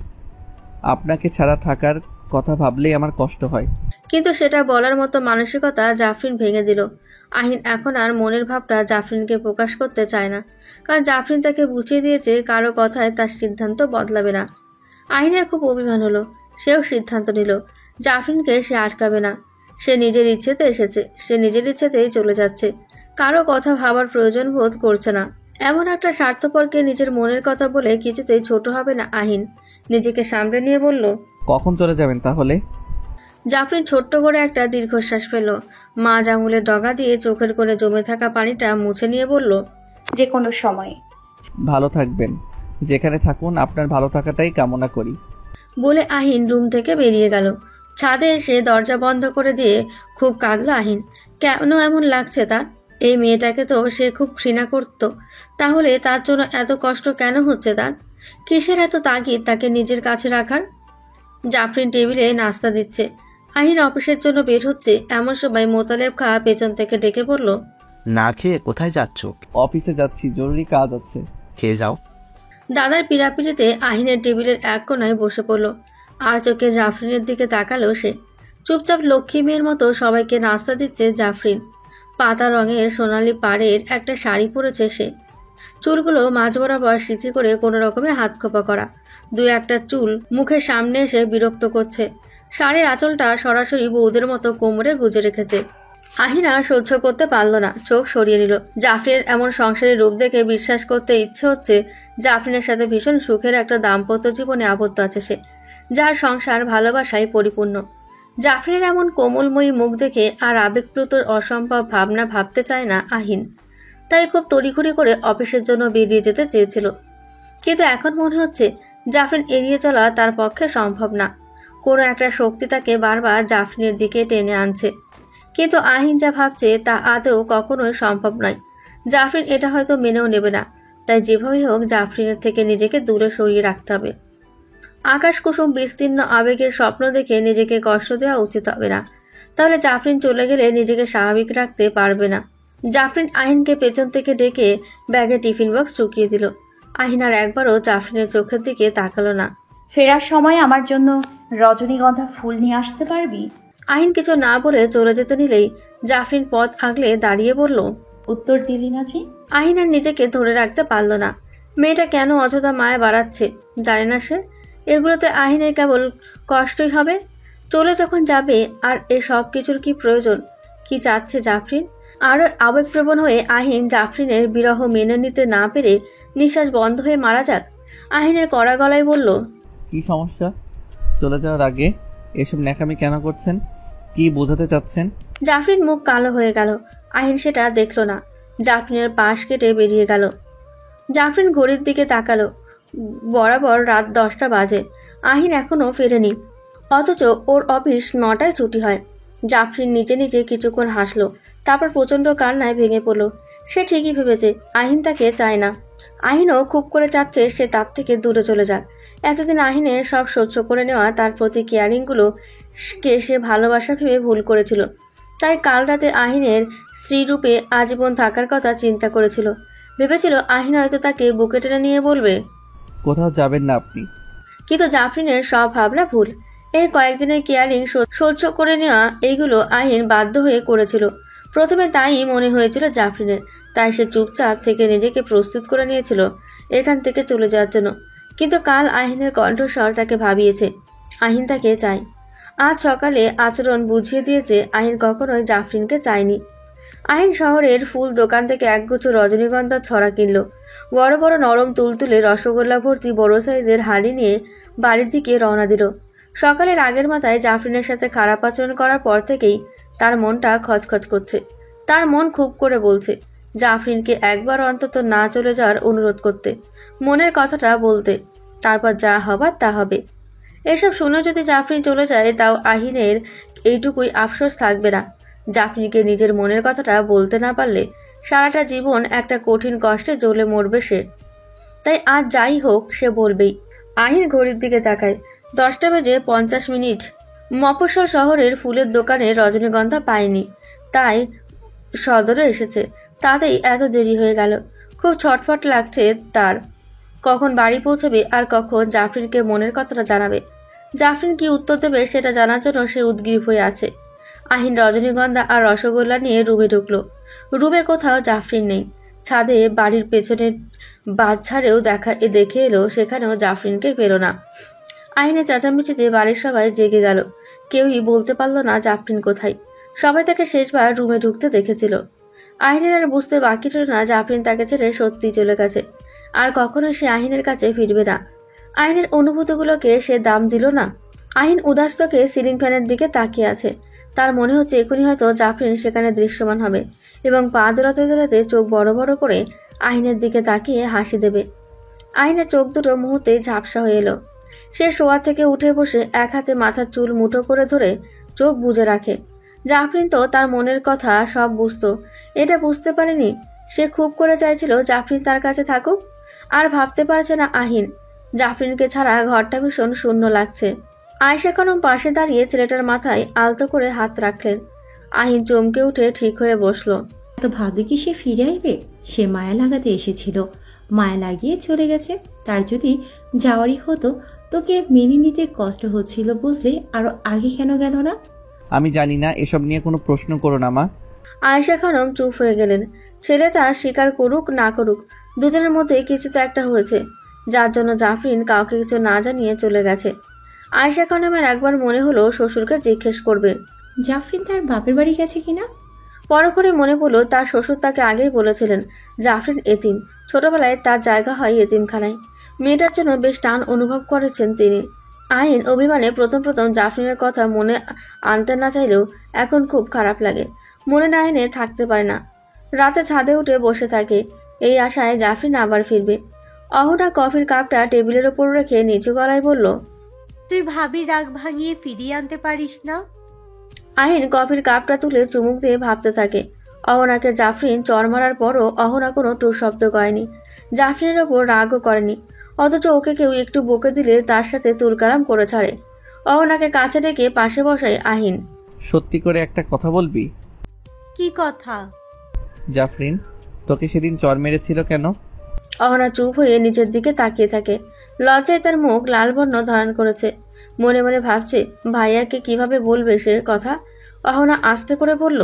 আপনাকে ছাড়া থাকার কথা ভাবলেই আমার কষ্ট হয়। কিন্তু সেটা বলার মতো মানসিকতা জাফরিন ভেঙে দিল। আহিন এখন আর মনের ভাবটা জাফরিনকে প্রকাশ করতে চায় না, কারণ জাফরিন তাকে বুঝিয়ে দিয়েছে কারো কথায় তার সিদ্ধান্ত বদলাবে না। আহিনের খুব অভিমান হলো। সেও সিদ্ধান্ত নিল জাফরিনকে সে আটকাবে না। সে নিজের ইচ্ছেতে এসেছে, সে নিজের ইচ্ছেতেই চলে যাচ্ছে। কারো কথা ভাবার প্রয়োজন বোধ করছে না। এমন একটা স্বার্থপরকে নিজের মনের কথা বলে কিছুতেই ছোট হবে না আহিন। নিজেকে সামলে নিয়ে বলল, কখন চলে যাবেন তাহলে? জাফরিন ছোট্ট করে একটা দীর্ঘশ্বাস ফেলল। মাঝ আঙুলের ডগা দিয়ে চোখের কোণে জমে থাকা পানিটা মুছে নিয়ে বলল, যে কোনো সময়। ভালো থাকবেন, যেখানে থাকুন আপনার ভালো থাকাটাই কামনা করি। বলে আহিন রুম থেকে বেরিয়ে গেল। ছাদে এসে দরজা বন্ধ করে দিয়ে খুব কাঁদল আহিন। কেন এমন লাগছে তার? এই মেয়েটাকে তো সে খুব ঘৃণা করত, তাহলে তার জন্য এত কষ্ট কেন হচ্ছে তার? কিসের এত তাগিদ তাকে নিজের কাছে রাখার? জাফরিন টেবিলে নাস্তা দিচ্ছে। আহিন অফিসের জন্য বের হচ্ছে, এমন সময় মোতালেব খা পেছন থেকে ডেকে বলল, না খেয়ে কোথায় যাচ্ছ? অফিসে যাচ্ছি, জরুরি কাজ আছে। খেয়ে যাও। দাদার পিড়াপিড়িতে আহিনের টেবিলের এক কোণায় বসে পড়ল। আর চোখে জাফরিনের দিকে তাকালো সে। চুপচাপ লক্ষ্মী মেয়ের মতো সবাইকে নাস্তা দিচ্ছে জাফরিন। পাতা রঙের সোনালি পাড়ের একটা শাড়ি পরেছে সে। চুলগুলো মাঝ বরাবর সিঁথি করে কোনো রকমে হাত খোপা করা। দুই একটা চুল মুখের সামনে এসে বিরক্ত করছে। শাড়ির আঁচলটা সরাসরি বৌদের মতো কোমরে গুজে রেখেছে। আহিনা সহ্য করতে পারল না, চোখ সরিয়ে নিল। জাফরিনের এমন সংসারী রূপ দেখে বিশ্বাস করতে ইচ্ছে হচ্ছে জাফরিনের সাথে ভীষণ সুখের একটা দাম্পত্য জীবনে আবদ্ধ আছে সে, যার সংসার ভালোবাসায় পরিপূর্ণ। জাফরিনের এমন কোমলময়ী মুখ দেখে আর আবেগপ্লুত অসম্ভব ভাবনা ভাবতে চায় না আহিন। তাই খুব তড়িঘড়ি করে অফিসের জন্য বেরিয়ে যেতে চেয়েছিল। কিন্তু এখন মনে হচ্ছে জাফরিন এড়িয়ে চলা তার পক্ষে সম্ভব না। কোনো একটা শক্তি তাকে বারবার জাফরিনের দিকে টেনে আনছে, কিন্তু আহিন যা ভাবছে তা আদৌ কখনোই সম্ভব নয়। জাফরিন এটা হয়তো মেনেও নেবে না, তাই যেভাবেই হোক জাফরিনের থেকে নিজেকে দূরে সরিয়ে রাখতে হবে। আকাশ কুসুম বিস্তীর্ণ আবেগের স্বপ্ন দেখে নিজেকে কষ্ট দেওয়া উচিত হবে না, তাহলে জাফরিন চলে গেলে নিজেকে স্বাভাবিক রাখতে পারবে না। জাফরিন আহিনকে পেছন থেকে ডেকে ব্যাগে টিফিন বক্স চুকিয়ে দিল। আহিন আর একবারও জাফরিনের চোখের দিকে তাকালো না। ফেরার সময় আমার জন্য রজনীগন্ধা ফুল নিয়ে আসতে পারবি? আহিন কিছু না বলে চলে যেতে নিলেই জাফরিন পথ আগলে দাঁড়িয়ে বলল, উত্তর দিলি না যে? আহিন আর নিজেকে ধরে রাখতে পারল না। মেয়েটা কেন অযথা মায়া বাড়াচ্ছে জানে না সে। এগুলোতে আহিনের কেবল কষ্টই হবে। চলে যখন যাবে আর এ সব কিছুর কি প্রয়োজন? কি চাচ্ছে জাফরিন? আরও আবেগপ্রবণ হয়ে আহিন জাফরিনের বিরহ মেনে নিতে না পেরে নিঃশ্বাস বন্ধ হয়ে মারা যাক। আহিনের কড়া গলায় বলল, কি সমস্যা? চলে যাওয়ার আগে এসব ন্যাকামি কেন করছেন? কি বোঝাতে চাচ্ছেন? জাফরিন মুখ কালো হয়ে গেল। আহিন সেটা দেখল না। জাফরিনের পাশ কেটে বেরিয়ে গেল। জাফরিন ঘড়ির দিকে তাকালো। বরাবর রাত 10টা বাজে। আহিন এখনও ফেরেনি, অথচ ওর অফিস 9টায় ছুটি হয়। জাফরিন নিজে নিজে কিছুক্ষণ হাসলো, তারপর প্রচণ্ড কান্নায় ভেঙে পড়ল। সে ঠিকই ভেবেছে আহিন তাকে চায় না। আহিনও খুব করে চাচ্ছে সে তার থেকে দূরে চলে যাক। এতদিন আহিনের সব সহ্য করে নেওয়া, তার প্রতি কেয়ারিংগুলো কে সে ভালোবাসা ভেবে ভুল করেছিল। তাই কাল রাতে আহিনের স্ত্রীরূপে আজীবন থাকার কথা চিন্তা করেছিল। ভেবেছিল আহিন হয়তো তাকে বুকে টেনে নিয়ে বলবে, কোথাও যাবেন না আপনি। কিন্তু জাফরিনের সব ভাবনা ভুল। এই কয়েকদিনের কেয়ারিং সহ্য করে নেওয়া, এইগুলো আহিন বাধ্য হয়ে করেছিল। প্রথমে তাই মনে হয়েছিল জাফরিনের, তাই সে চুপচাপ থেকে নিজেকে প্রস্তুত করে নিয়েছিল এখান থেকে চলে যাওয়ার জন্য। কিন্তু কাল আহিনের কণ্ঠস্বর তাকে ভাবিয়েছে আহিন তাকে চায়। আজ সকালে আচরণ বুঝিয়ে দিয়েছে আহিন কখনোই জাফরিনকে চায়নি। আহিন শহরের ফুল দোকান থেকে একগুচ্ছ রজনীগন্ধার ছড়া কিনল। বড় বড় নরম তুলতুলে রসগোল্লা ভর্তি বড় সাইজের হাঁড়ি নিয়ে বাড়ির দিকে রওনা দিল। সকালের আগের মাথায় জাফরিনের সাথে খারাপ আচরণ করার পর থেকেই তার মনটা খচখচ করছে। তার মন খুব করে বলছে জাফরিনকে একবার অন্তত না চলে যাওয়ার অনুরোধ করতে, মনের কথাটা বলতে, তারপর যা হবার তা হবে। এসব শুনে যদি জাফরিন চলে যায়, তাও আহিনের এইটুকুই আফসোস থাকবে না। জাফরিনকে নিজের মনের কথাটা বলতে না পারলে সারাটা জীবন একটা কঠিন কষ্টে জ্বলে মরবে সে। তাই আজ যাই হোক সে বলবেই। আহিন ঘড়ির দিকে তাকায়, 10:50। মফস্বল শহরের ফুলের দোকানে রজনীগন্ধা পায়নি, তাই সদরে এসেছে। তাতেই এত দেরি হয়ে গেল। খুব ছটফট লাগছে তার, কখন বাড়ি পৌঁছবে আর কখন জাফরিনকে মনের কথাটা জানাবে। জাফরিন কি উত্তর দেবে সেটা জানার জন্য সে উদগ্রীব হয়ে আছে। আহিন রজনীগন্ধা আর রসগোল্লা নিয়ে রুমে ঢুকলো। রুমে কোথাও জাফরিন নেই। ছাদে বাড়ির পেছনে বাচ্চারেও দেখে এলো, সেখানেও জাফরিনকে পেল না। আহিনের চেঁচামেচিতে বাড়ির সবাই জেগে গেল। কেউই বলতে পারল না জাফরিন কোথায়। সবাই তাকে শেষবার রুমে ঢুকতে দেখেছিল। আহিনের আর বুঝতে বাকি ছিল না জাফরিন তাকে ছেড়ে সত্যিই চলে গেছে, আর কখনোই সে আহিনের কাছে ফিরবে না। আহিনের অনুভূতিগুলোকে সে দাম দিল না। আহিন উদাস চোখে সিলিং ফ্যানের দিকে তাকিয়ে আছে। তার মনে হচ্ছে এখনই হয়তো জাফরিন সেখানে দৃশ্যমান হবে এবং পা দোলাতে দোলাতে চোখ বড় বড় করে আহিনের দিকে তাকিয়ে হাসি দেবে। আহিনের চোখ দুটো মুহূর্তে ঝাপসা হয়ে এলো। সে শোয়া থেকে উঠে বসে এক হাতে মাথার চুল মুঠো করে ধরে চোখ বুজে রাখে। জাফরিন তো তার মনের কথা সব বুঝতো, এটা বুঝতে পারেনি সে খুব করে চাইছিল জাফরিন তার কাছে থাকুক। আর ভাবতে পারছে না আহিন, জাফরিনকে ছাড়া ঘরটা ভীষণ শূন্য লাগছে। আয়েশা খানম পাশে দাঁড়িয়ে ছেলেটার মাথায় আলতো করে হাত রাখলেন। আহিন চমকে উঠে ঠিক হয়ে বসলো। তো ভাবি কি সে ফিরে আসবে? সে মায়া লাগাতে এসেছিল, মায়া লাগিয়ে চলে গেছে। তার যদি যাওয়ারই হতো, তোকে মেনে নিতে কষ্ট হচ্ছিল বুঝলে, আরো আগে কেন গেল না? আমি জানি না, এসব নিয়ে কোনো প্রশ্ন করো না মা। আয়েশা খানম চুপ হয়ে গেলেন। ছেলে তা স্বীকার করুক না করুক, দুজনের মধ্যে কিছু তো একটা হয়েছে, যার জন্য জাফরিন কাউকে কিছু না জানিয়ে চলে গেছে। আয়েশা খানমের একবার মনে হলো শ্বশুরকে জিজ্ঞেস করবে জাফরিন তার বাপের বাড়ি গেছে কিনা। পরক্ষণে মনে পড়ল তার শ্বশুর তাকে আগেই বলেছিলেন জাফরিন এতিম, ছোটবেলায় তার জায়গা হয় এতিমখানায়। মেয়েটার জন্য বেশ টান অনুভব করেছেন তিনি। আহিন অভিমানে প্রথম জাফরিনের কথা মনে আনতে না চাইলেও এখন খুব খারাপ লাগে, মনে না এনে থাকতে পারে না। রাতে ছাদে উঠে বসে থাকে এই আশায় জাফরিন আবার ফিরবে। অহনা কফির কাপটা টেবিলের ওপর রেখে নিচু গলায় বলল, তুই ভাবি রাগ ভাঙিয়ে ফিরিয়ে আনতে পারিস না? আহিন কফির কাপটা তুলে চুমুক দিয়ে ভাবতে থাকে। অহনাকে জাফরিন চর মারার পরও অহনা কোনো টু শব্দ করেনি, জাফরিনের ওপর রাগও করেনি। অথচ ওকে কেউ একটু বকে দিলে তার সাথে তুলকালাম করে ছাড়ে। অহনাকে কাছে ডেকে পাশে বসায় আহিন। সত্যি করে একটা কথা বলবি? কি কথা? জাফরিন তোকে সেদিন চর মেরেছিল কেন? অহনা চুপ হয়ে নিচের দিকে তাকিয়ে থাকে। লজ্জায় তার মুখ লাল বর্ণ ধারণ করেছে। মনে মনে ভাবছে ভাইয়াকে কিভাবে বলবে সে কথা। অহনা আস্তে করে বলল,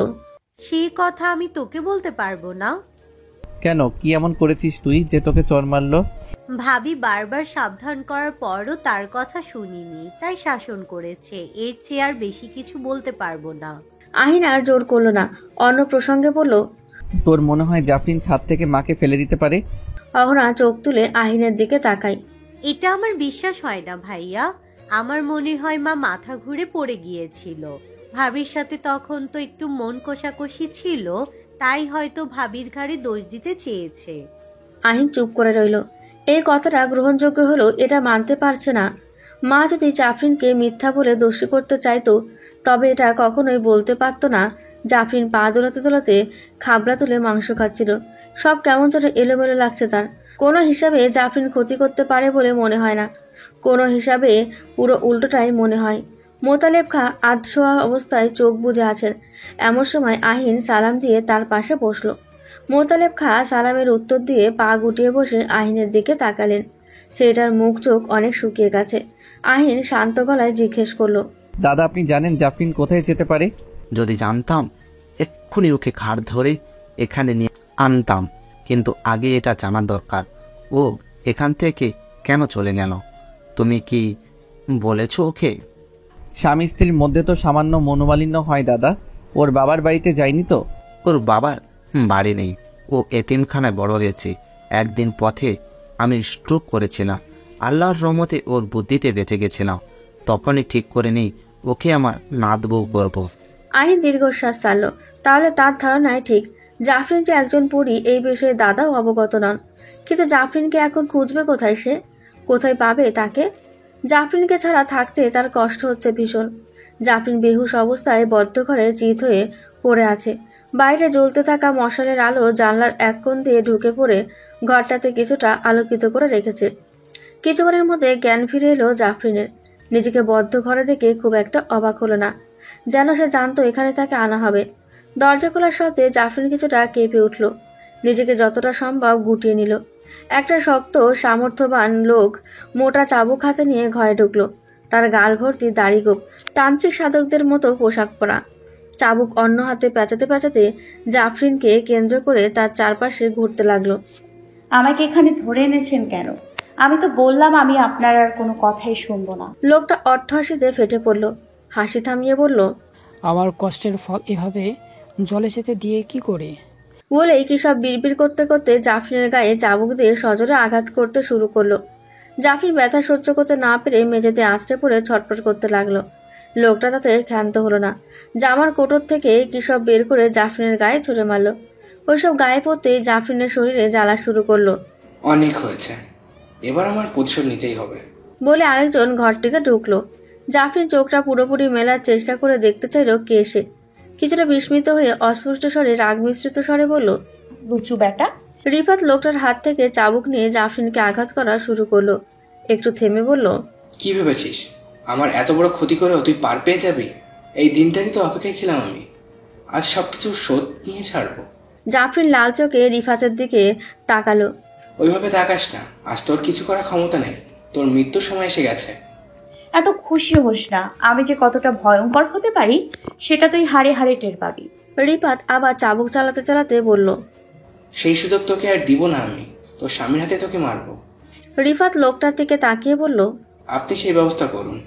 সেই কথা আমি তোকে বলতে পারবো না। কেন, কি এমন করেছিস তুই যে তোকে চর মারলো? ভাবি বারবার সাবধান করার পরও তার কথা শুনিনি, তাই শাসন করেছে। এর চেয়ে আর বেশি কিছু বলতে পারবো না। আহিন আর জোর করলো না, অন্য প্রসঙ্গে বলল, তোর মনে হয় জাফরিন ছাদ থেকে মাকে ফেলে দিতে পারে? অহনা চোখ তুলে আহিনের দিকে তাকায়। এটা আমার বিশ্বাস হয় না ভাইয়া। আমার মনে হয় মা মাথা ঘুরে পড়ে গিয়েছিল। ভাবির সাথে তখন তো একটু মন কষাকষি ছিল, তাই হয়তো ভাবির ঘাড়ে দোষ দিতে চেয়েছে। আহিন চুপ করে রইল। এই কথাটা গ্রহণযোগ্য হলো এটা মানতে পারছে না। মা যদি জাফরিনকে মিথ্যা বলে দোষী করতে চাইতো তবে এটা কখনোই বলতে পারতো না। জাফরিন পা দোলাতে দোলাতে খাবলা তুলে মাংস খাচ্ছিল। সব কেমন যেন এলোমেলো লাগছে তার। কোনো হিসাবে জাফরিন ক্ষতি করতে পারে বলে মনে হয় না, কোনো হিসাবে পুরো উল্টোটাই মনে হয়। মোতালেব খা আধশোয়া অবস্থায় চোখ বুজে আছেন। এমন সময় আহিন সালাম দিয়ে তার পাশে বসলো। মোতালেব খা সালামের উত্তর দিয়ে পা গুটিয়ে বসে আহিনের দিকে তাকালেন। ছেলেটার মুখ চোখ অনেক শুকিয়ে গেছে। আহিন শান্ত গলায় জিজ্ঞেস করলো, দাদা আপনি জানেন জাফরিন কোথায় যেতে পারে? যদি জানতাম এক্ষুনি ওকে ঘাড় ধরে এখানে নিয়ে আনতাম, কিন্তু আগে এটা জানা দরকার ও এখান থেকে কেন চলে গেল। তুমি কি বলেছো ওকে? স্বামী স্ত্রীর মধ্যে তো সামান্য মনোমালিন্য হয় দাদা। ওর বাবার বাড়িতে যায়নি তো? ওর বাবার বাড়ি নেই, ও এতিমখানায় বড় হয়েছে। একদিন পথে আমি স্ট্রোক করেছিলাম, আল্লাহর রহমতে ওর বুদ্ধিতে বেঁচে গেছিলাম। তখনই ঠিক করে নেই ওকে আমার নাত বউ করবো। আহিন দীর্ঘশ্বাস ছাড়ল। তাহলে তার ধারণায় ঠিক, জাফরিন যে একজন পরী এই বিষয়ে দাদাও অবগত নন। কিন্তু জাফরিনকে এখন খুঁজবে কোথায় সে? কোথায় পাবে তাকে? জাফরিনকে ছাড়া থাকতে তার কষ্ট হচ্ছে ভীষণ। জাফরিন বেহুশ অবস্থায় বদ্ধ ঘরে চিত হয়ে পড়ে আছে। বাইরে জ্বলতে থাকা মশালের আলো জানলার এক কোণ দিয়ে ঢুকে পড়ে ঘরটাতে কিছুটা আলোকিত করে রেখেছে। কিছুক্ষণের মধ্যে জ্ঞান ফিরে এলো জাফরিনের। নিজেকে বদ্ধ ঘরে দেখে খুব একটা অবাক হলো না, যেন সে জানতো এখানে তাকে আনা হবে। দরজা খোলার শব্দে জাফরিন কিছুটা কেঁপে উঠল। নিজেকে যতটা সম্ভব গুটিয়ে নিল। একটা শক্ত সামর্থ্যবান লোক মোটা চাবুক হাতে নিয়ে ঘরে ঢুকলো। তার গাল ভর্তি দাড়ি গোঁফ, তান্ত্রিক সাধকদের মতো পোশাক পরা। চাবুক অন্য হাতে পেঁচাতে পেঁচাতে জাফরিনকে কেন্দ্র করে তার চারপাশে ঘুরতে লাগলো। আমাকে এখানে ধরে এনেছেন কেন? আমি তো বললাম আমি আপনার আর কোনো কথাই শুনবো না। লোকটা অট্টহাসিতে ফেটে পড়ল। হাসি থামিয়ে বলল, আমার কষ্টের ফল এভাবে জলে যেতে দিয়ে কি করে? বলেই কি সব বিড়বিড় করতে করতে জাফরিনের গায়ে চাবুক দিয়ে সজোরে আঘাত করতে শুরু করলো। জাফরিন ব্যথা সহ্য করতে না পেরে মেঝেতে আছড়ে পড়ে ছটফট করতে লাগলো। লোকটা তাতে ক্ষান্ত হলো না। জামার কোটর থেকে কি সব বের করে জাফরিনের গায়ে ছুঁড়ে মারল। ওইসব গায়ে পড়তেই জাফরিনের শরীরে জ্বালা শুরু করলো। অনেক হয়েছে, এবার আমার প্রতিশোধ নিতেই হবে বলে আরেকজন ঘরটিতে ঢুকলো। জাফরিন চোখটা পুরোপুরি মেলার চেষ্টা করে দেখতে চাইল কে সে। কিছুটা বিস্মিত হয়ে অস্পষ্ট স্বরে রাগ মিশ্রিত স্বরে বলল, লুচু বেটা। রিফাত লোকটার হাত থেকে চাবুক নিয়ে জাফরিনকে আঘাত করা শুরু করলো। একটু থেমে বলল, কি ভেবেছিস আমার এত বড় ক্ষতি করে তুই পার পেয়ে যাবি? এই দিনটারই তো অপেক্ষায় ছিলাম আমি। আজ সবকিছু শোধ নিয়ে ছাড়বো। জাফরিন লাল চোখে রিফাতের দিকে তাকালো। ওইভাবে তাকাস না, আজ তোর কিছু করার ক্ষমতা নেই। তোর মৃত্যুর সময় এসে গেছে। এত খুশি হোস না, আমি যে কতটা ভয়ঙ্কর হতে পারি সেটা তুই হাড়ে হাড়ে টের পাবি। রিফাত আবার চাবুক চালাতে চালাতে বলল, সেই সুযোগ তোকে আর দিব না আমি। তোর স্বামীর হাতে তোকে মারবো। রিফাত লোকটার দিকে তাকিয়ে বলল, আপনি সেই ব্যবস্থা করুন।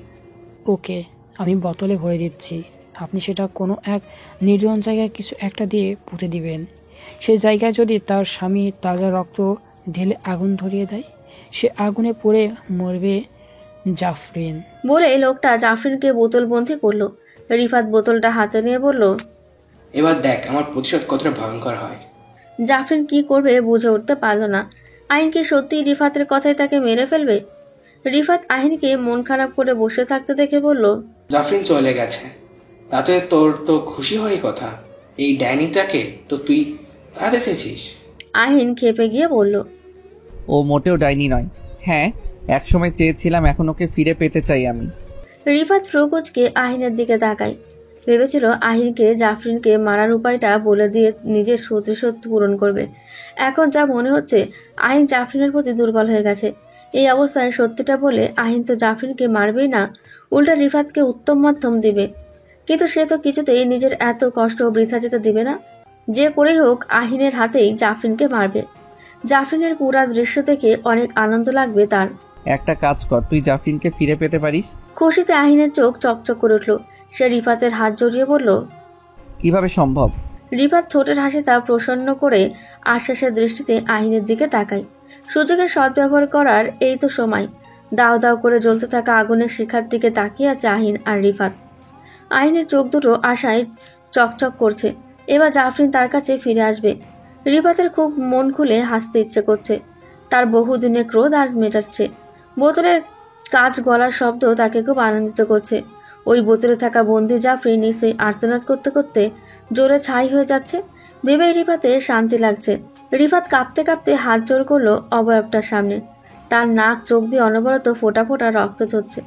ওকে, আমি বোতলে ভরে দিচ্ছি। আপনি সেটা কোনো এক নির্জন জায়গায় কিছু একটা দিয়ে পুঁতে দিবেন। সে জায়গায় যদি তার স্বামী তাজা রক্ত ঢেলে আগুন ধরিয়ে দেয়, সে আগুনে পড়ে মরবে জাফরিন। বলে লোকটা জাফরিনকে বোতলবন্দি করলো। রিফাত বোতলটা হাতে নিয়ে বলল, এবার দেখ আমার প্রতিশোধ কতটা ভয়ঙ্কর হয়। জাফরিন কি করবে বুঝে উঠতে পারল না। আহিন কি সত্যিই রিফাতের কথায় তাকে মেরে ফেলবে? রিফাত আহিনকে মন খারাপ করে বসে থাকতে দেখে বলল, জাফরিন চলে গেছে, তাতে তোর তো খুশি হওয়ারই কথা। এই ডাইনিটাকে তো তুই তাড়াতে চেয়েছিস। আহিন খেপে গিয়ে বলল, ও মোটেও ডাইনি নয়। হ্যাঁ, একসময় চেয়েছিলাম, এখন ওকে ফিরে পেতে চাই আমি। রিফাত প্রকোচকে আহিনের দিকে তাকায়। ভেবেছিল আহিনকে জাফরিনকে মারার উপায়টা বলে দিয়ে নিজের প্রতিশোধ পূরণ করবে। এখন যা মনে হচ্ছে আহিন জাফরিনের প্রতি দুর্বল হয়ে গেছে। এই অবস্থায় সত্যিটা বলে আহিন তো জাফরিনকে মারবেই না, উল্টা রিফাতকে উত্তম মাধ্যম দিবে। কিন্তু সে তো কিছুতেই নিজের এত কষ্ট বৃথা যেতে দিবে না। যে করেই হোক আহিনের হাতেই জাফরিনকে মারবে। জাফরিনের পুরা দৃশ্য দেখে অনেক আনন্দ লাগবে তার। একটা কাজ কর, তুই জাফরিনকে ফিরে পেতে পারিস। খুশিতে আহিনের চোখ চকচক করে উঠল। সে রিফাতের হাত জড়িয়ে বলল, কিভাবে সম্ভব? রিফাত ঠোঁটের হাসিটা প্রসন্ন করে আশ্বাসের দৃষ্টিতে আহিনের দিকে তাকায়। সুযোগের সদ্ব্যবহার করার এই তো সময়। দাও দাও করে জ্বলতে থাকা আগুনের শিখার দিকে তাকিয়ে আছে আহিন আর রিফাত। আহিনের চোখ দুটো আশায় চকচক করছে। এবার জাফরিন তার কাছে ফিরে আসবে। রিফাতের খুব মন খুলে হাসতে ইচ্ছে করছে। তার বহুদিনের ক্রোধ আর মেটাচ্ছে। বোতলের কাঁচ গলার শব্দ তাকে খুব আনন্দিত করছে। ওই বোতলে থাকা বন্দি জাফরিন নিশ্চয়ই আর্তনাদ করতে করতে জোরে ছাই হয়ে যাচ্ছে। ভেবেই রিফাতের শান্তি লাগছে। রিফাত কাঁপতে কাঁপতে হাত জোর করলো অবয়বটার সামনে। তার নাক চোখ দিয়ে অনবরত ফোঁটা ফোঁটা রক্ত ঝরছে।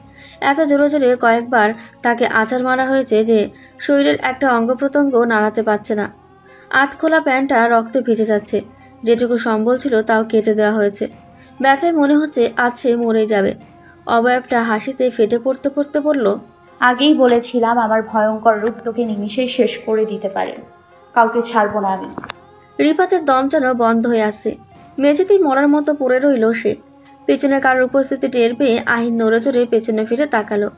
এত জোরে জোরে কয়েকবার তাকে আছাড় মারা হয়েছে যে শরীরের একটা অঙ্গ প্রত্যঙ্গ নাড়াতে পারছে না। আধখোলা প্যান্টটা রক্তে ভিজে যাচ্ছে। যেটুকু সম্বল ছিল তাও কেটে দেওয়া হয়েছে। ব্যথায় মনে হচ্ছে আজ সে মরেই যাবে। অবয়বটা হাসিতে ফেটে পড়তে পড়তে বলল, আগেই বলেছিলাম আমার ভয়ঙ্কর রূপ তোকে নিমিষেই শেষ করে দিতে পারে। কাউকে ছাড়বো না আমি। রিফাতের দম যেন বন্ধ হয়ে আসছে। মেঝেতেই মরার মতো পড়ে রইল সে। পেছনে কারোর উপস্থিতি টের পেয়ে আহিন নড়ে চড়ে পেছনে ফিরে তাকালো।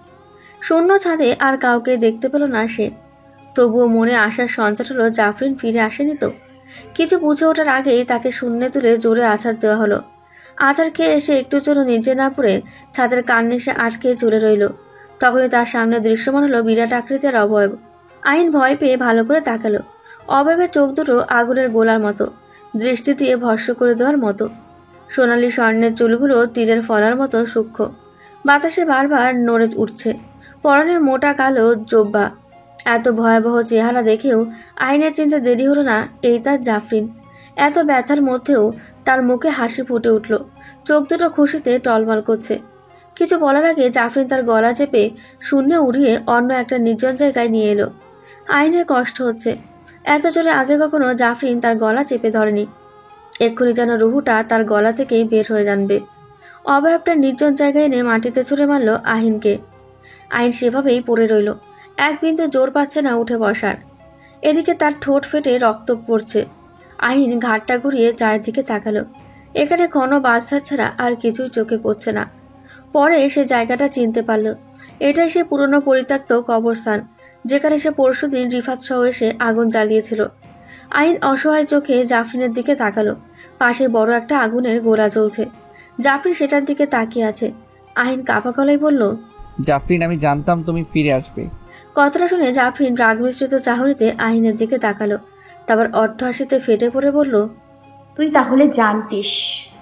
শূন্য ছাদে আর কাউকে দেখতে পেল না সে। তবুও মনে আসার সঞ্চার হলো জাফরিন ফিরে আসেনি তো। কিছু বুঝে ওঠার আগেই তাকে শূন্যে তুলে জোরে আছাড় দেওয়া হলো। আছাড় খেয়ে এসে একটুর জন্য নিচে না পড়ে ছাদের কার্নিশে আটকে ঝুলে রইল। তখনই তার সামনে দৃশ্যমান হলো বিরাট আকৃতির অবয়ব। আহিন ভয় পেয়ে ভালো করে তাকালো। অবয়বের চোখ দুটো আগুনের গোলার মতো, দৃষ্টি দিয়ে ভস্ম করে দেওয়ার মতো। সোনালি স্বর্ণের চুলগুলো তীরের ফলার মতো সূক্ষ্ম। বাতাসে বারবার নড়ে উঠছে। পরনে মোটা কালো জোব্বা। এত ভয়াবহ চেহারা দেখেও আহিনের চিন্তা দেরি হলো না, এই তার জাফরিন। এত ব্যথার মধ্যেও তার মুখে হাসি ফুটে উঠল। চোখ দুটো খুশিতে টলমল করছে। কিছু বলার আগে জাফরিন তার গলা চেপে শূন্যে উড়িয়ে অন্য একটা নির্জন জায়গায় নিয়ে এলো। আহিনের কষ্ট হচ্ছে। এত জোরে আগে কখনো জাফরিন তার গলা চেপে ধরেনি। এক্ষুনি যেন রুহুটা তার গলা থেকেই বের হয়ে জানবে। অবয়বটা নির্জন জায়গায় এনে মাটিতে ছুঁড়ে মারল আহিনকে। আহিন সেভাবেই পড়ে রইল। এক বিন্দু জোর পাচ্ছে না উঠে বসার। এদিকে তার ঠোঁট ফেটে রক্ত পড়ছে। আহিন ঘাটটা ঘুরিয়ে চারিদিকে তাকালো। এখানে ঘন বাঁশঝাড় ছাড়া আর কিছুই চোখে পড়ছে না। পরে সে জায়গাটা চিনতে পারল। এটাই সে পুরনো পরিত্যক্ত কবরস্থান, যেখানে সে পরশুদিন রিফাত সহ এসে আগুন জ্বালিয়েছিল। আহিন অসহায় চোখে জাফরিনের দিকে তাকালো। পাশে বড় একটা আগুনের গোলা জ্বলছে। জাফরিন সেটার দিকে তাকিয়ে আছে। আহিন কাঁপা গলায় বলল, জাফরিন, আমি জানতাম তুমি ফিরে আসবে। কথাটা শুনে জাফরিন রাগ মিশ্রিত চাহনিতে আহিনের দিকে তাকালো। তারপর অর্ধ হাসিতে ফেটে পড়ে বলল, তুই তাহলে জানতিস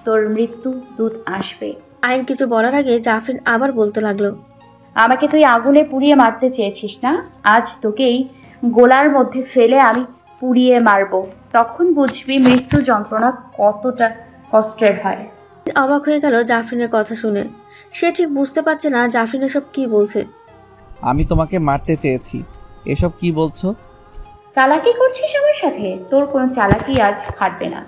তোর মৃত্যু দূত আসবে। আহিন কিছু বলার আগে জাফরিন আবার বলতে লাগলো, আমাকে তুই আগুনে পুড়িয়ে মারতে চেয়েছিস না? আজ তোকেই গোলার মধ্যে ফেলে আমি পুড়িয়ে মারবো। তখন বুঝবি মৃত্যু যন্ত্রণা কতটা কষ্টের হয়। অবাক হয়ে গেল জাফরিনের কথা শুনে। সে ঠিক বুঝতে পারছে না জাফরিন এসব কি বলছে। আমি তোমাকে মারতে চেয়েছি, এসব কি বলছো? চালাকি করছিস আমার সাথে? তোর কোনো চালাকি আজ খাটবে না।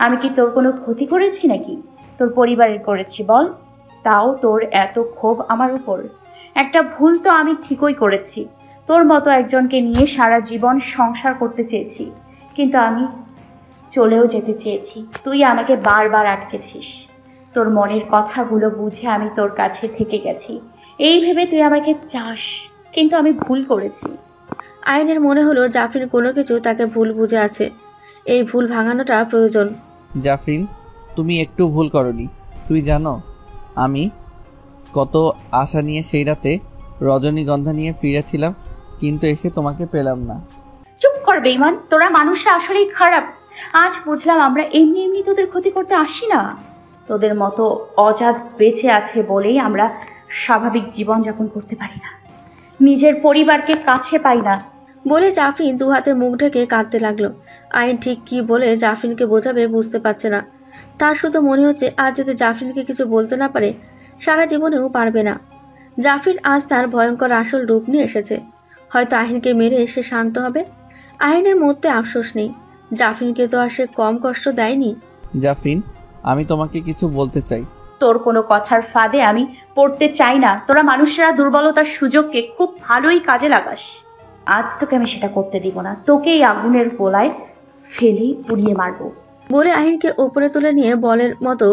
আমি কি তোর কোনো ক্ষতি করেছি নাকি? তোর পরিবারের করেছি বল, তাও তোর এত ক্ষোভ আমার উপর? একটা ভুল তো আমি ঠিকই করেছি। তোর মতো একজনকে নিয়ে সারা জীবন সংসার করতে চেয়েছি, কিন্তু আমি চলেও যেতে চেয়েছি। তুই আমাকে বারবার আটকেছিস। তোর মনের কথাগুলো বুঝে আমি তোর কাছে থেকে গেছি, এই ভেবে তুই আমাকে চাস, কিন্তু আমি ভুল করেছি। আইনের মনে হলো জাফরিন কোনো কিছু তাকে ভুল বুঝে আছে। এই ভুল ভাঙানোটা প্রয়োজন। জাফরিন, তুমি একটু ভুল করনি। তুই জানো আমি কত আশা নিয়ে সেই রাতে রজনীগন্ধা নিয়ে ফিরেছিলাম, কিন্তু এসে তোমাকে পেলাম না। চুপ কর বেঈমান, তোরা মানুষরা আসলেই খারাপ। আজ বুঝলাম আমরা এমনি এমনি তোদের ক্ষতি করতে আসি না। তোদের মতো অজাত বেঁচে আছে বলেই আমরা স্বাভাবিক জীবনযাপন করতে পারি না, নিজের পরিবারকে কাছে পাই না। বলে জাফরিন দু হাতে মুখ ঢেকে কাঁদতে লাগলো। আইন ঠিক কি বলে জাফরিনকে বোঝাবে বুঝতে পারছে না। তার শুধু মনে হচ্ছে আজ যদি জাফরিনকে কিছু বলতে না পারে সারা জীবনেও পারবে না। জাফরিন আজ তার ভয়ঙ্কর আসল রূপ নিয়ে এসেছে। হয়তো আহিনকে মেরে সে শান্ত হবে। আহিনের মধ্যে আফসোস নেই, জাফরিনকে তো আর সে কম কষ্ট দেয়নি। জাফরিন, আমি তোমাকে কিছু বলতে চাই। তোর কোনো কথার ফাঁদে আমি পড়তে চাই না। তোরা মানুষেরা দুর্বলতার সুযোগকে খুব ভালোই কাজে লাগাস। আজ তোকে আমি সেটা করতে দিব না। তোকে এই আগুনের গোলায় ফেলেই পুড়িয়ে মারবো। বলে আহিনকে ওপরে তুলে নিয়ে বলের মতো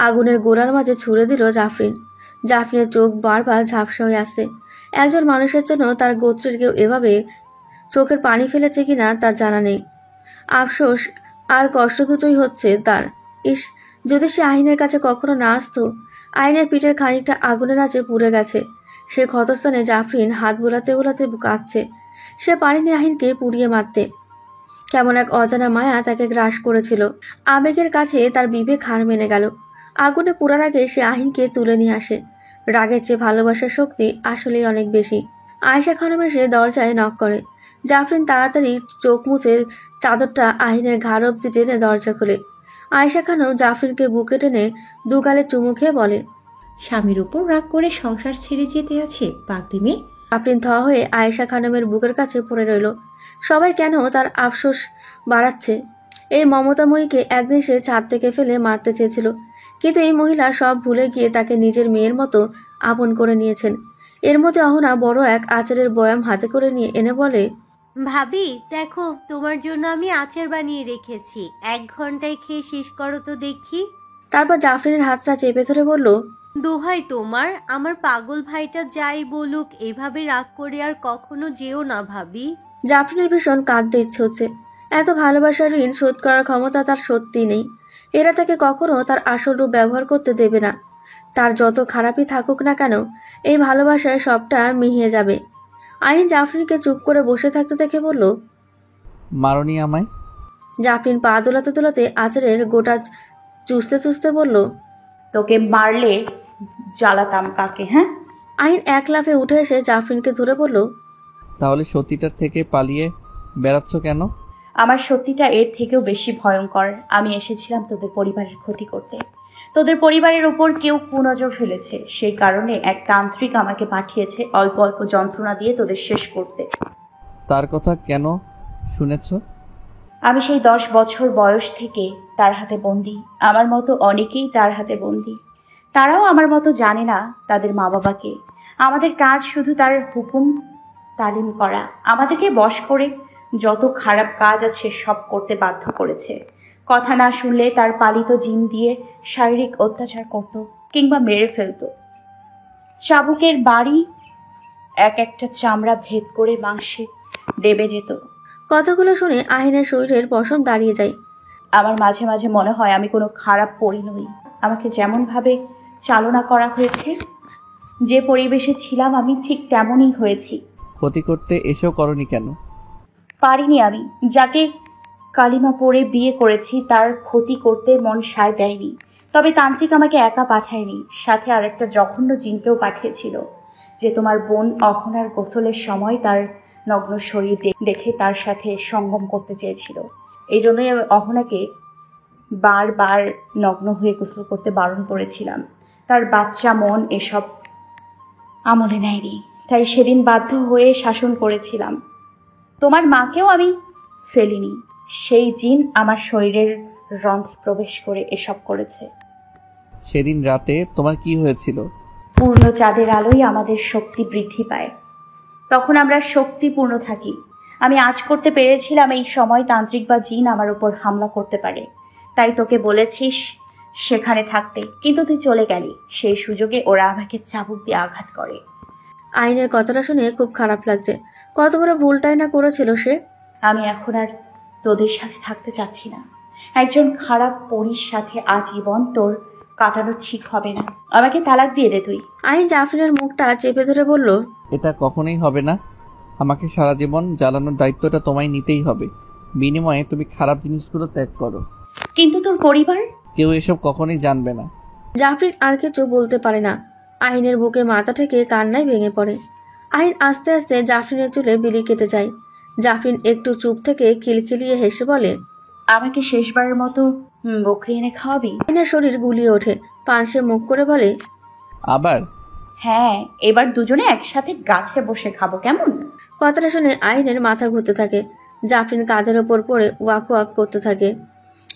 আগুনের গোলার মাঝে ছুড়ে দিল জাফরিন। জাফরিনের চোখ বারবার ঝাপসা হয়ে আসছে। একজন মানুষের জন্য তার গোত্রের কেউ এভাবে চোখের পানি ফেলেছে কিনা তার জানা নেই। আফসোস আর কষ্ট দুটোই হচ্ছে তার। ইস, যদি সে আহিনের কাছে কখনো না আসতো। আহিনের পিঠের খানিকটা আগুনের আঁচে পুড়ে গেছে। সে ক্ষতস্থানে জাফরিন হাত বোলাতে বোলাতে কাঁদছে। সে পারেনি আহিনকে পুড়িয়ে মারতে। কেমন এক অজানা মায়া তাকে গ্রাস করেছিল। আবেগের কাছে তার বিবেক হার মেনে গেল। আগুনে পোড়ার আগে সে আহিনকে তুলে নিয়ে আসে। রাগের চেয়ে ভালোবাসার শক্তি আসলেই অনেক বেশি। আয়েশা খানম এসে দরজায় নক করে। জাফরিন তাড়াতাড়ি চোখ মুছে চাদরটা আহিনের ঘাড় অব্দি টেনে দরজা খোলে। আয়েশা খানম জাফরিনকে বুকে টেনে দুগালে চুমু খেয়ে বলে, স্বামীর উপর রাগ করে সংসার ছেড়ে যেতে আছে পাগলি মেয়ে। জাফরিন থ হয়ে আয়েশা খানমের বুকের কাছে পড়ে রইল। সবাই কেন তার আফসোস বাড়াচ্ছে। এই মমতাময়ীকে একদিন সে ছাদ থেকে ফেলে মারতে চেয়েছিল, কিন্তু এই মহিলা সব ভুলে গিয়ে তাকে নিজের মেয়ের মতো আপন করে নিয়েছেন। এর মধ্যে অহনা বড় এক আচারের বয়াম হাতে করে নিয়ে এনে বলে, ভাবি দেখো, তোমার জন্য আমি আচার বানিয়ে রেখেছি, 1 ঘন্টায় খেয়ে শেষ করো তো দেখি। তারপর জাফরিনের হাতটা চেপে ধরে বলল, দোহাই তোমার, আমার পাগল ভাইটা যাই বলুক এভাবে রাগ করে আর কখনো যেও না ভাবি। জাফরিনের ভীষণ কাঁদতে ইচ্ছে হচ্ছে। এত ভালোবাসার ঋণ শোধ করার ক্ষমতা তার সত্যি নেই। এরা তাকে কখনো তার আসল রূপ ব্যবহার করতে দেবে না। তার যত খারাপই থাকুক না কেন, এই ভালোবাসায় সবটা মিহিয়ে যাবে। আহিন জাফরিনকে চুপ করে বসে থাকতে দেখে বলল, মারনি আমায়? জাফরিন পা দোলাতে দোলাতে আচারের গোটা চুষতে চুষতে বলল, তোকে মারলে জ্বালাতাম কাকে? হ্যাঁ। আহিন এক লাফে উঠে এসে জাফরিনকে ধরে বলল, তাহলে সত্যিটার থেকে পালিয়ে বেড়াচ্ছ কেন? আমার সত্যিটা এর থেকেও বেশি ভয়ঙ্কর। আমি এসেছিলাম তোদের পরিবারের ক্ষতি করতে। তোদের পরিবারের ওপর কেউ কুনজর ফেলেছে, সেই কারণে এক তান্ত্রিক আমাকে পাঠিয়েছে অল্প অল্প যন্ত্রণা দিয়ে তোদের শেষ করতে। তার কথা কেন শুনেছ? আমি সেই 10 বছর বয়স থেকে তার হাতে বন্দী। আমার মতো অনেকেই তার হাতে বন্দী। তারাও আমার মতো জানে না তাদের মা বাবাকে। আমাদের কাজ শুধু তার হুকুম তালিম করা। আমাদেরকে বশ করে যত খারাপ কাজ আছে সব করতে বাধ্য করেছে। কথা না শুনলে তার পালিত জিন দিয়ে শারীরিক অত্যাচার করত কিংবা মেরে ফেলত। চাবুকের বাড়ি এক একটা চামড়া ভেদ করে মাংসে দেবে যেত। কথাগুলো শুনে আহিনের শরীরের পশম দাঁড়িয়ে যায়। আমার মাঝে মাঝে মনে হয় আমি কোনো খারাপ পরী নই। আমাকে যেমনভাবে চালনা করা হয়েছে, যে পরিবেশে ছিলাম আমি ঠিক তেমনই হয়েছি। ক্ষতি করতে এসেও করনি কেন? পারিনি। আমি যাকে কালিমা পড়ে বিয়ে করেছি তার ক্ষতি করতে মন সায় দেয়নি। তবে তান্ত্রিক আমাকে একা পাঠায়নি, সাথে আর একটা জঘন্য জিনকেও পাঠিয়েছিল, যে তোমার বোন অহনার গোসলের সময় তার নগ্ন শরীর দেখে তার সাথে সঙ্গম করতে চেয়েছিল। এই জন্যই আমি অহনাকে বারবার নগ্ন হয়ে গোসল করতে বারণ করেছিলাম। তার বাচ্চা মন এসব আমলে নেয়নি, তাই সেদিন বাধ্য হয়ে শাসন করেছিলাম। তোমার মাকেও আমি ফেলিনি। সেই জিন আমার শরীরের রন্ধ্রে প্রবেশ করে এসব করেছে। সেদিন রাতে তোমার কি হয়েছিল? পূর্ণ চাঁদের আলোয় আমাদের শক্তি বৃদ্ধি পায়, তখন আমরা শক্তিপূর্ণ থাকি। আমি আজ করতে পেরেছিলাম এই সময় তান্ত্রিক বা জিন আমার উপর হামলা করতে পারে, তাই তোকে বলেছিস সেখানে থাকতে, কিন্তু তুই চলে গেলি। সেই সুযোগে ওরা আমাকে চাবুক দিয়ে আঘাত করে। আইনের কথাটা শুনে খুব খারাপ লাগছে। কত বড় ভুলটাই না করেছিল সে। আমি এখন আর তোদের সাথে থাকতে চাচ্ছি না। একজন খারাপ পরীর সাথে আজীবন তোর কাটানো ঠিক হবে না। আমাকে তালাক দিয়ে দে তুই। আইন জাফরিনের মুখটা চেপে ধরে বলল, এটা কখনোই হবে না। আমাকে সারা জীবন জ্বালানোর দায়িত্বটা তোমায় নিতেই হবে। বিনিময়ে তুমি খারাপ জিনিসগুলো ত্যাগ করো। কিন্তু তোর পরিবার? কেউ এসব কখনোই জানবে না। জাফরিন আর কিছু বলতে পারে না। আহিনের বুকে মাথা ঠেকে কান্নায় ভেঙে পড়ে। আহিন আস্তে আস্তে জাফরিনের চুলে বিলি কেটে যায়। জাফরিন একটু চুপ থেকে খিলখিলিয়ে হেসে বলে, আমাকে শেষবারের মতো বকরি এনে খাওয়াবি? আহিনের শরীর গুলিয়ে ওঠে। পানসে মুখ করে বলে, আবার? হ্যাঁ, এবার দুজনে একসাথে গাছে বসে খাবো, কেমন? কথাটা শুনে আহিনের মাথা ঘুরতে থাকে। জাফরিন কাঁধের ওপর পড়ে ওয়াক ওয়াক করতে থাকে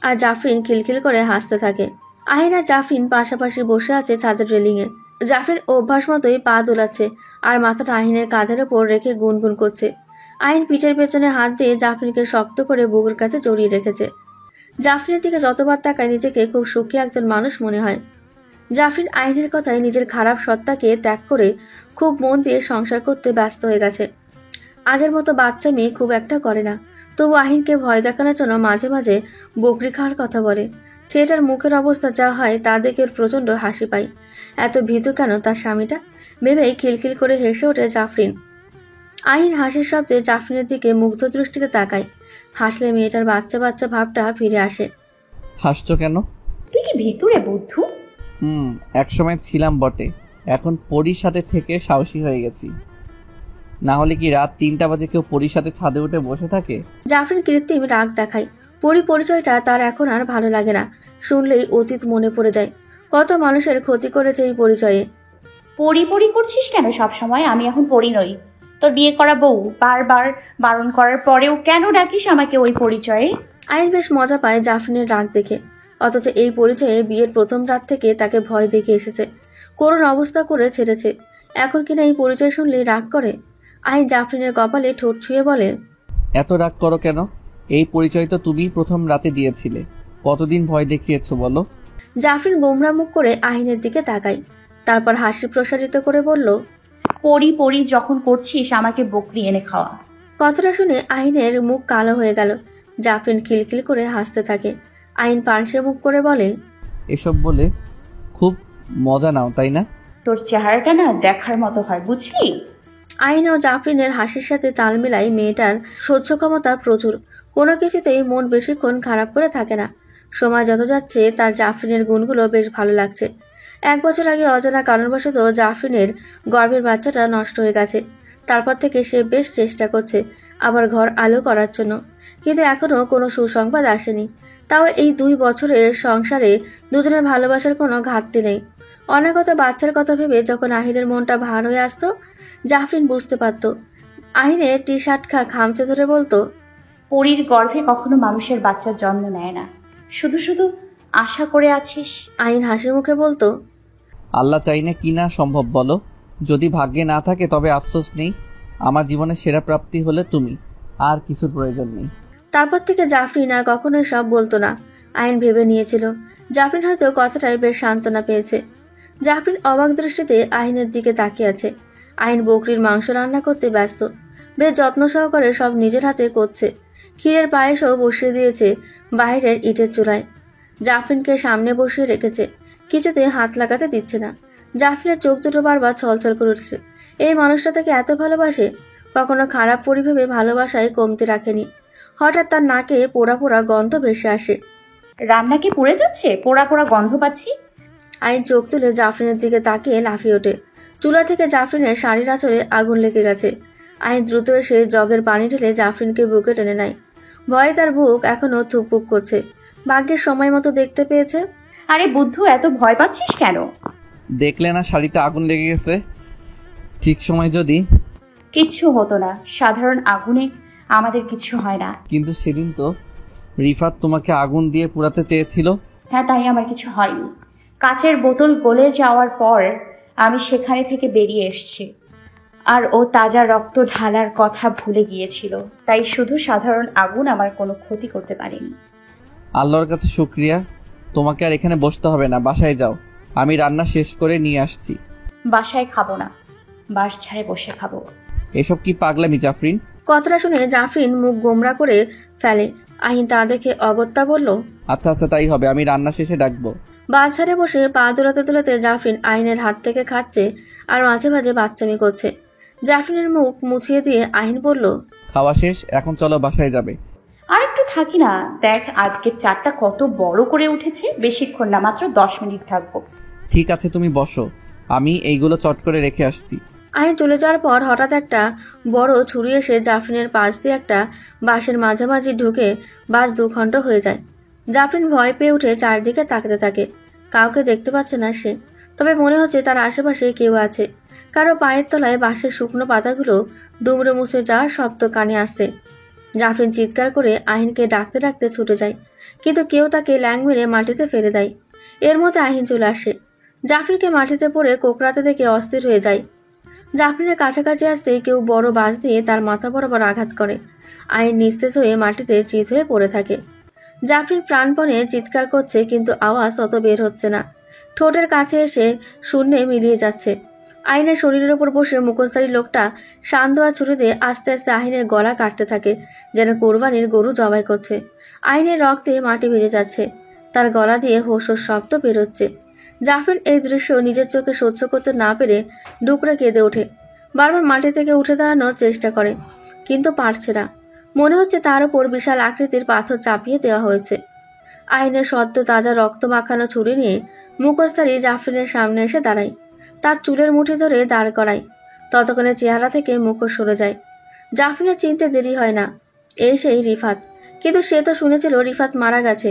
আর জাফরিন খিলখিল করে হাসতে থাকে। আহিন আর জাফরিন পাশাপাশি বসে আছে ছাদের রেলিংয়ে। জাফরিন অভ্যাস মতোই পা দোলাচ্ছে আর মাথাটা আহিনের কাঁধের ওপর রেখে গুনগুন করছে। আহিন পিঠের পেছনে হাত দিয়ে জাফরিনকে শক্ত করে বুকের কাছে জড়িয়ে রেখেছে। জাফরিনের দিকে যতবার তাকায় নিজেকে খুব সুখী একজন মানুষ মনে হয়। জাফরিন আহিনের কথায় নিজের খারাপ সত্তাকে ত্যাগ করে খুব মন দিয়ে সংসার করতে ব্যস্ত হয়ে গেছে। আগের মতো বাচ্চা মেয়ে খুব একটা করে না, তবু আহিনকে ভয় দেখানোর জন্য মাঝে মাঝে বকরি খাওয়ার কথা বলে। ছেলেটার মুখের অবস্থা যা হয় তা দেখে ওর প্রচণ্ড হাসি পায়। এত ভীতু কেন তার স্বামীটা ভেবেই খিলখিল করে হেসে ওঠে জাফরিন। আহিন হাসির শব্দে জাফরিনের দিকে মুগ্ধ দৃষ্টিতে তাকায়। হাসলে মেয়েটার বাচ্চা বাচ্চা ভাবটা ফিরে আসে। হাসছো কেন? তুই কি ভিতরে বুদ্ধু? একসময় ছিলাম বটে, এখন পরীর সাথে থেকে সাহসী হয়ে গেছি। না হলে কি রাত 3টা বাজে কেউ পরীর সাথে ছাদে উঠে বসে থাকে? জাফরিন কৃত্রিম রাগ দেখায়। পরিচয়টা তার এখন আর ভালো লাগে না। শুনলেই অতীত মনে পড়ে যায়। কত মানুষের ক্ষতি করেছে এই পরিচয়ে। পরি করছিস কেন সব সময়? আমি এখন পরি নই, তোর বিয়ে করা বউ। বারবার বারণ করার পরেও কেন ডাকিস আমাকে ওই পরিচয়ে? আইন বেশ মজা পায় জাফরিনের রাগ দেখে। অথচ এই পরিচয়ে বিয়ের প্রথম রাত থেকে তাকে ভয় দেখে এসেছে, করুণ অবস্থা করে ছেড়েছে। এখন কিনা এই পরিচয় শুনলেই রাগ করে। আইন জাফরিনের কপালে ঠোঁট ছুঁয়ে বলে, এত রাগ করো কেন? এই পরিচয় তো তুমি প্রথম রাতে দিয়েছিলে। কতদিন ভয় দেখিয়েছো বলো? জাফরিন গোমরা মুখ করে আহিনের দিকে তাকায়, তারপর হাসি প্রসারিত করে বলল, পরি যখন করছিস আমাকে বকরি এনে খাওয়া। কথাটা শুনে আহিনের মুখ কালো হয়ে গেল। জাফরিন খিলখিল করে হাসতে থাকে। আইন পানসে মুখ করে বলে, এসব বলে খুব মজা নাও তাই না? তোর চেহারাটা না দেখার মতো হয়, বুঝলি? আইন ও জাফরিনের হাসির সাথে তাল মিলাই মেয়েটার সহ্য ক্ষমতা প্রচুর। কোনো কিছুতেই মন বেশিক্ষণ খারাপ করে থাকে না। সময় যত যাচ্ছে তার জাফরিনের গুণগুলো বেশ ভালো লাগছে। 1 বছর আগে অজানা কারণবশত জাফরিনের গর্ভের বাচ্চাটা নষ্ট হয়ে গেছে। তারপর থেকে সে বেশ চেষ্টা করছে আবার ঘর আলো করার জন্য, কিন্তু এখনও কোনো সুসংবাদ আসেনি। তাও এই 2 বছরের সংসারে দুজনের ভালোবাসার কোনো ঘাটতি নেই। অনাগত বাচ্চার কথা ভেবে যখন আহিনের মনটা ভার হয়ে আসতো, জাফরিন বুঝতে পারত। আহিনে টি শার্ট খামচে ধরে বলতো, পরীর গর্ভে কখনো মানুষের বাচ্চার জন্ম নেয় না, শুধু শুধু আশা করে আছিস। আহিন হাসি মুখে বলতো, আল্লাহ চাই না কি না সম্ভব বলো? যদি ভাগ্যে না থাকে তবে আফসোস নেই। আমার জীবনের সেরা প্রাপ্তি হলে তুমি, আর কিছুর প্রয়োজন নেই। তারপর থেকে জাফরিন আর কখনোই সব বলতো না। আইন ভেবে নিয়েছিল জাফরিন হয়তো কথাটাই বেশ সান্ত্বনা পেয়েছে। জাফরিন অবাক দৃষ্টিতে আহিনের দিকে তাকিয়ে আছে। আইন বকরির মাংস রান্না করতে ব্যস্ত, বেশ যত্ন সহকারে সব নিজের হাতে করছে। ক্ষীরের পায়েসও বসিয়ে দিয়েছে বাইরের ইটের চুলায়। জাফরিনকে সামনে বসিয়ে রেখেছে, কিছুতে হাত লাগাতে দিচ্ছে না। জাফরিনের চোখ দুটো বারবার ছলছল করে উঠছে। এই মানুষটা তাকে এত ভালোবাসে, কখনো খারাপ পরিভেবে ভালোবাসায় কমতি রাখেনি। হঠাৎ তার নাকে পোড়া পোড়া গন্ধ ভেসে আসে। রান্না কি পুড়ে যাচ্ছে? পোড়া পোড়া গন্ধ পাচ্ছি। আইন চোখ তুলে জাফরিনের দিকে তাকিয়ে লাফিয়ে ওঠে। চুলা থেকে জাফরিনের শাড়ির আঁচলে আগুন লেগে গেছে। আইন দ্রুত এসে জগের পানি ঢেলে জাফরিনকে বুকে টেনে নেয়। ভয়ে তার বুক এখনো থুকপুক করছে। ভাগ্যের সময় মতো দেখতে পেয়েছে। আরে বুদ্ধু, এত ভয় পাচ্ছিস কেন? দেখলে না শাড়িতে আগুন লেগে গেছে? ঠিক সময় যদি কিচ্ছু হতো না, সাধারণ আগুনে আমাদের কিছু হয় না। কিন্তু সেদিন তো রিফাত তোমাকে আগুন দিয়ে পুড়াতে চেয়েছিল। হ্যাঁ, তাই আমার কিছু হয়নি। কাচের বোতল গলে যাওয়ার পর আমি সেখানে থেকে বেরিয়ে এসেছি, আর ও তাজা রক্ত ঢালার কথা ভুলে গিয়েছিল। তাই শুধু সাধারণ আগুন আমার কোনো ক্ষতি করতে পারেনি। আল্লাহর কাছে শুকরিয়া। তোমাকে আর এখানে বসতে হবে না, বাসায় যাও। আমি রান্না শেষ করে নিয়ে আসছি। বাসায় খাবো না, বাসায় বসে খাবো। এসব কি পাগলামি জাফরিন? কথাটা শুনে জাফরিন মুখ গোমরা করে ফেলে। আহিন তা দেখে অগত্যা বলল, আচ্ছা আচ্ছা তাই হবে, আমি রান্না শেষে ডাকবো। বাচ্চারে বসে পা দোলাতে দোলাতে জাফরিন আহিনের হাত থেকে খাচ্ছে আর মাঝে মাঝে বাচ্চামি করছে। জাফরিনের মুখ মুছিয়ে দিয়ে আহিন বলল, খাওয়া শেষ, এখন চলো বাসায় যাবে। আরে থাকি না। দেখ আজকের চারটা কত বড় করে উঠেছে। বেশিক্ষণ না, মাত্র 10 মিনিট থাকবো। ঠিক আছে, তুমি বসো, আমি এইগুলো চট করে রেখে আসছি। আহিন চলে যাওয়ার পর হঠাৎ একটা বড় ছুরি এসে জাফরিনের পাশ দিয়ে একটা বাঁশের মাঝামাঝি ঢুকে বাস দুখণ্ড হয়ে যায়। জাফরিন ভয় পেয়ে উঠে চারদিকে তাকাতে থাকে। কাউকে দেখতে পাচ্ছে না সে, তবে মনে হচ্ছে তার আশেপাশে কেউ আছে। কারো পায়ের তলায় বাঁশের শুকনো পাতাগুলো দুমড়ে মুছে যাওয়ার শব্দ কানে আসছে। জাফরিন চিৎকার করে আহিনকে ডাকতে ডাকতে ছুটে যায়, কিন্তু কেউ তাকে ল্যাং মেরে মাটিতে ফেলে দেয়। এর মধ্যে আহিন চলে আসে। জাফরিনকে মাটিতে পড়ে কোকড়াতে দেখে অস্থির হয়ে যায়। জাফরিনের কাছাকাছি আসতে কেউ বড় বাঁশ দিয়ে তার মাথা বরাবর আঘাত করে। আহিন নিস্তেজ হয়ে মাটিতে চিত হয়ে পড়ে থাকে। জাফরিন প্রাণপণে চিৎকার করছে, কিন্তু আওয়াজ তত বের হচ্ছে না। ঠোঁটের কাছে এসে শূন্যে মিলিয়ে যাচ্ছে। আহিনের শরীরের উপর বসে মুখোশধারী লোকটা শান্তোয়া ছুরি দিয়ে আস্তে আস্তে আহিনের গলা কাটতে থাকে, যেন কোরবানির গরু জবাই করছে। আহিনের রক্তে মাটি ভেজে যাচ্ছে, তার গলা দিয়ে হোস হোস শব্দ বেরোচ্ছে। জাফরিন এই দৃশ্য নিজের চোখে সহ্য করতে না পেরে ডুকরে কেঁদে ওঠে। বারবার মাটি থেকে উঠে দাঁড়ানোর চেষ্টা করে, কিন্তু পারছে না। মনে হচ্ছে তার উপর বিশাল আকৃতির পাথর চাপিয়ে দেওয়া হয়েছে। আহিনের সদ্য তাজা রক্ত মাখানো ছুরি নিয়ে মুখোশধারী জাফরিনের সামনে এসে দাঁড়ায়, তার চুলের মুঠি ধরে দাঁড় করায়। ততক্ষণে চেহারা থেকে মুখোশ সরে যায়। জাফরিনের চিনতে দেরি হয় না, এই সেই রিফাত। কিন্তু সে তো শুনেছিল রিফাত মারা গেছে।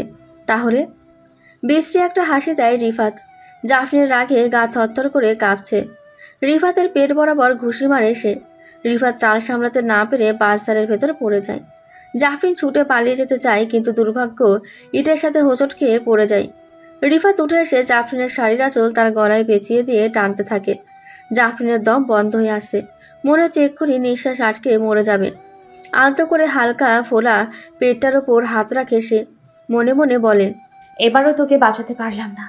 তাহলে? বিশ্রী একটা হাসি দেয় রিফাত। জাফরিনের রাগে গা থরথর করে কাঁপছে। রিফাতের পেট বরাবর ঘুষি মারে সে। রিফাত তাল সামলাতে না পেরে বাসদারের ভেতর পড়ে যায়। জাফরিন ছুটে পালিয়ে যেতে চায়, কিন্তু দুর্ভাগ্য ইটের সাথে হোঁচট খেয়ে পড়ে যায়। রিফাত উঠে এসে জাফরিনের শাড়ির আঁচল তার গলায় পেঁচিয়ে দিয়ে টানতে থাকে। জাফরিনের দম বন্ধ হয়ে আসছে, মনে হচ্ছে এক্ষুনি নিঃশ্বাস আটকে মরে যাবে। আলতো করে হালকা ফোলা পেটটার ওপর হাত রাখে সে। মনে মনে বলে, এবারও তোকে বাঁচাতে পারলাম না,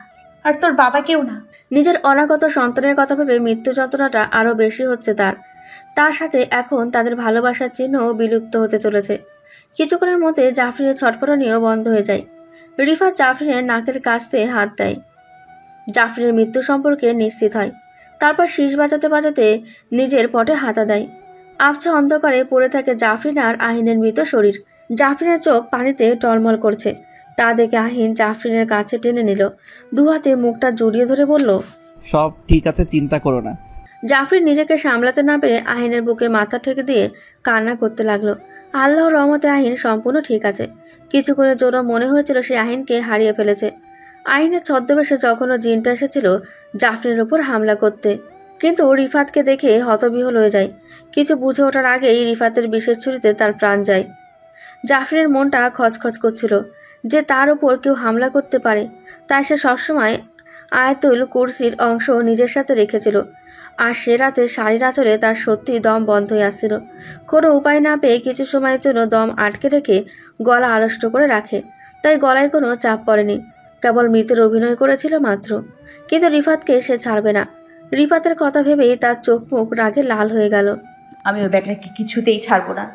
আর তোর বাবাকেও না। নিজের অনাগত সন্তানের কথা ভেবে মৃত্যু যন্ত্রণাটা আরো বেশি হচ্ছে তার সাথে এখন তাদের ভালোবাসার চিহ্নও বিলুপ্ত হতে চলেছে। কিছুক্ষণের মধ্যে জাফরিনের ছটফটানিও বন্ধ হয়ে যায়। রিফাত জাফরিনের নাকের কাছতে হাত দেয়। জাফরিনের মৃত্যু সম্পর্কে নিশ্চিত হয়। তারপর শীষ বাজাতে বাজাতে নিজের পটে হাতা দেয়। আবছা অন্ধকারে পড়ে থাকে জাফরিন আর আহিনের মৃত শরীর। জাফরিনের চোখ পানিতে টলমল করছে। তা দেখে আহিন জাফরিনের কাছে টেনে নিল, দুহাতে মুখটা জড়িয়ে ধরে বলল, সব ঠিক আছে, চিন্তা করো না। জাফরিন নিজেকে সামলাতে না পেরে আহিনের বুকে মাথা ঠেকে দিয়ে কান্না করতে লাগলো। আল্লাহর রহমতে আহিন সম্পূর্ণ ঠিক আছে। কিছুক্ষণের জন্য মনে হয়েছিল সে আহিনকে হারিয়ে ফেলেছে। আহিনের ছদ্মবেশে যখনও জিনটা এসেছিল জাফরিনের উপর হামলা করতে, কিন্তু রিফাতকে দেখে হতবিহ্বল হয়ে যায়। কিছু বুঝে ওঠার আগেই রিফাতের বিশেষ ছুরিতে তার প্রাণ যায়। জাফরিনের মনটা খচখচ করছিল যে তার উপর কেউ হামলা করতে পারে, তাই সে সবসময় আয়াতুল কুরসির অংশ নিজের সাথে রেখেছিল। আর সে রাতে শাড়ির আঁচলে তার সত্যি দম বন্ধ হয়ে আসছিল। কোনো উপায় না পেয়ে কিছু সময়ের জন্য দম আটকে রেখে গলা আড়ষ্ট করে রাখে, তাই গলায় কোনো চাপ পড়েনি, কেবল মৃতের অভিনয় করেছিল মাত্র। কিন্তু রিফাতকে সে ছাড়বে না। রিফাতের কথা ভেবেই তার চোখ মুখ রাগে লাল হয়ে গেল। আমি ওই ব্যাটাকে কিছুতেই ছাড়বো না।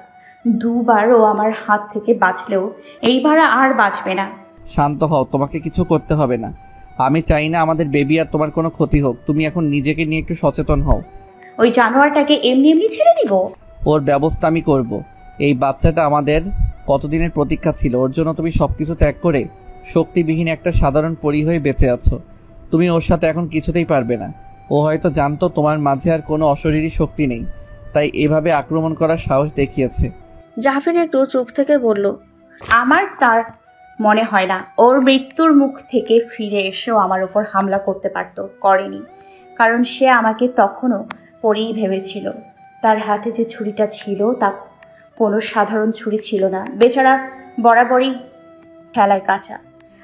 দুবারও আমার হাত থেকে বাঁচলেও এইবার আর বাঁচবে না। শান্ত হও, তোমাকে কিছু করতে হবে না। আমি চাই না আমাদের বেবি আর তোমার কোনো ক্ষতি হোক। তুমি এখন নিজেকে নিয়ে একটু সচেতন হও। ওই জানোয়ারটাকে এমনি এমনি ছেড়ে দিব? ওর ব্যবস্থা আমি করব। এই বাচ্চাটা আমাদের কতদিনের প্রতীক্ষা ছিল। ওর জন্য তুমি সবকিছু ত্যাগ করে শক্তিবিহীন একটা সাধারণ পরী হয়ে বেঁচে আছো। তুমি ওর সাথে এখন কিছুতেই পারবে না। ও হয়তো জানতো তোমার মাঝে আর কোনো অশরীরী শক্তি নেই, তাই এভাবে আক্রমণ করার সাহস দেখিয়েছে। জাফরিন একটু চুপ থেকে বলল, আমার তার মনে হয় না ওর মৃত্যুর মুখ থেকে ফিরে এসেও আমার উপর হামলা করতে পারত। করেনি, কারণ সে আমাকে তখনও পরেই ভেবেছিল। তার হাতে যে ছুরিটা ছিল তা কোনো সাধারণ ছুরি ছিল না। বেচারা বরাবরই খেলায় কাঁচা।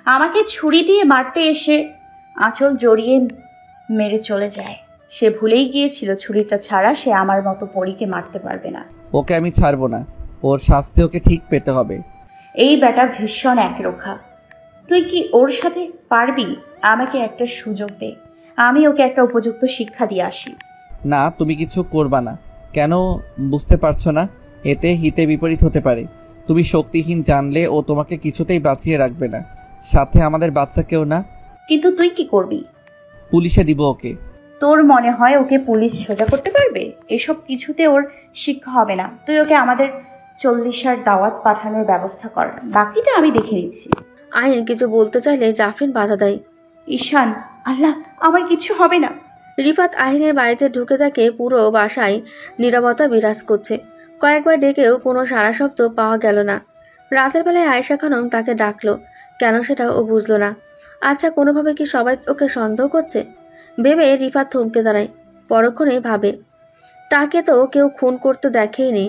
আমাকে ছুরি দিয়ে মারতে এসে আঁচল জড়িয়ে মেরে চলে যায়। সে ভুলেই গিয়েছিল ছুরিটা ছাড়া সে আমার মতো পরীকে মারতে পারবে না। ওকে আমি ছাড়বো না, ওর শাস্তি ওকে ঠিক পেতে হবে। এই বেটা ভীষণ একরোখা। তুই কি ওর সাথে পারবি? আমাকে একটা সুযোগ দে, আমি ওকে একটা উপযুক্ত শিক্ষা দিয়ে আসি। না, তুমি কিছু করবা না। কেন বুঝতে পারছো না? এতে হিতে বিপরীত হতে পারে। তুমি শক্তিহীন জানলে ও তোমাকে কিছুতেই বাঁচিয়ে রাখবে না, সাথে আমাদের বাচ্চাকেও না। কিন্তু তুই কি করবি? পুলিশে দিব ওকে। তোর মনে হয় ওকে পুলিশ সোজা করতে পারবে? এসব কিছুতে ওর শিক্ষা হবে না। তুই ওকে আমাদের 40 দাওয়াত পাঠানোর ব্যবস্থা কর, বাকিটা আমি দেখে নিচ্ছি। আহিন কিছু বলতে চাইলে জাফরিন বাধা দেয়। ঈশান, আল্লাহ, আমার কিছু হবে না। রিফাত আহিনের বাড়িতে ঢুকে থাকে পুরো বাসায় নীরবতা বিরাজ করছে। কয়েকবার ডেকেও কোনো সাড়া শব্দ পাওয়া গেল না। রাতের বেলায় আয়েশা খানম তাকে ডাকলো, কেন সেটা ও বুঝলো না। আচ্ছা, কোনোভাবে কি সবাই ওকে সন্দেহ করছে ভেবে রিফাত থমকে দাঁড়ায়। পরক্ষণেই ভাবে, তাকে তো কেউ খুন করতে দেখেইনি।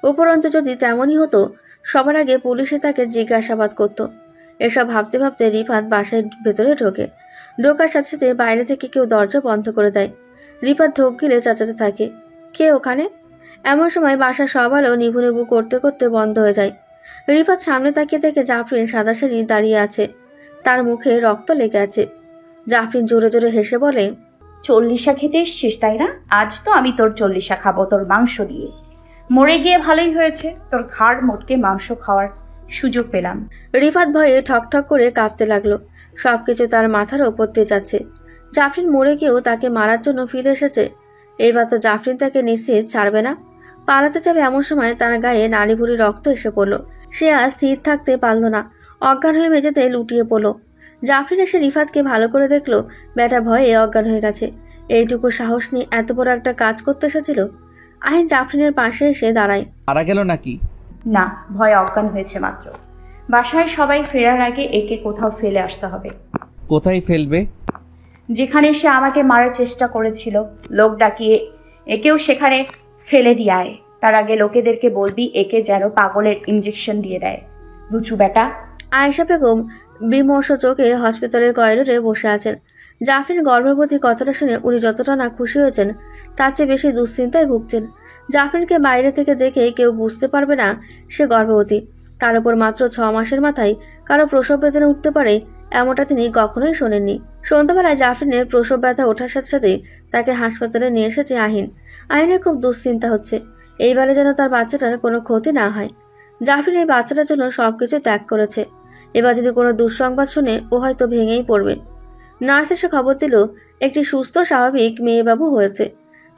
উপরন্তু যদি তেমনই হতো, সবার আগে পুলিশে তাকে জিজ্ঞাসাবাদ করত। এসব ভাবতে ভাবতে রিফাত বাসায় ভেতরে ঢোকে। ঢোকার সাথে সাথে বাইরে থেকে কেউ দরজা বন্ধ করে দেয়। রিফাত ঢোক গিলে চেঁচাতে থাকে, কে ওখানে? এমন সময় বাসার সব আলো নিভু নিভু করতে করতে বন্ধ হয়ে যায়। রিফাত সামনে তাকিয়ে দেখে জাফরিন সাদা শাড়ি দাঁড়িয়ে আছে, তার মুখে রক্ত লেগে আছে। জাফরিন জোরে জোরে হেসে বলে, 40 খেতে এসছিস তাই না? আজ তো আমি তোর 40 খাবো, তোর মাংস দিয়ে। মরে গিয়ে ভালোই হয়েছে, তোর ঘাড় মোটকে মাংস খাওয়ার সুযোগ পেলাম। রিফাত ভয়ে ঠক ঠক করে কাঁপতে লাগলো। সবকিছু তার মাথার ওপর দিয়ে যাচ্ছে। জাফরিন মরে গিয়েও তাকে মারার জন্য ফিরে এসেছে। এইবার তো জাফরিন তাকে নিশ্চিত ছাড়বে না। পালাতে যাবে এমন সময় তার গায়ে নাড়ি ভুড়ি রক্ত এসে পড়ল। সে আর স্থির থাকতে পারল না, অজ্ঞান হয়ে মেঝেতে লুটিয়ে পড়ল। জাফরিন এসে রিফাতকে ভালো করে দেখলো, ব্যাটা ভয়ে অজ্ঞান হয়ে গেছে। এইটুকু সাহস নিয়ে এত বড় একটা কাজ করতে এসেছিল। আহিন জাফরিনের পাশে এসে দাঁড়ায়। মারা গেল নাকি? না, ভয়ে অজ্ঞান হয়েছে মাত্র। বাসায় সবাই ফেরার আগে একে কোথাও ফেলে আসতে হবে। কোথায় ফেলবে? যেখানে সে আমাকে মারার চেষ্টা করেছিল, লোক ডাকিয়ে একেও সেখানে ফেলে দিয়ে আয়। তার আগে লোকেদেরকে বলবি একে যেন পাগলের ইঞ্জেকশন দিয়ে দেয়। লুচু বেটা। আয়েশা বেগম বিমর্ষ চোখে হসপিটালের করিডোরে বসে আছেন। জাফরিন গর্ভবতী কথাটা শুনে উনি যতটা না খুশি হয়েছেন, তার চেয়ে বেশি দুশ্চিন্তায় ভুগছেন। জাফরিনকে বাইরে থেকে দেখে কেউ বুঝতে পারবে না সে গর্ভবতী। তার উপর মাত্র 6 মাসের মাথায় কারো প্রসব বেদনা উঠতে পারে, এমনটা তিনি কখনোই শোনেননি। সন্ধ্যাবেলায় জাফরিনের প্রসব ব্যথা ওঠার সাথে সাথে তাকে হাসপাতালে নিয়ে এসেছে আহিন। আহিনের খুব দুশ্চিন্তা হচ্ছে, এইবারে যেন তার বাচ্চাটার কোনো ক্ষতি না হয়। জাফরিন এই বাচ্চাটার জন্য সবকিছু ত্যাগ করেছে। এবার যদি কোনো দুঃসংবাদ শুনে ও হয়তো ভেঙেই পড়বে। নার্স এসে খবর দিল একটি সুস্থ স্বাভাবিক মেয়েবাবু হয়েছে।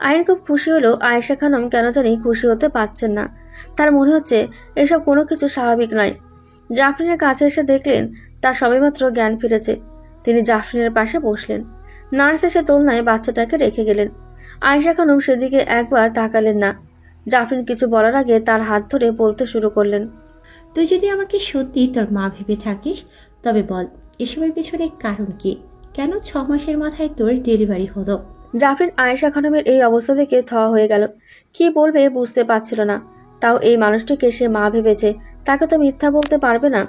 আহিন খুব খুশি হলো। আয়েশা খানম কেন জানি খুশি হতে পারছেন না। তার মনে হচ্ছে এসব কোনো কিছু স্বাভাবিক নয়। জাফরিনের কাছে এসে দেখলেন তার সবেমাত্র জ্ঞান ফিরেছে। তিনি জাফরিনের পাশে বসলেন। নার্স এসে দোলনায় বাচ্চাটাকে রেখে গেলেন। আয়েশা খানম সেদিকে একবার তাকালেন না। জাফরিন কিছু বলার আগে তার হাত ধরে বলতে শুরু করলেন, তুই যদি আমাকে সত্যি তোর মা ভেবে থাকিস তবে বল এসবের পিছনে কারণ কি? কেন 6 মাসের মাথায় তোর ডেলিভারি হলো? জাফরিন আয়েশা খানমের এই অবস্থা দেখে থ হয়ে গেল। কি বলবে বুঝতে পারছিল না। তাও এই মানুষটিকে সে মা ভেবেছে, তাকে তো মিথ্যা বলতে পারবে না।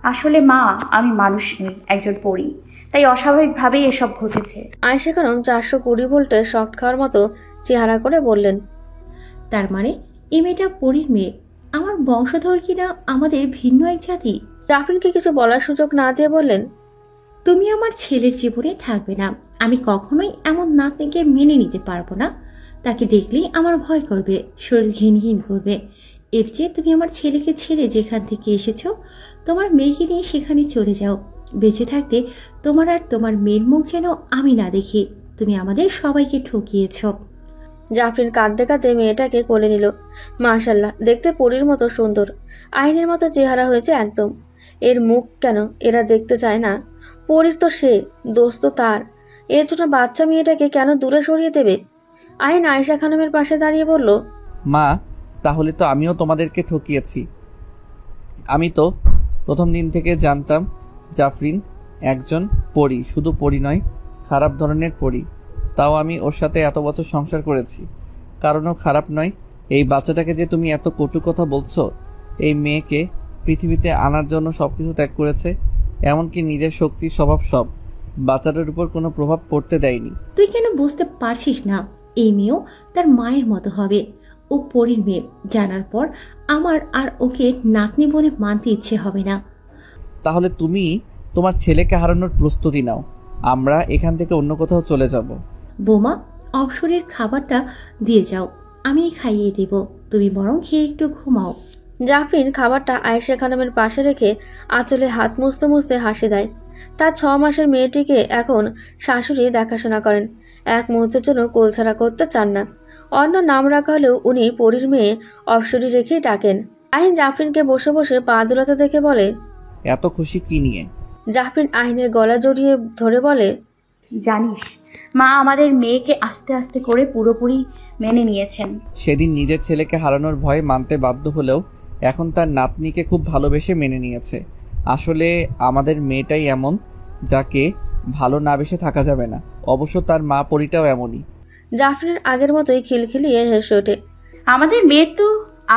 আসলে মা, আমি মানুষ নই, একজন পরী, তাই অস্বাভাবিকভাবেই এসব ঘটেছে। আয়েশা খানম 420 ভোল্টের শক খাওয়ার মতো চেহারা করে বললেন, তার মানে এই মেয়েটা পরীর মেয়ে? আমার বংশধর কিনা আমাদের ভিন্ন এক জাতি? জাফরিনকে কিছু বলার সুযোগ না দিয়ে বললেন, তুমি আমার ছেলের জীবনে থাকবে না। আমি কখনোই এমন নাতনিকে মেনে নিতে পারবো না। তাকে দেখলেই আমার ভয় করবে, শরীর ঘিনঘিন করবে। এর চেয়ে তুমি আমার ছেলেকে ছেড়ে যেখান থেকে এসেছো তোমার মেয়েকে নিয়ে সেখানে চলে যাও। বেঁচে থাকতে তোমার আর তোমার মেয়ের মুখ যেন আমি না দেখি। তুমি আমাদের সবাইকে ঠকিয়েছ। জাফরিন কাঁদতে কাঁদতে মেয়েটাকে কোলে নিল। মাশাল্লাহ, দেখতে পরীর মতো সুন্দর, আইনের মতো চেহারা হয়েছে একদম। এর মুখ কেন এরা দেখতে চায় না? পরীর তো সে, দোষ তো তার। এর জন্য বাচ্চা মেয়েটাকে কেন দূরে সরিয়ে দেবে? আইন আয়েশা খানমের পাশে দাঁড়িয়ে বলল, মা, তাহলে তো আমিও তোমাদেরকে ঠকিয়েছি। আমি তো প্রথম দিন থেকে জানতাম জাফরিন একজন পরী, শুধু পরী নয়, খারাপ ধরনের পরী। তাও আমি ওর সাথে এত বছর সংসার করেছি, কারণও খারাপ নয়। এই বাচ্চাটাকে যে তুমি এত কটু কথা বলছো, এই মেয়েকে পৃথিবীতে আনার জন্য সবকিছু ত্যাগ করেছে, এমনকি নিজের শক্তি স্বভাব সব বাচ্চাটার উপর কোনো প্রভাব পড়তে দেয়নি। তুই কেন বুঝতে পারছিস না? এই মেয়েও তার মায়ের মতো হবে। ও পরীর মেয়ে জানার পর আমার আর ওকে নাতনি বলে মানতে ইচ্ছে হবে না। তাহলে তুমি তোমার ছেলেকে হারানোর প্রস্তুতি নাও, আমরা এখান থেকে অন্য কোথাও চলে যাব। বোমা, অবসরের খাবারটা দিয়ে যাও, আমি খাইয়ে দেব। তুমি বরং খেয়ে একটু ঘুমাও। জাফরিন খাবারটা আয়েশা খানমের পাশে রেখে আঁচলে হাত মুছতে মুছতে হাসি দেয়। তার 6 মাসের মেয়েটিকে এখন শাশুড়ি দেখাশোনা করেন। এক মুহূর্তের জন্য কোলছাড়া করতে চান না। অন্য নাম রাখা হলেও উনি পরীর মেয়ে অপসরী রেখেই ডাকেন। আহিন জাফরিনকে বসে বসে পা দুলাতে দেখে বলে, এত খুশি কি নিয়ে? জাফরিন আহিনের গলা জড়িয়ে ধরে বলে, জানিস মা আমাদের মেয়েকে আস্তে আস্তে করে পুরোপুরি মেনে নিয়েছেন। সেদিন নিজের ছেলেকে হারানোর ভয়ে মানতে বাধ্য হলেও এখন তার নাতনিকে খুব ভালোবেসে মেনে নিয়েছে। আসলে আমাদের মেয়েটাই এমন, যাকে ভালো না বেসে থাকা যাবে না। অবশ্য তার মা পরিটাও এমনই। জাফরিনের আগের মতোই খিলখিলিয়ে হেসে ওঠে। আমাদের মেয়ের তো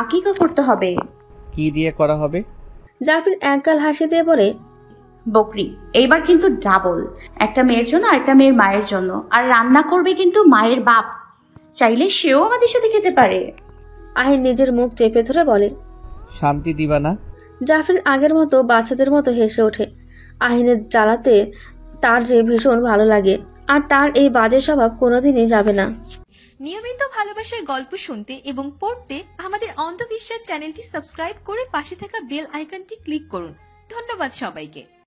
আকিকা করতে হবে। কি দিয়ে করা হবে? জাফরিন একগাল হাসি দিয়ে বলে, বকরি। এইবার কিন্তু ডাবল, একটা মেয়ের জন্য আর একটা মেয়ের মায়ের জন্য। আর রান্না করবে কিন্তু মায়ের বাপ, চাইলে সেও আমাদের সাথে খেতে পারে। আহিন নিজের মুখ চেপে ধরে বলে, শান্তি দিবা না? জাফরিন আগের মতো বাচ্চাদের মতো হেসে ওঠে। আহিনের জ্বালাতে তার যে ভীষণ ভালো লাগে, আর তার এই বাজে স্বভাব কোনোদিনই যাবে না। নিয়মিত ভালোবাসার গল্প শুনতে এবং পড়তে আমাদের অন্ধবিশ্বাস চ্যানেলটি সাবস্ক্রাইব করে পাশে থাকা বেল আইকনটি ক্লিক করুন। ধন্যবাদ সবাইকে।